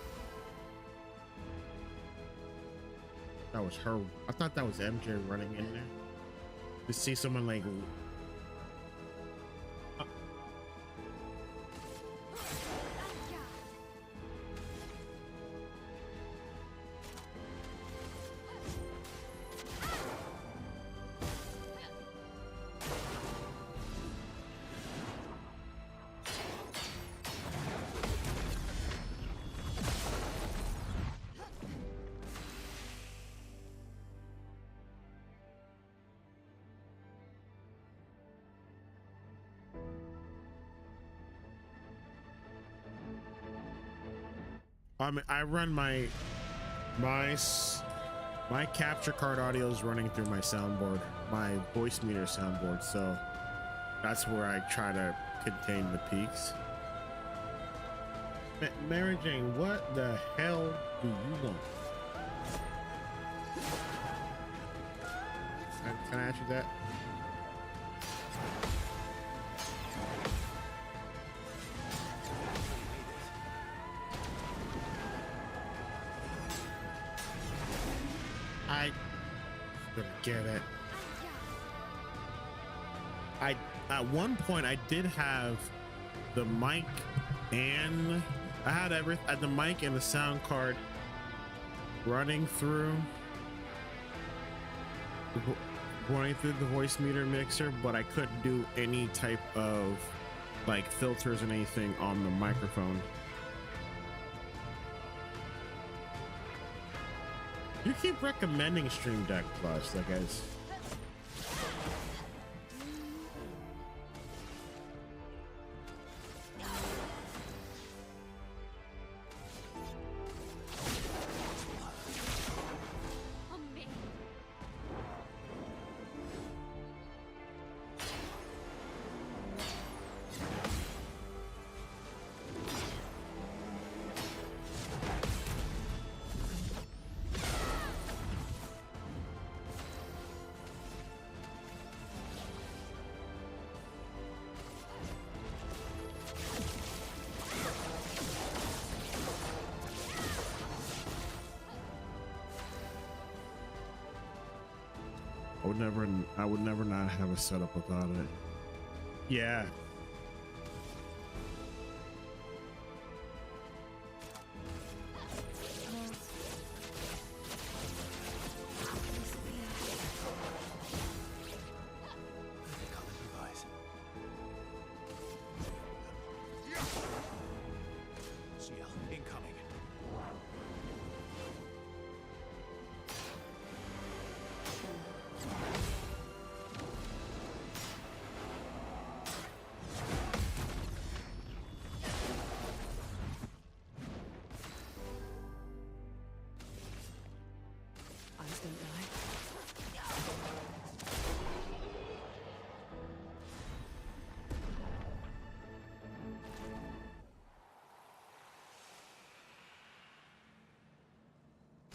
That was her. I thought that was MJ running in there. To see someone like. I mean, I run my capture card audio is running through my soundboard, my voice meter soundboard, so that's where I try to contain the peaks. Mary Jane, what the hell do you want? Can I ask you that? I gonna get it. At one point I did have the mic and I had the mic and the sound card running through the voice meter mixer, but I couldn't do any type of like filters and anything on the microphone. You keep recommending Stream Deck Plus, I guess. I would never not have a setup without it. Yeah.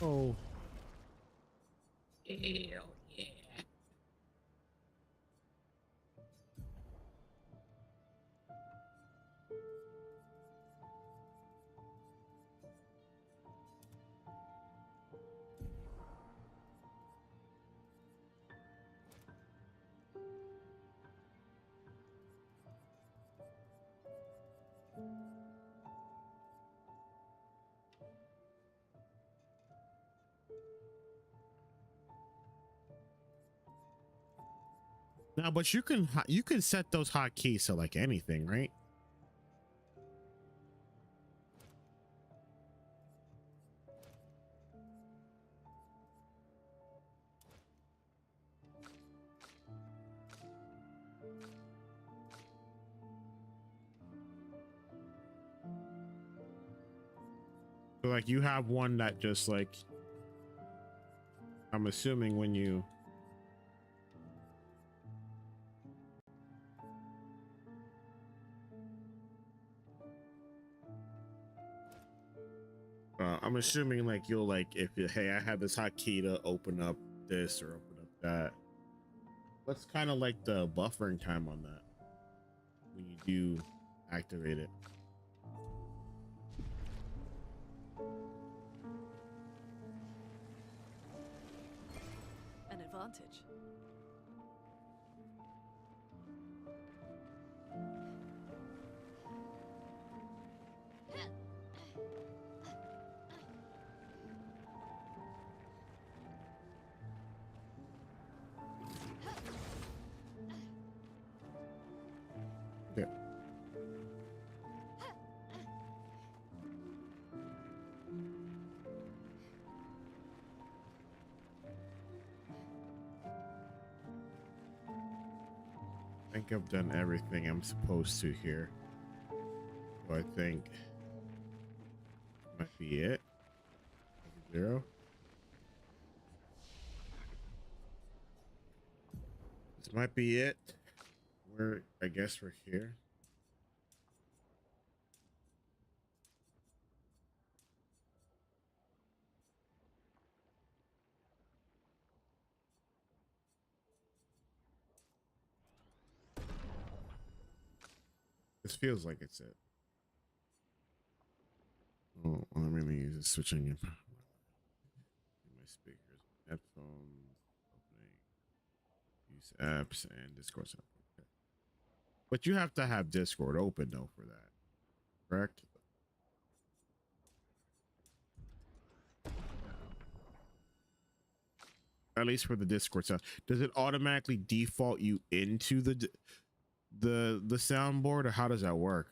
Oh. Hell yeah. No, but you can set those hotkeys to like anything, right? So like you have one that just like, I'm assuming when you I'm assuming like you'll like if you, hey, I have this hotkey to open up this or open up that. What's kind of like the buffering time on that when you do activate it.
An advantage.
Yeah. I think I've done everything I'm supposed to here. So I think might be it. 0. This might be it. I guess we're here. This feels like it's it. Oh, let me use it. Switching my speakers, headphones, opening, use apps, and Discord. Okay. But you have to have Discord open though for that, correct? At least for the Discord sound. Does it automatically default you into the soundboard, or how does that work?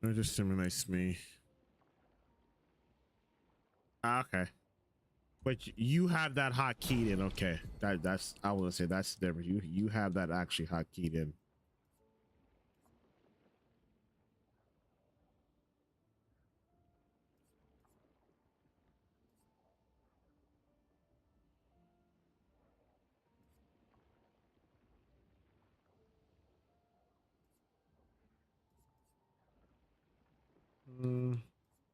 It just simulates me. Okay. But you have that hotkeyed in. Okay. That's I want to say that's different. You have that actually hotkeyed in. I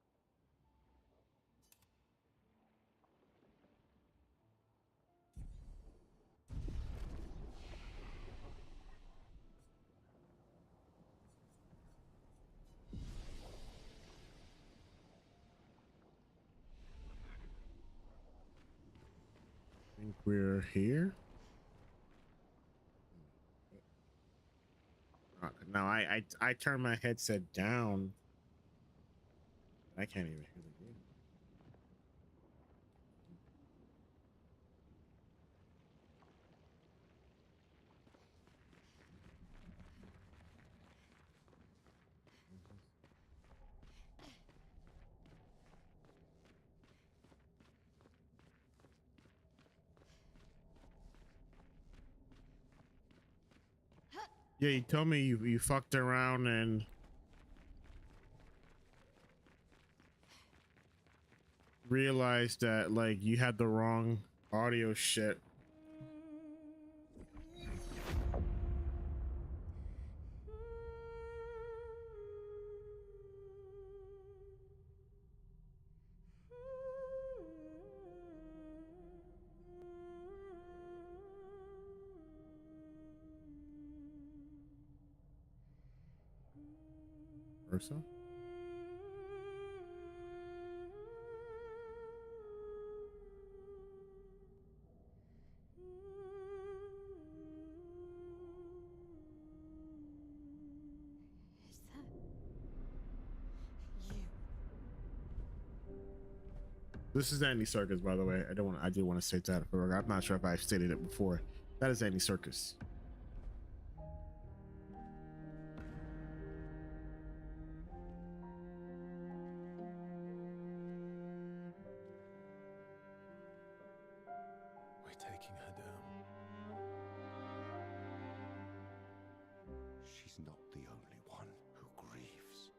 think we're here. Now I turn my headset down. I can't even hear the game. Yeah, you told me you fucked around and realized that like you had the wrong audio shit. Versa? This is Andy Serkis, by the way. I do want to state that for the record. I'm not sure if I've stated it before. That is Andy Serkis.
We're taking her down.
She's not the only one who grieves.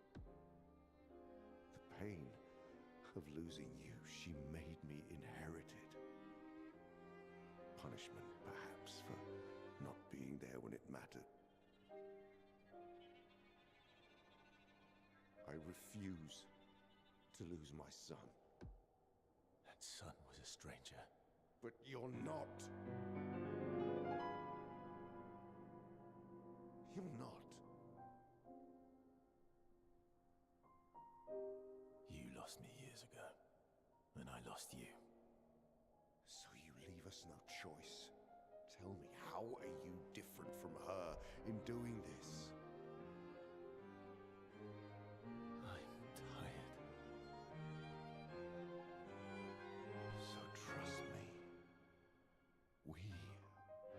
The pain of losing you, she made me inherited. Punishment, perhaps, for not being there when it mattered. I refuse to lose my son.
That son was a stranger.
But you're not. You're not.
You lost me years ago, and I lost you.
So you leave us no choice. Tell me, how are you different from her in doing this?
I'm tired.
So trust me. We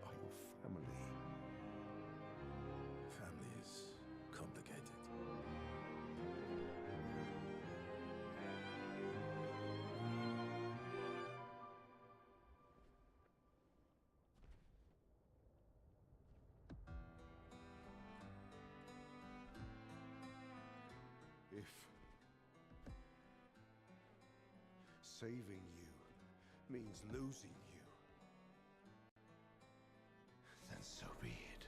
are your family.
Family is complicated.
If saving you means losing you, then so be it.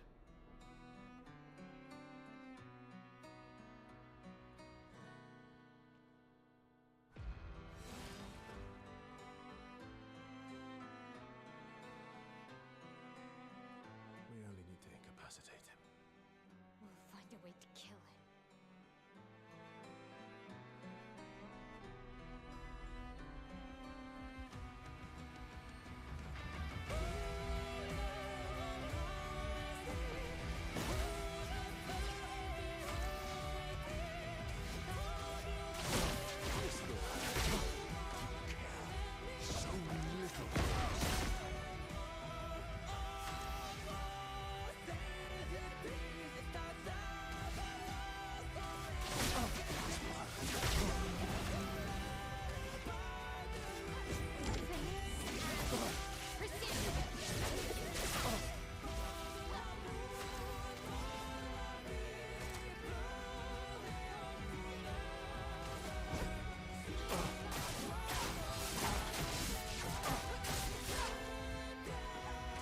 We only need to incapacitate him.
We'll find a way to kill him.
So little.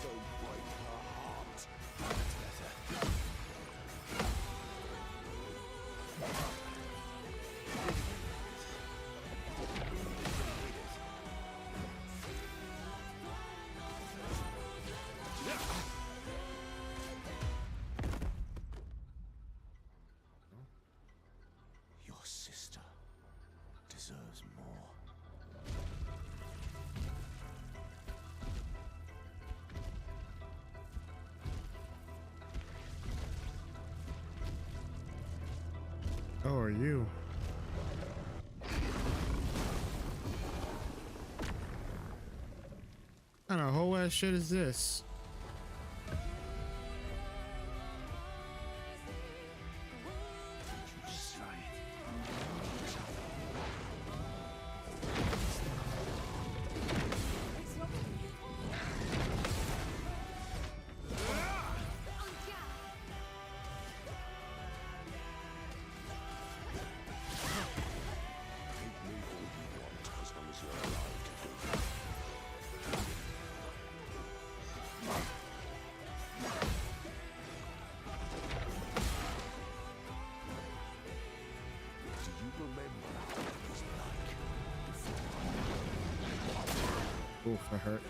Don't break her heart.
That's better.
Your sister deserves more.
How are you? What kind of whole ass shit is this?
Do you remember what it was like?
Oof, that hurt.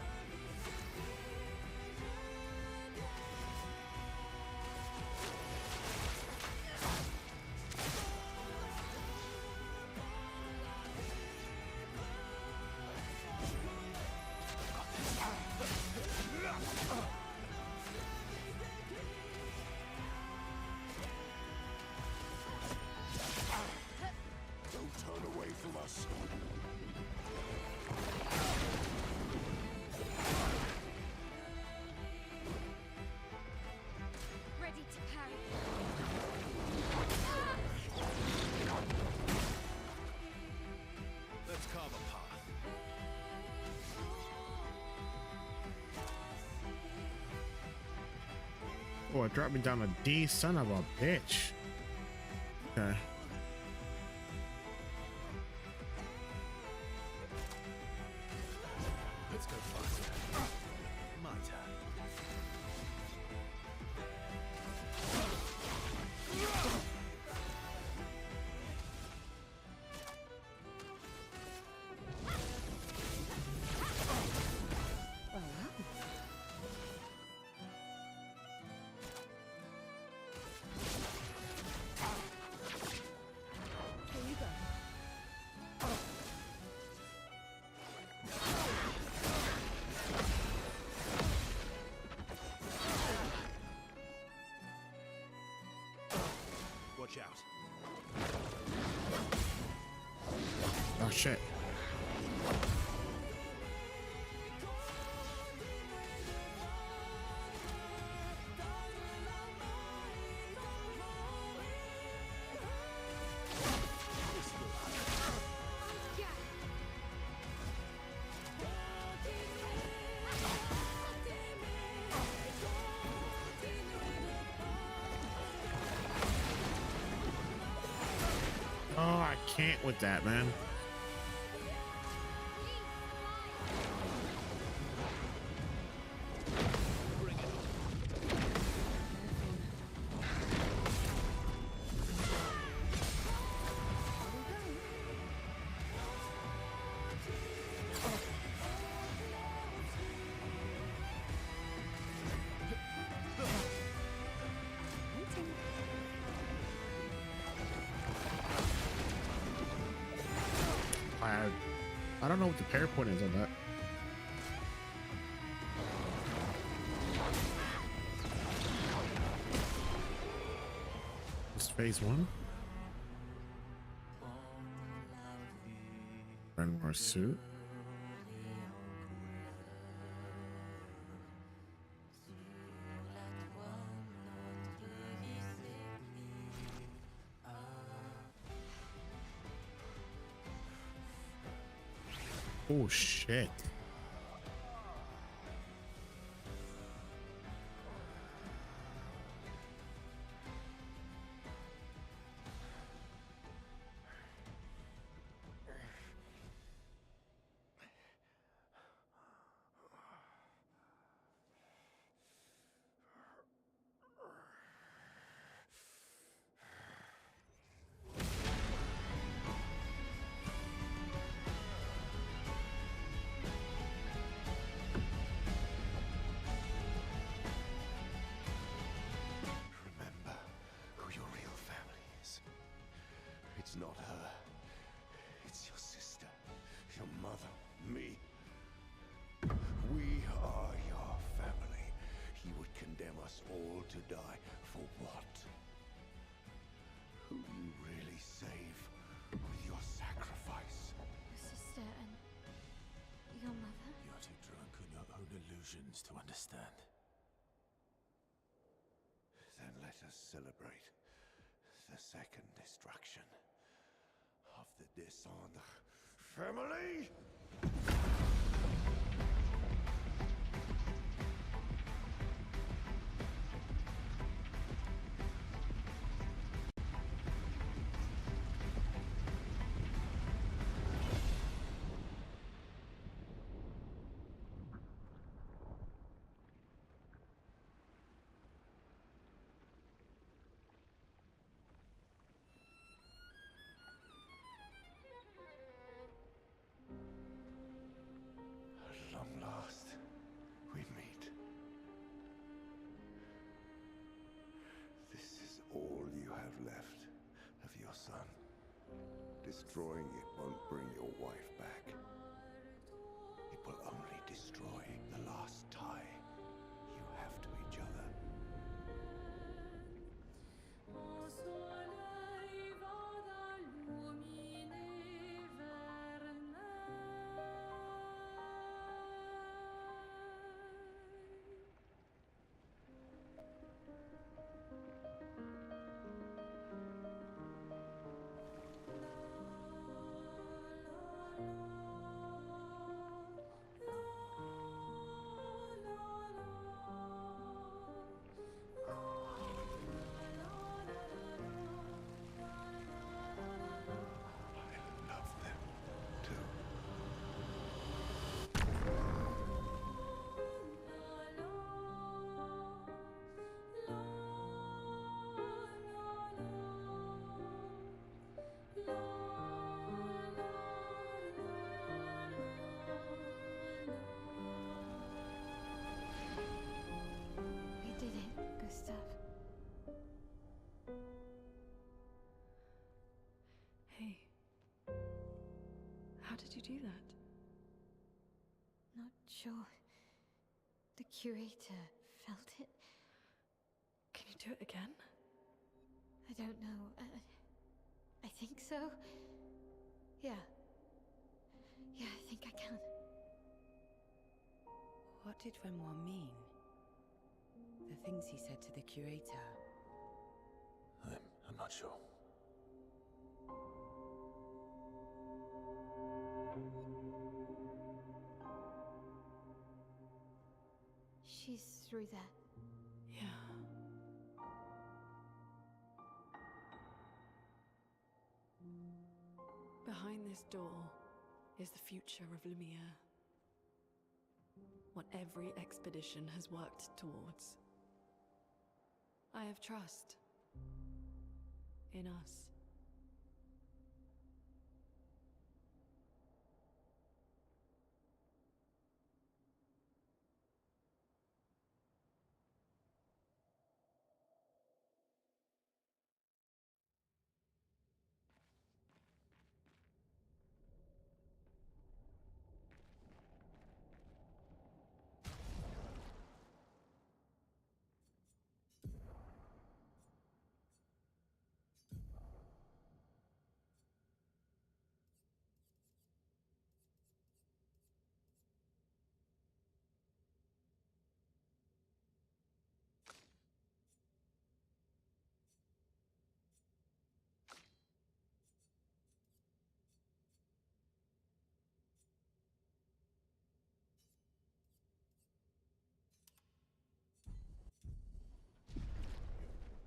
Don't turn away from us.
Oh, it dropped me down a D, son of a bitch. Okay.
Let's go faster. My turn. Watch out.
Oh shit. Oh, I can't with that, man. I don't know what the pair point is on that. It's phase one. Run more suit. Oh shit.
Remember who your real family is. It's not her. It's your sister, your mother, me. We are your family. He would condemn us all to die. For what? Who you really save with your sacrifice?
Your sister and your mother?
You're too drunk on your own illusions to understand.
Then let us celebrate the second destruction of the Descendre family. At long last, we meet. This is all you have left of your son. Destroying it won't bring your wife back. It will only destroy the last tie you have to each other.
sure the curator felt it.
Can you do it again?
I don't know. I think so. Yeah. Yeah, I think I can.
What did Renoir mean? The things he said to the curator.
I'm not sure.
She's through there.
Yeah. Behind this door is the future of Lumiere. What every expedition has worked towards. I have trust in us.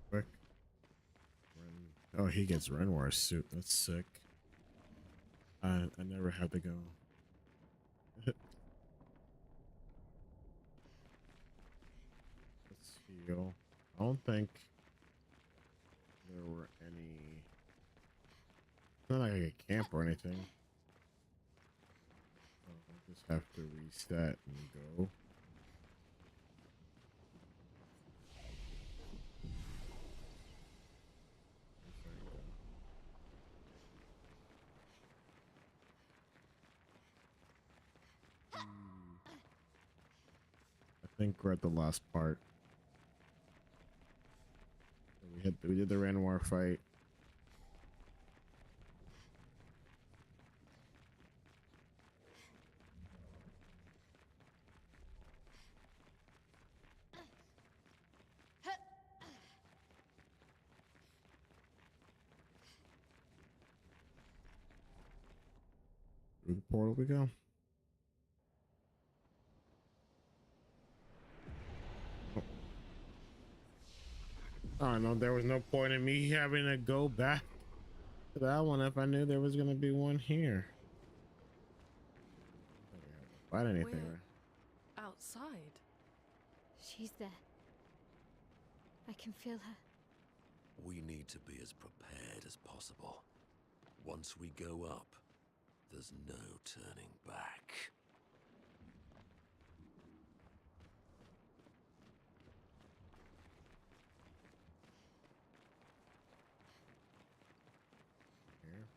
Quick. Oh, he gets Renoir's suit. That's sick. I never had to go. Let's heal. I don't think there were any. It's not like I could camp or anything. I just have to reset and go. I think we're at the last part. We did the Renoir fight. Through the portal we go. Oh no, there was no point in me having to go back to that one if I knew there was gonna be one here. Fight anything?
We're outside.
She's there. I can feel her.
We need to be as prepared as possible. Once we go up, there's no turning back.
Here.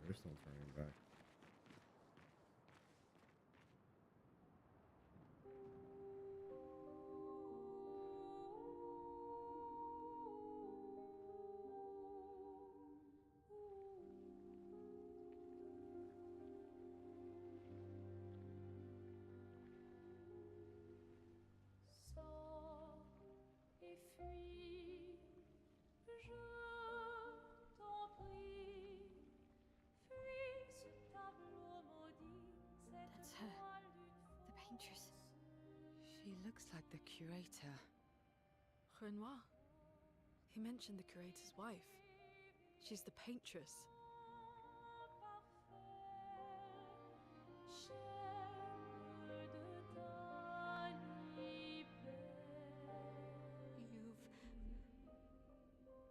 There's no turning back.
That's her. The Paintress.
She looks like the curator. Renoir. He mentioned the curator's wife. She's the Paintress.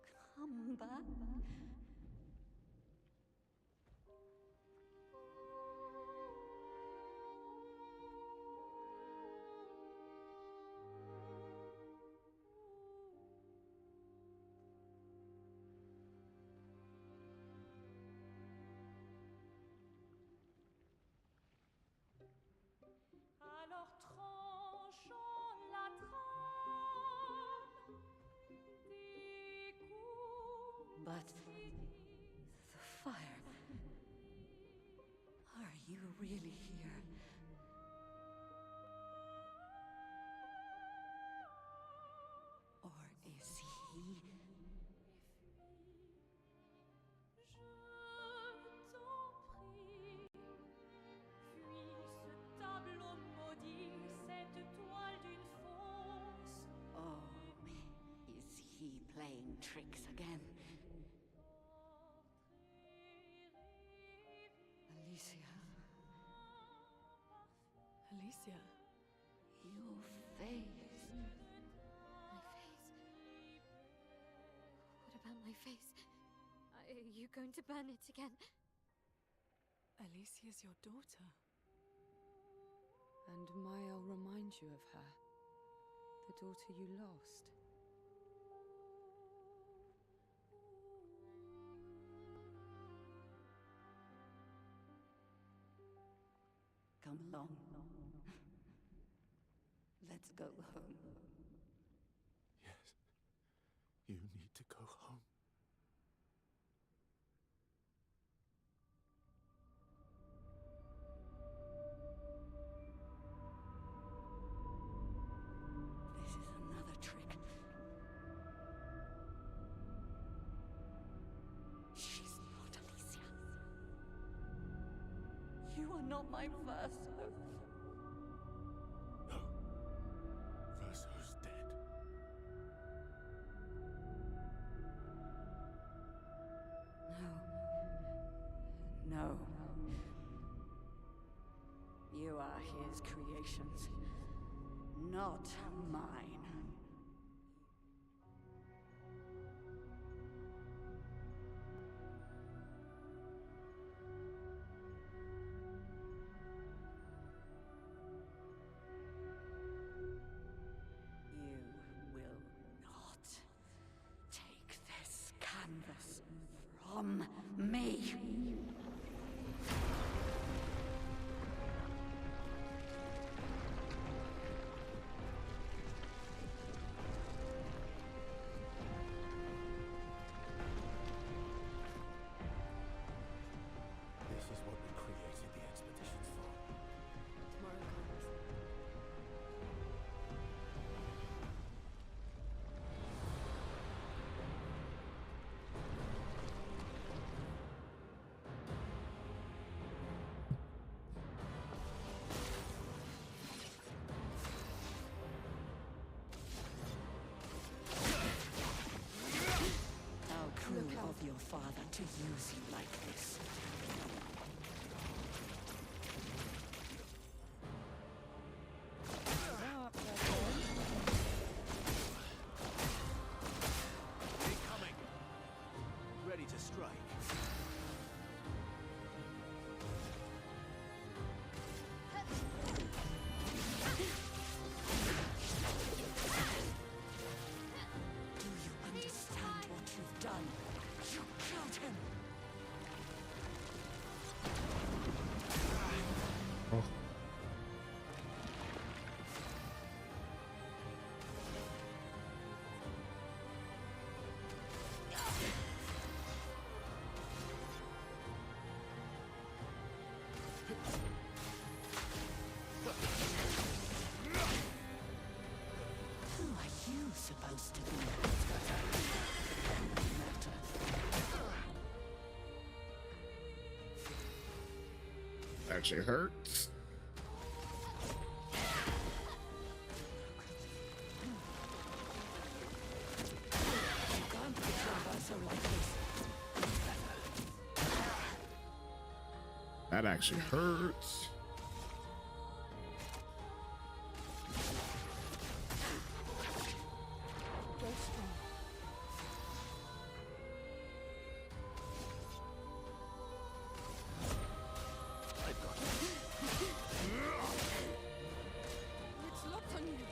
You've come back?
But the fire. Are you really here? Or is he? Oh, is he playing tricks again?
Alicia. Alicia.
Your face.
My face. What about my face? Are you going to burn it again?
Alicia's your daughter. And May'll remind you of her. The daughter you lost.
Come along. Let's go home.
Yes. You need to go home.
This is another trick. She's not Alicia. You are not my Verso.
No. Verso's dead.
No. No. You are his creations, not mine. You will not take this canvas from me.
This is what we created the expeditions for.
Tomorrow comes.
How cruel of your father to use you like this.
Incoming! Ready to strike.
Do you understand what you've done? You killed him!
Oh.
Who are you supposed to be?
Actually hurts.
You can't betray Verso like this.
That actually hurts.
Go strong.
I've got it.
It's locked on you.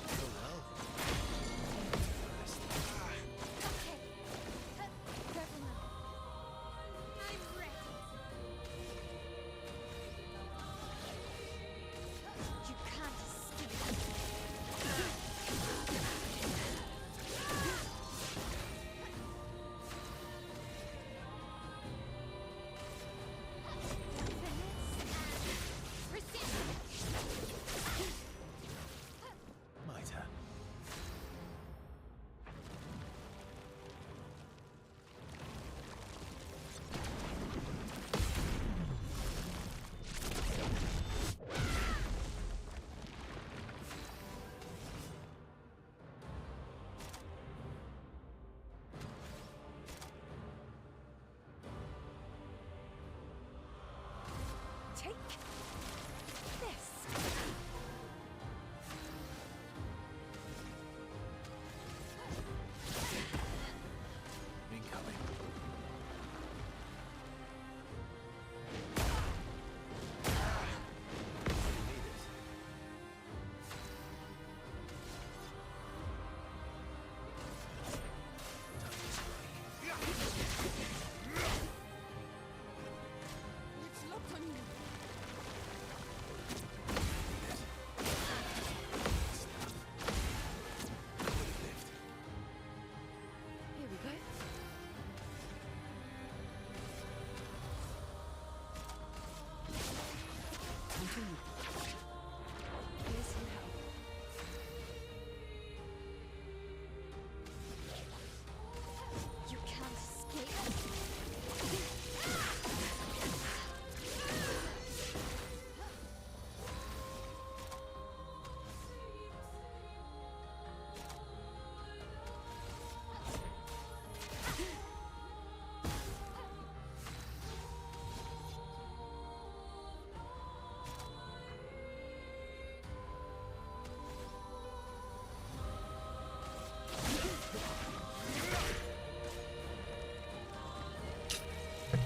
So well.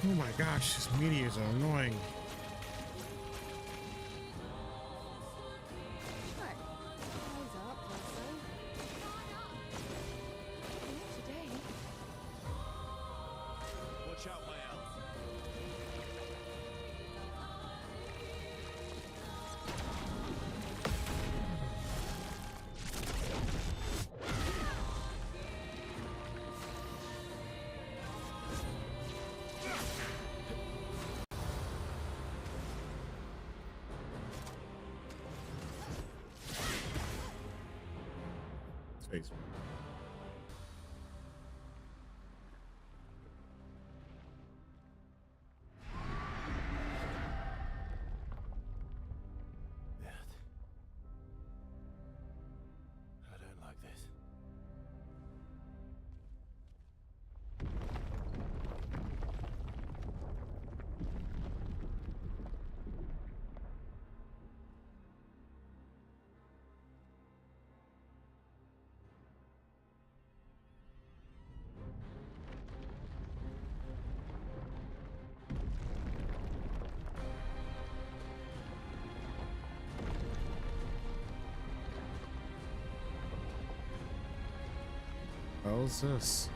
Oh my gosh, these meteors are annoying.
Watch out, my elf.
Space.
I don't like this.
How's this?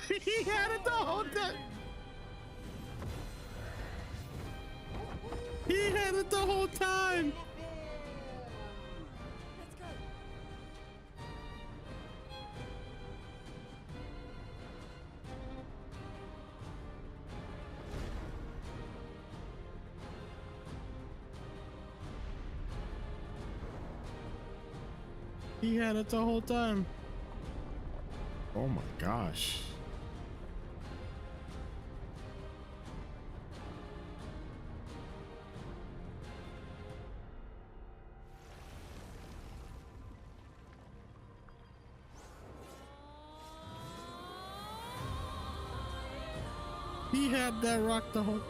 He had it the whole time. He had it the whole time. He had it the whole time. Oh my gosh. He had that rock the whole.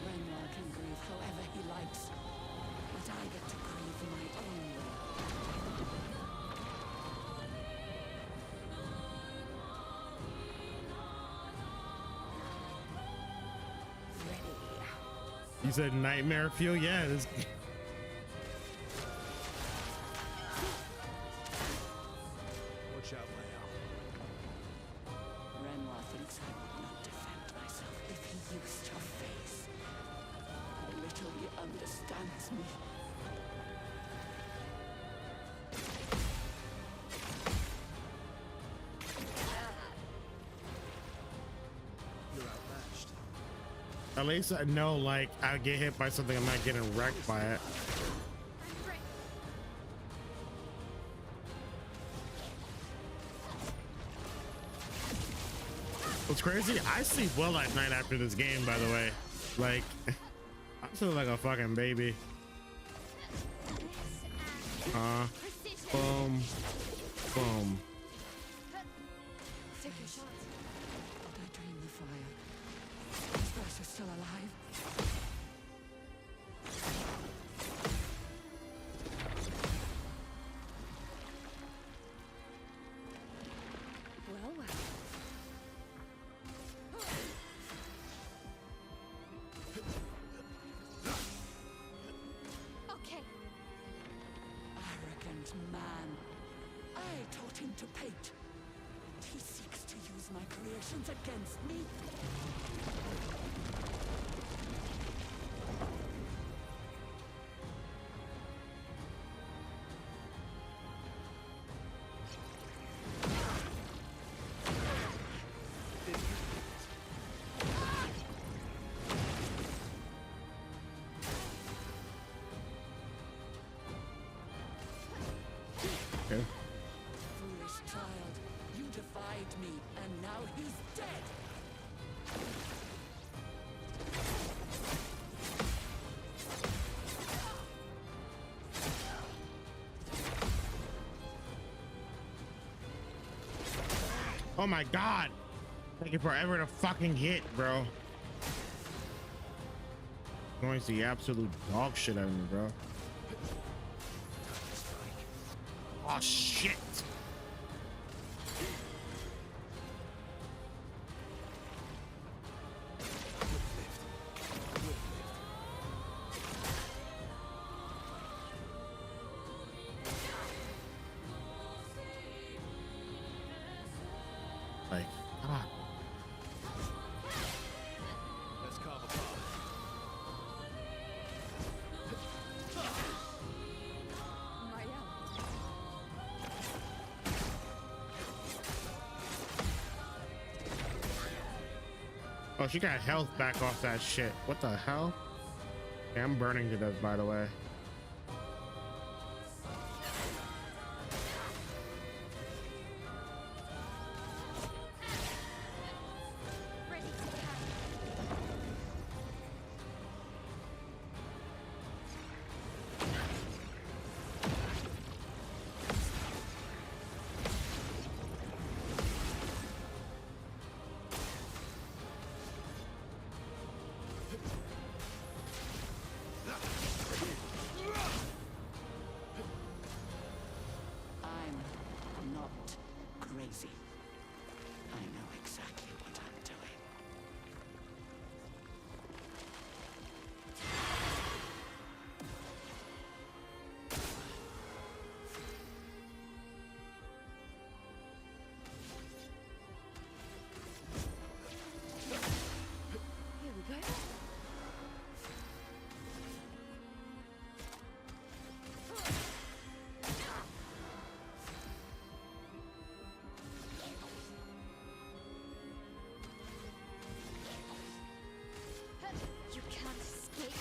Renoir can grieve however he likes, but I get to grieve my own
You said nightmare fuel? Yeah, this.
Watch out, my elf.
Renoir thinks I would not defend myself if he used your face. How little he understands me.
You're outmatched.
At least I know, like, I get hit by something, I'm not getting wrecked by it. What's crazy? I sleep well at night after this game, by the way. Like, I feel like a fucking baby. Boom, boom.
Take your shot. I dream the fire. Is Bertha still alive? Well, well.
Okay.
Arrogant man. I taught him to paint. And he seeks to use my creations against me.
Okay.
Foolish child, you defied me, and now he's dead.
Oh my god. Taking forever to fucking hit, bro. Going to the absolute dog shit out of me, bro. Oh shit. Like, ah.
Let's carve a path.
Oh, she got health back off that shit. What the hell? Okay, I'm burning to death, by the way.
I'm not crazy. I know exactly what I'm doing.
Here we go.
You can't escape.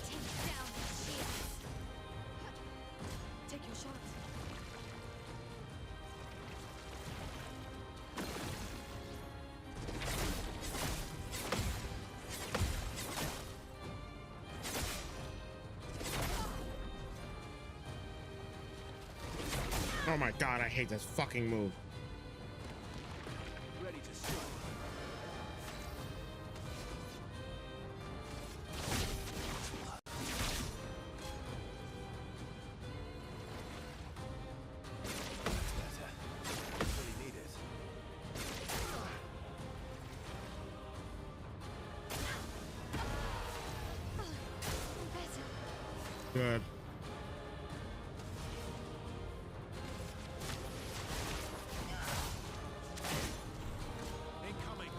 Take down the shields.
Take your shots.
Oh my god, I hate this fucking move.
Ready to strike. That's better. Really need it.
Good.
Incoming.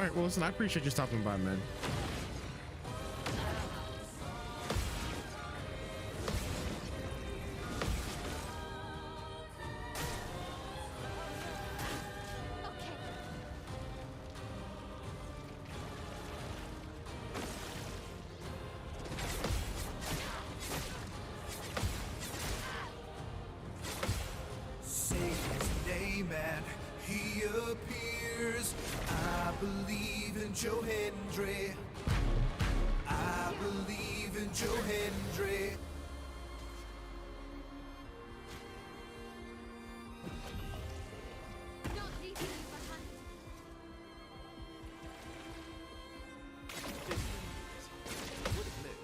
All right, well, listen, I appreciate you stopping by, man.
Say his name and he appears. I believe in Joe Hendry. I believe in Joe Hendry.
Not leaving you behind.
Would have lived.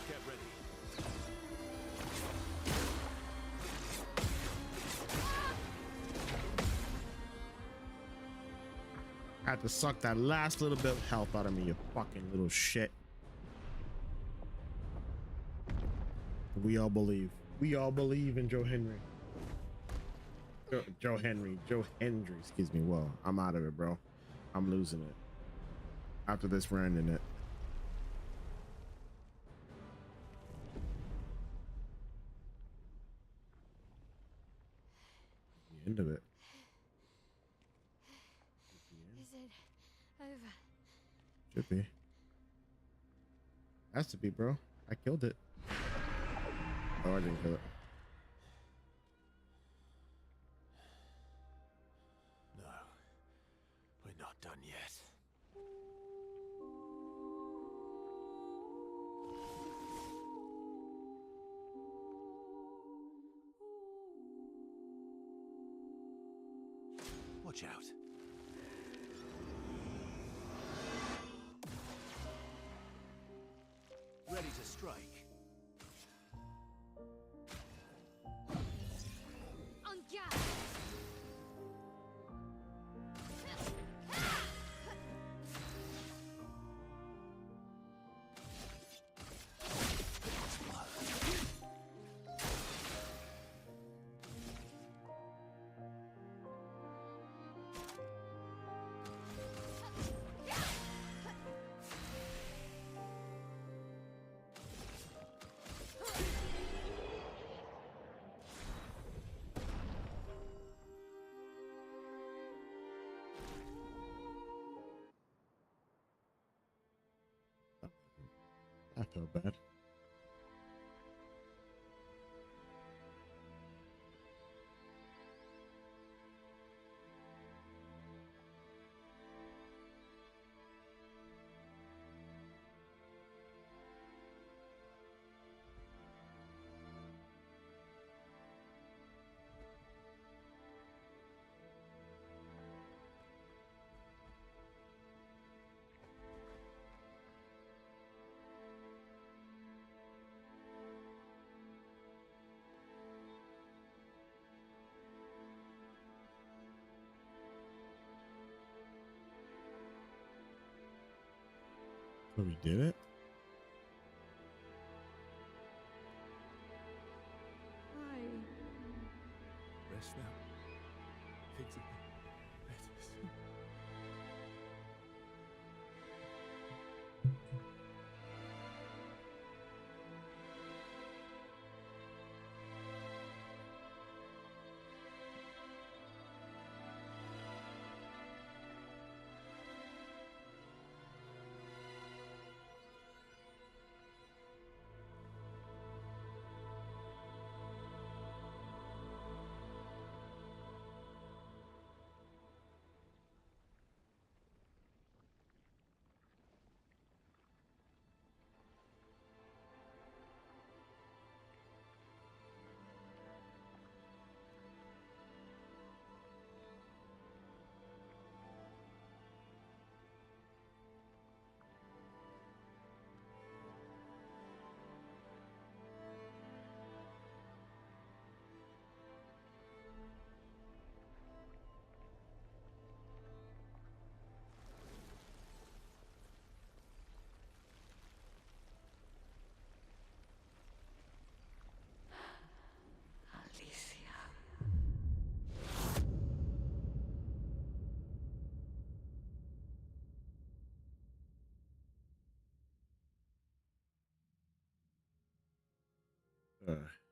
Get ready.
Had to suck that last little bit of health out of me, you fucking little shit. We all believe. We all believe in Joe Henry. Joe Henry. Joe Hendry, excuse me. Well, I'm out of it, bro. I'm losing it. After this, we're ending it. The end of it.
Is it over?
Should be. Has to be, bro. I killed it. Oh, I didn't kill it.
No, we're not done yet. Watch out. Ready to strike.
On guard!
I feel bad. So we did it?
Why?
Rest now. Things have been better soon.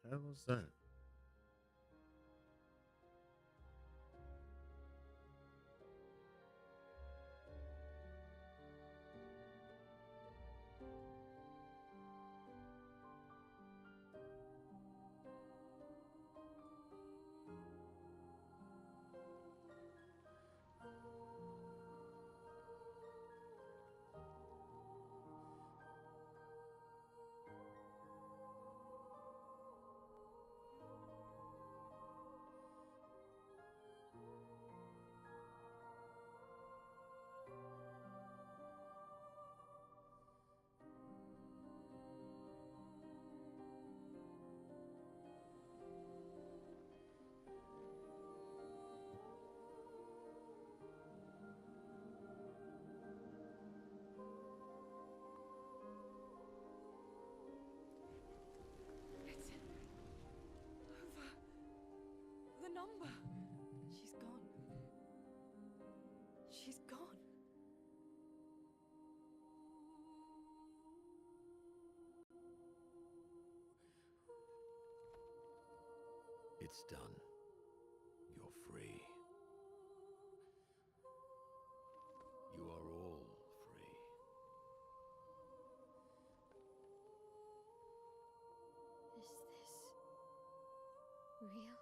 Hell was that?
It's done. You're free. You are all free.
Is this real?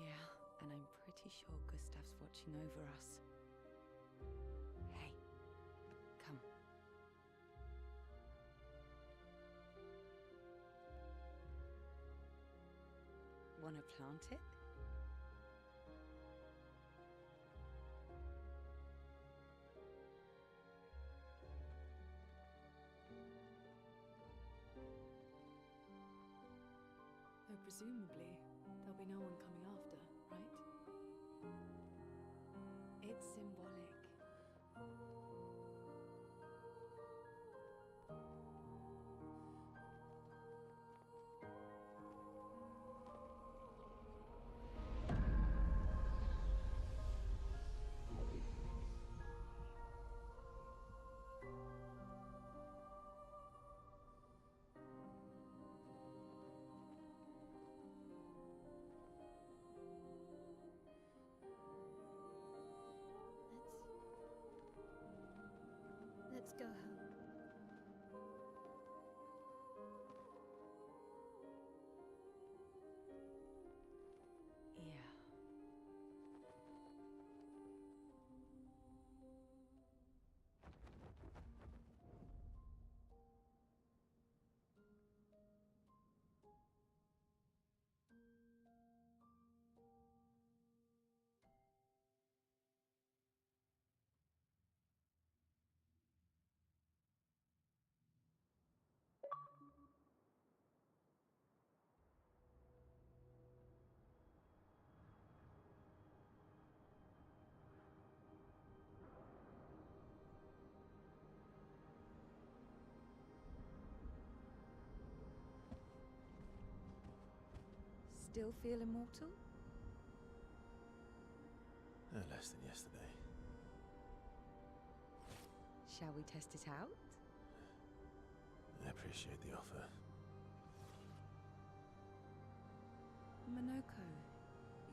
Yeah, and I'm pretty sure Gustav's watching over us. Hey, come. Wanna plant it?
Though presumably, there'll be no one coming after, right?
It's symbolic.
Let's go home.
Yeah. Still feel immortal?
Less than yesterday.
Shall we test it out?
I appreciate the offer.
Monoko,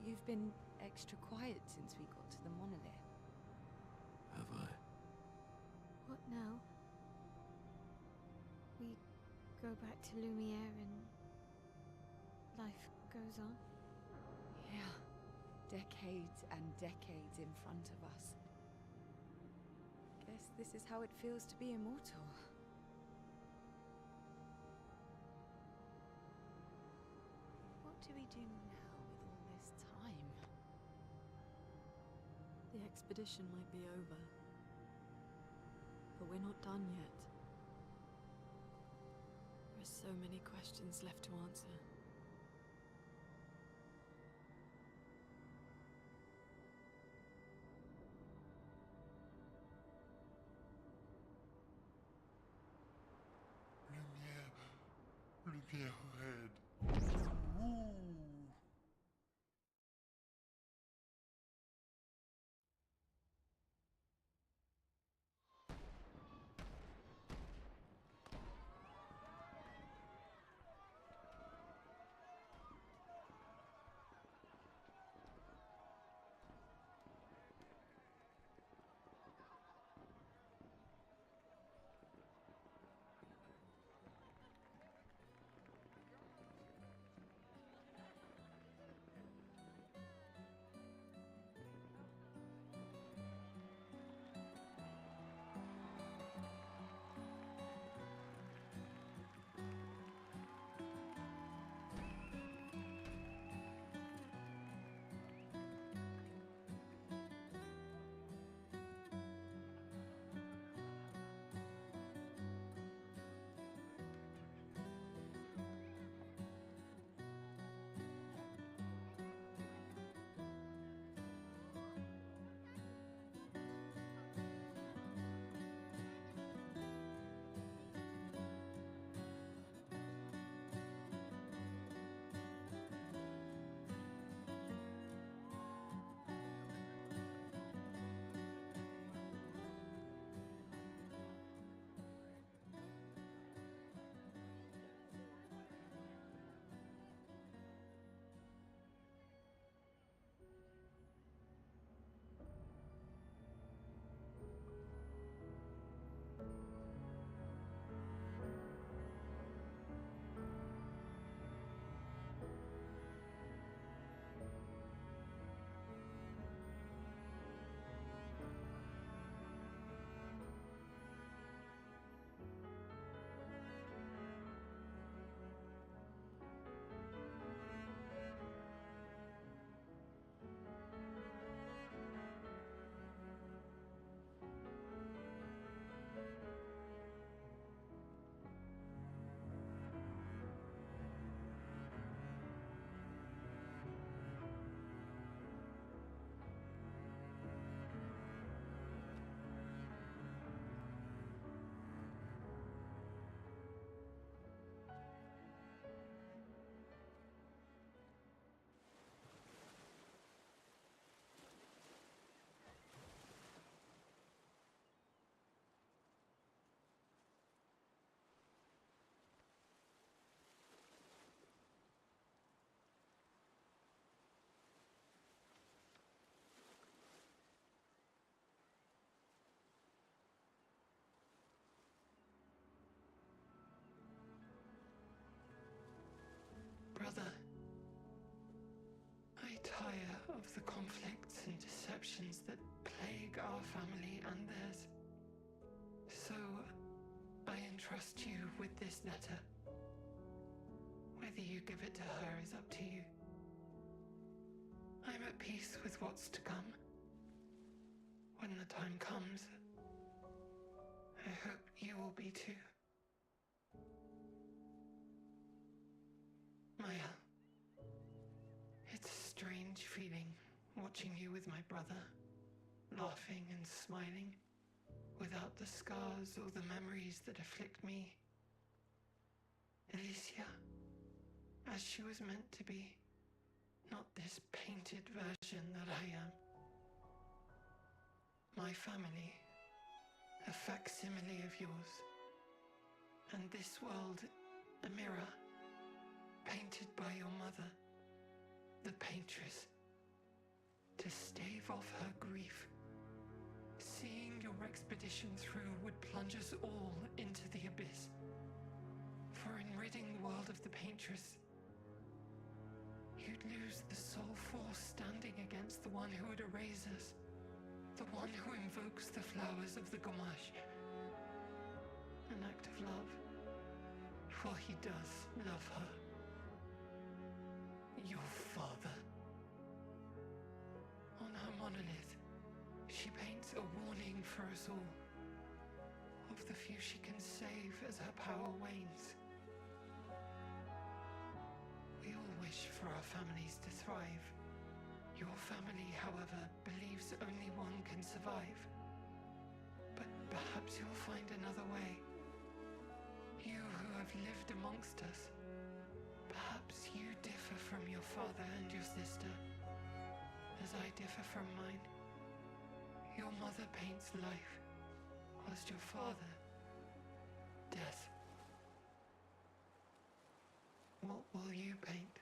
you've been extra quiet since we got to the monolith.
Have I?
What now? We go back to Lumiere and life goes on?
Yeah. Decades and decades in front of us. Guess this is how it feels to be immortal. What do we do now with all this time?
The expedition might be over, but we're not done yet. There are so many questions left to answer.
Look ahead.
of the conflicts and deceptions that plague our family and theirs. So, I entrust you with this letter. Whether you give it to her is up to you. I'm at peace with what's to come. When the time comes, I hope you will be too. Maya, it's a strange feeling watching you with my brother, laughing and smiling, without the scars or the memories that afflict me. Alicia, as she was meant to be, not this painted version that I am. My family, a facsimile of yours, and this world, a mirror, painted by your mother, the Paintress, to stave off her grief. Seeing your expedition through would plunge us all into the abyss. For in ridding the world of the Paintress, you'd lose the sole force standing against the one who would erase us, the one who invokes the flowers of the Gamash. An act of love, for he does love her. Your father. On her monolith, she paints a warning for us all, of the few she can save as her power wanes. We all wish for our families to thrive. Your family, however, believes only one can survive. But perhaps you'll find another way. You who have lived amongst us, perhaps you differ from your father and your sister, as I differ from mine. Your mother paints life, whilst your father, death. What will you paint?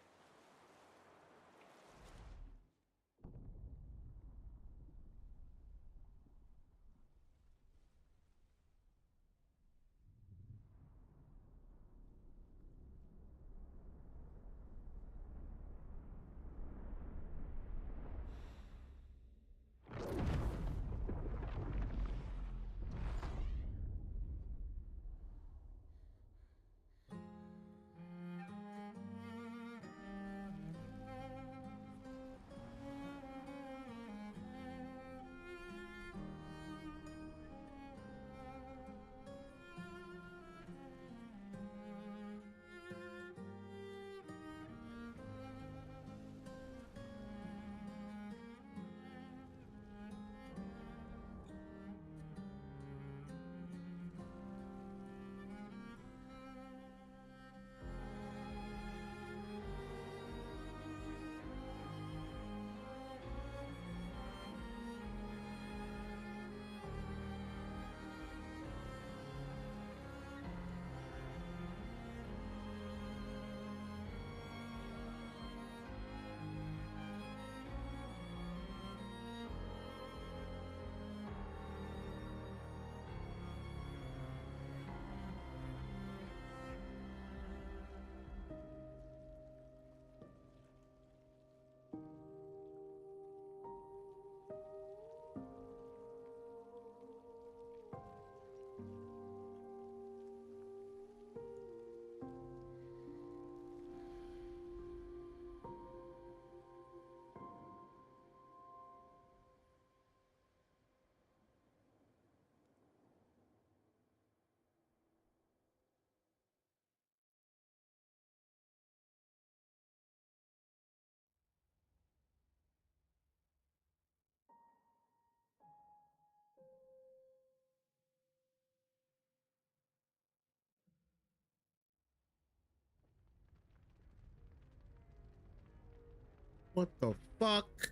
What the fuck?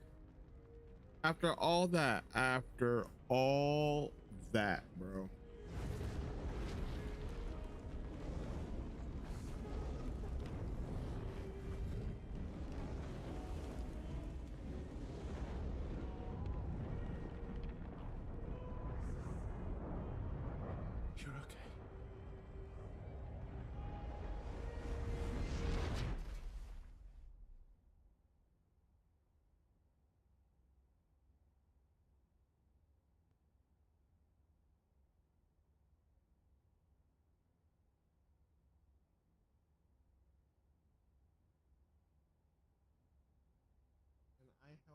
After all that, bro.
You're okay.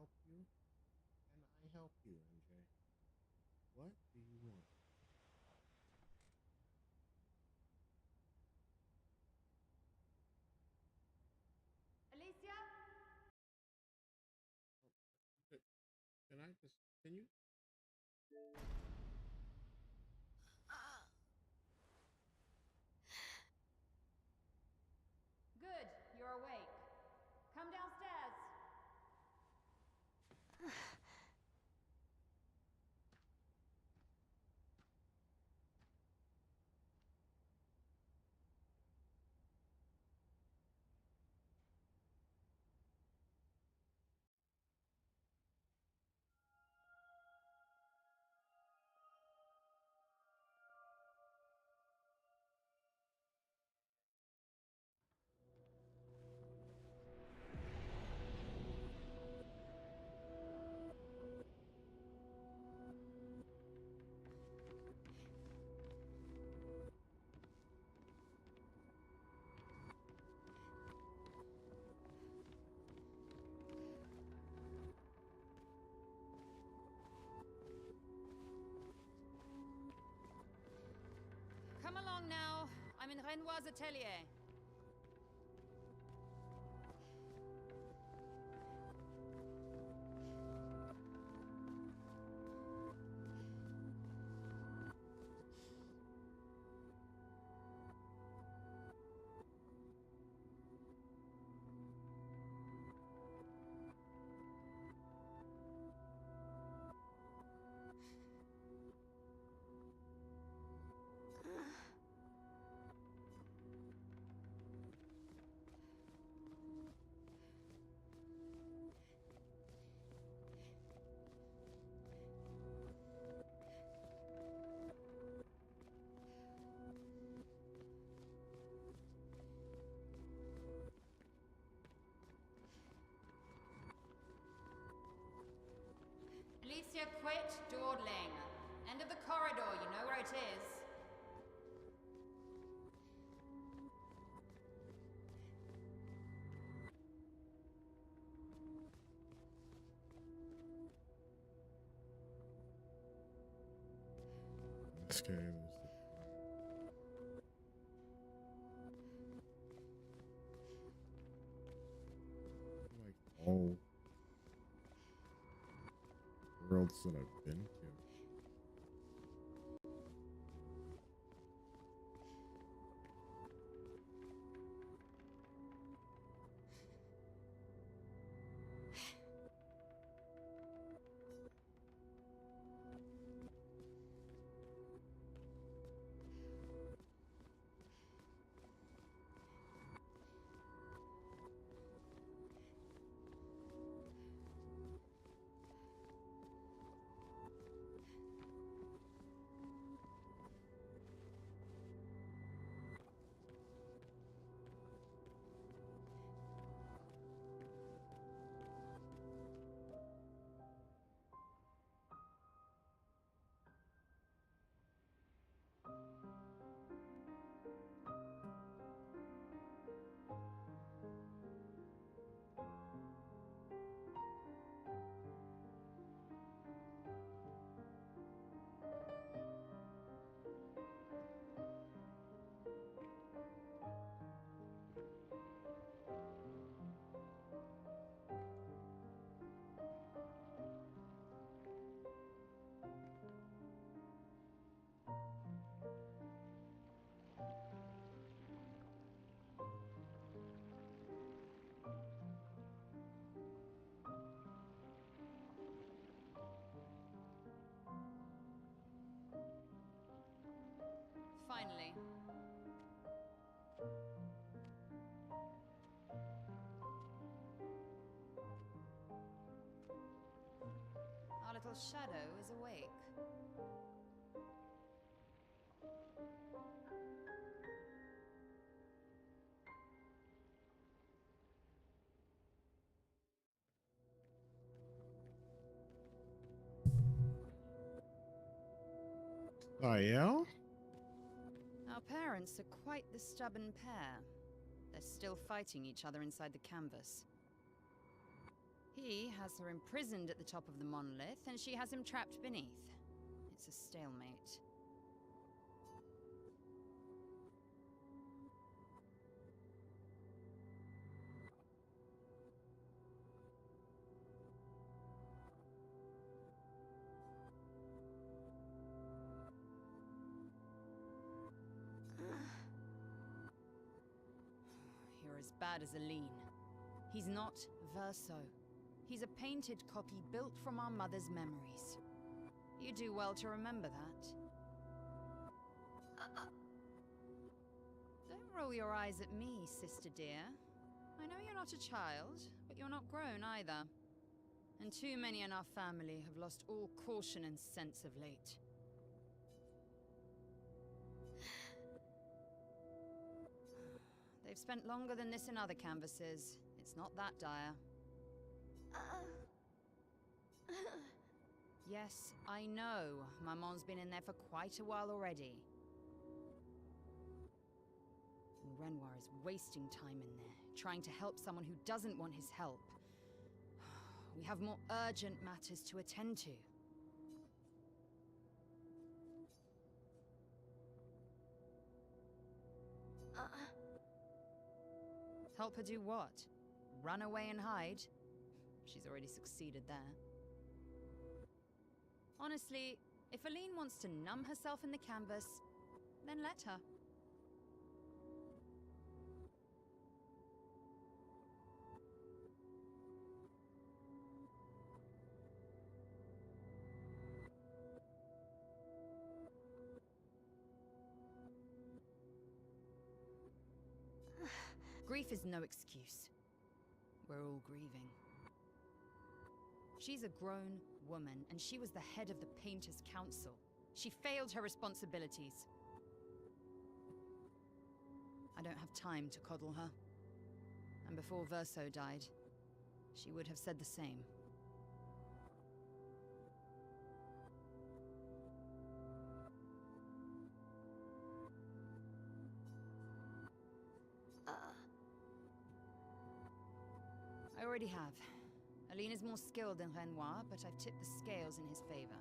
help you? Can I help you, MJ? What do you want?
Alicia?
Can I just, can you?
Good, you're awake. Come downstairs. Come along now. I'm in Renoir's atelier. Alicia, quit dawdling. End of the corridor, you know where it is.
This game is like all worlds that I've been to.
Finally. Our little shadow is awake.
Oh, yeah?
Our parents are quite the stubborn pair. They're still fighting each other inside the canvas.
He has her imprisoned at the top of the monolith, and she has him trapped beneath. It's a stalemate. You're as bad as Aline. He's not Verso. He's a painted copy built from our mother's memories. You do well to remember that. Don't roll your eyes at me, sister dear. I know you're not a child, but you're not grown either. And too many in our family have lost all caution and sense of late. They've spent longer than this in other canvases. It's not that dire. Yes, I know. Maman's been in there for quite a while already. And Renoir is wasting time in there, trying to help someone who doesn't want his help. We have more urgent matters to attend to. Help her do what? Run away and hide? She's already succeeded there. Honestly, if Aline wants to numb herself in the canvas, then let her. Grief is no excuse. We're all grieving. She's a grown woman, and she was the head of the Paintress Council. She failed her responsibilities. I don't have time to coddle her. And before Verso died, she would have said the same. I already have. Aline is more skilled than Renoir, but I've tipped the scales in his favor.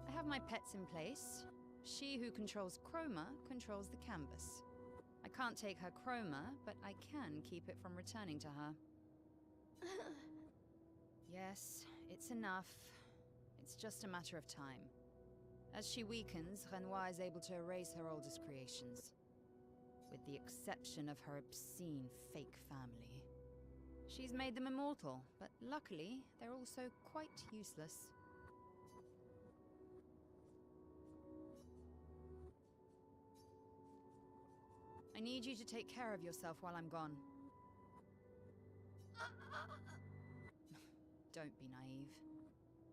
I have my pets in place. She who controls chroma controls the canvas. I can't take her chroma, but I can keep it from returning to her. Yes, it's enough. It's just a matter of time. As she weakens, Renoir is able to erase her oldest creations. With the exception of her obscene fake family. She's made them immortal, but luckily, they're also quite useless. I need you to take care of yourself while I'm gone. Don't be naive.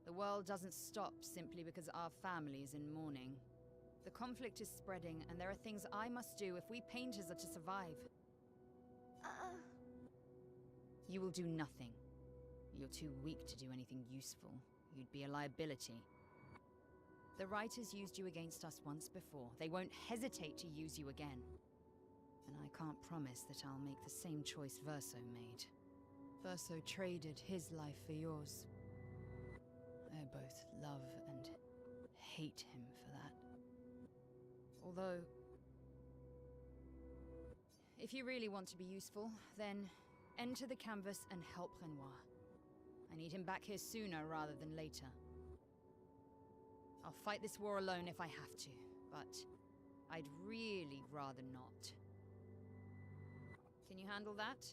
The world doesn't stop simply because our family is in mourning. The conflict is spreading, and there are things I must do if we painters are to survive. You will do nothing. You're too weak to do anything useful. You'd be a liability. The writers used you against us once before. They won't hesitate to use you again. And I can't promise that I'll make the same choice Verso made. Verso traded his life for yours. I both love and hate him for that. Although, if you really want to be useful, then enter the canvas and help Renoir. I need him back here sooner rather than later. I'll fight this war alone if I have to, but I'd really rather not. Can you handle that?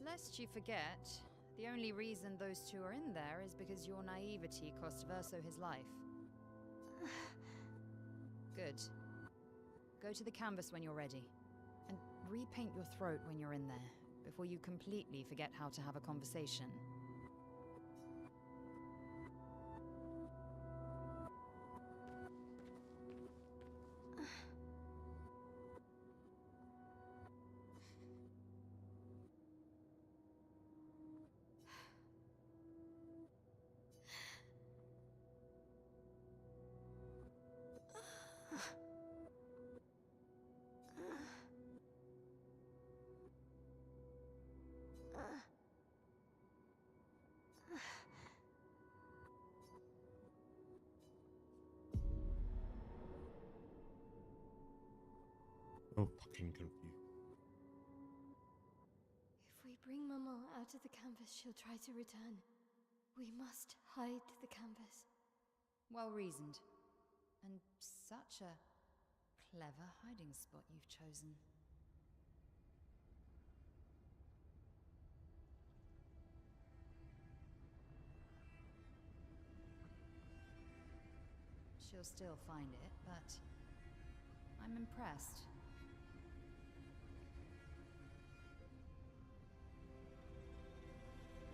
Lest you forget, the only reason those two are in there is because your naivety cost Verso his life. Good. Go to the canvas when you're ready. And repaint your throat when you're in there, before you completely forget how to have a conversation.
fucking confused.
If we bring Maman out of the canvas, she'll try to return. We must hide the canvas.
Well reasoned. And such a clever hiding spot you've chosen. She'll still find it, but I'm impressed.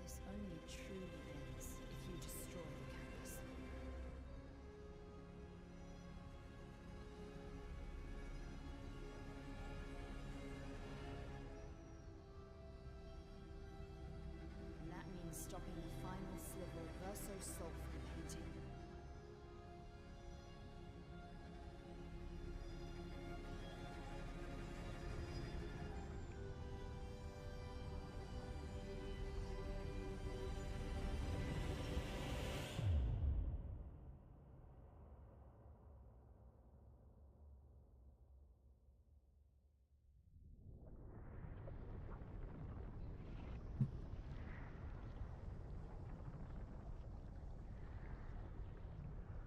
This only truly ends if you destroy the canvas. And that means stopping the final sliver of verso sulfur painting.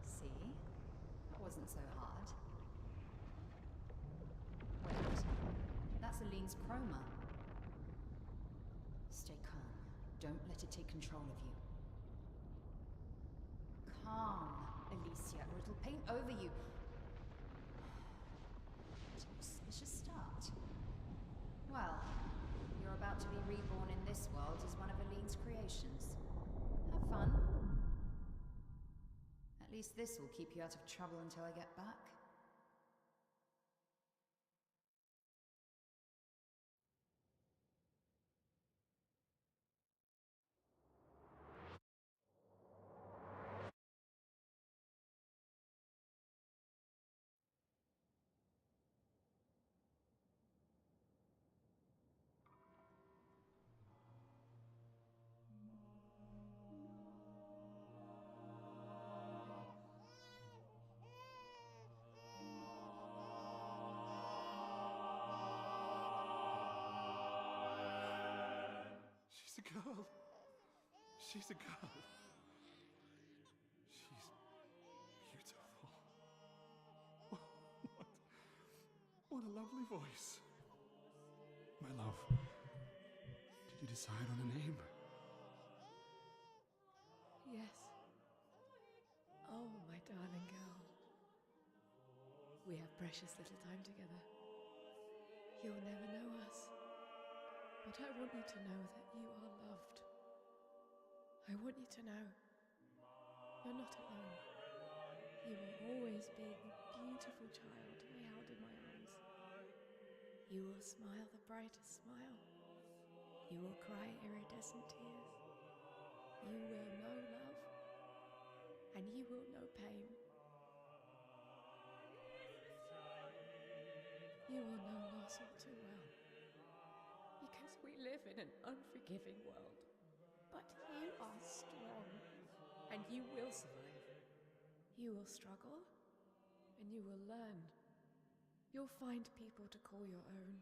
See? That wasn't so hard. Wait, that's Aline's chroma. Stay calm. Don't let it take control of you. Calm, Alicia, or it'll paint over you. What an auspicious start. Well, you're about to be reborn in this world as one of Aline's creations. Have fun. At least this will keep you out of trouble until I get back.
She's a girl. She's a girl. She's beautiful. What a lovely voice. My love, did you decide on a name?
Yes. Oh, my darling girl. We have precious little time together. You'll never know us. But I want you to know that you are loved. I want you to know you're not alone. You will always be the beautiful child I held in my arms. You will smile the brightest smile. You will cry iridescent tears. You will know love, and you will know pain. You will know loss all too well, because we live in an unforgiving world. But you are strong, and you will survive. You will struggle, and you will learn. You'll find people to call your own,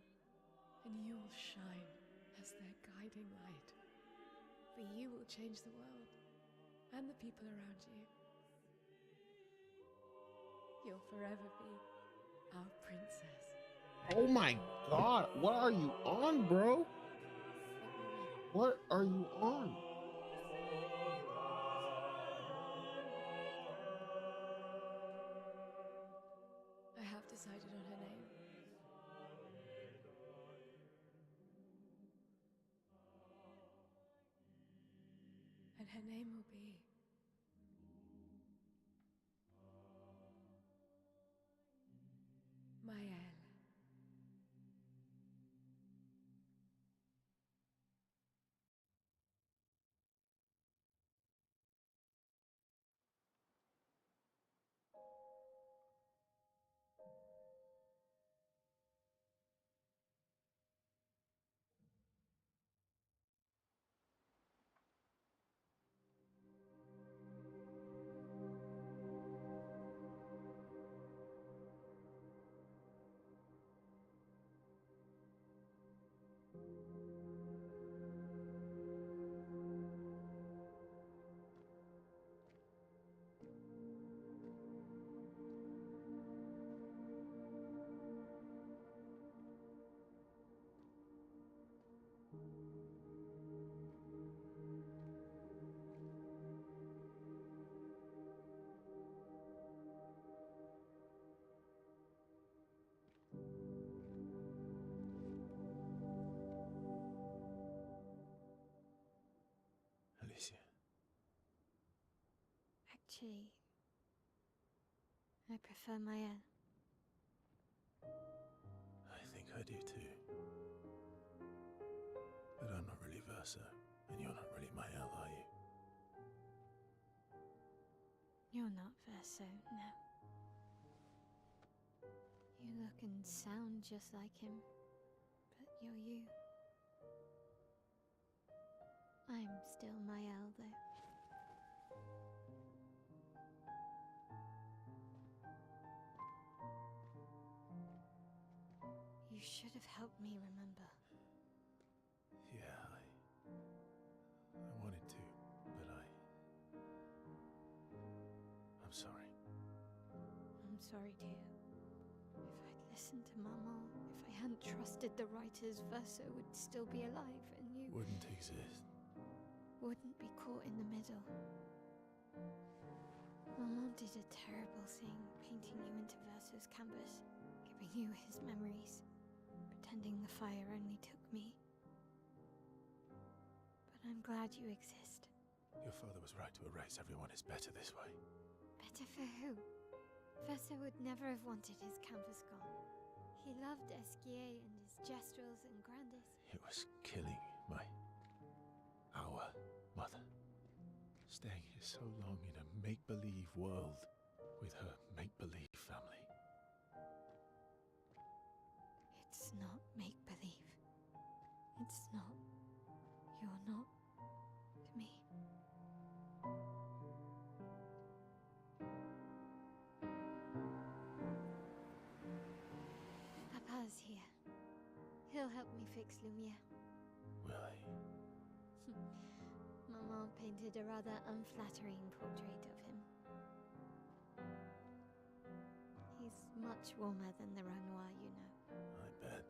and you will shine as their guiding light. For you will change the world, and the people around you. You'll forever be our princess.
Oh my god, what are you on, bro? What are you on?
I have decided on her name. And her name will be Maëlle.
Actually, I prefer Mael.
I think I do too. But I'm not really Verso, and you're not really Mael, are you?
You're not Verso, no. You look and sound just like him, but you're you. I'm still Mael, though. You should have helped me remember.
Yeah, I wanted to, but I'm sorry.
I'm sorry too. If I'd listened to Mama, if I hadn't trusted the writers, Verso would still be alive and you
Wouldn't exist.
wouldn't be caught in the middle. Mama did a terrible thing, painting you into Verso's canvas, giving you his memories, pretending the fire only took me. But I'm glad you exist.
Your father was right to erase everyone. It's better this way.
Better for who? Verso would never have wanted his canvas gone. He loved Esquier and his gestrels and Grandis.
It was killing our mother. Staying here so long in a make-believe world with her make-believe family.
It's not make-believe. It's not. You're not to me. Papa's here. He'll help me fix Lumiere.
Will he?
Maman painted a rather unflattering portrait of him. He's much warmer than the Renoir, you know.
I bet.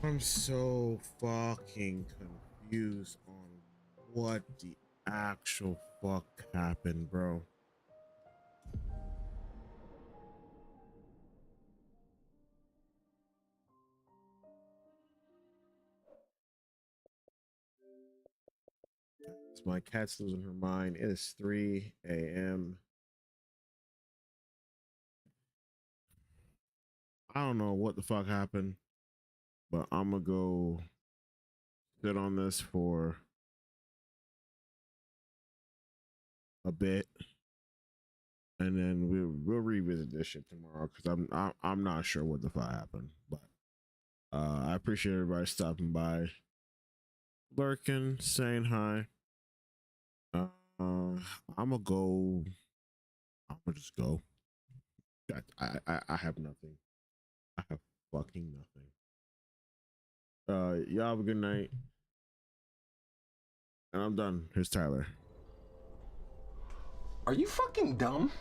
I'm so fucking confused on what the actual fuck happened, bro. My cat's losing her mind. It is 3 a.m. I don't know what the fuck happened, but I'm gonna go sit on this for a bit, and then we'll revisit this shit tomorrow because I'm not sure what the fuck happened. But I appreciate everybody stopping by, lurking, saying hi. I'm gonna go. I'm gonna just go. I have nothing. I have fucking nothing. Y'all have a good night. And I'm done. Here's Tyler.
Are you fucking dumb?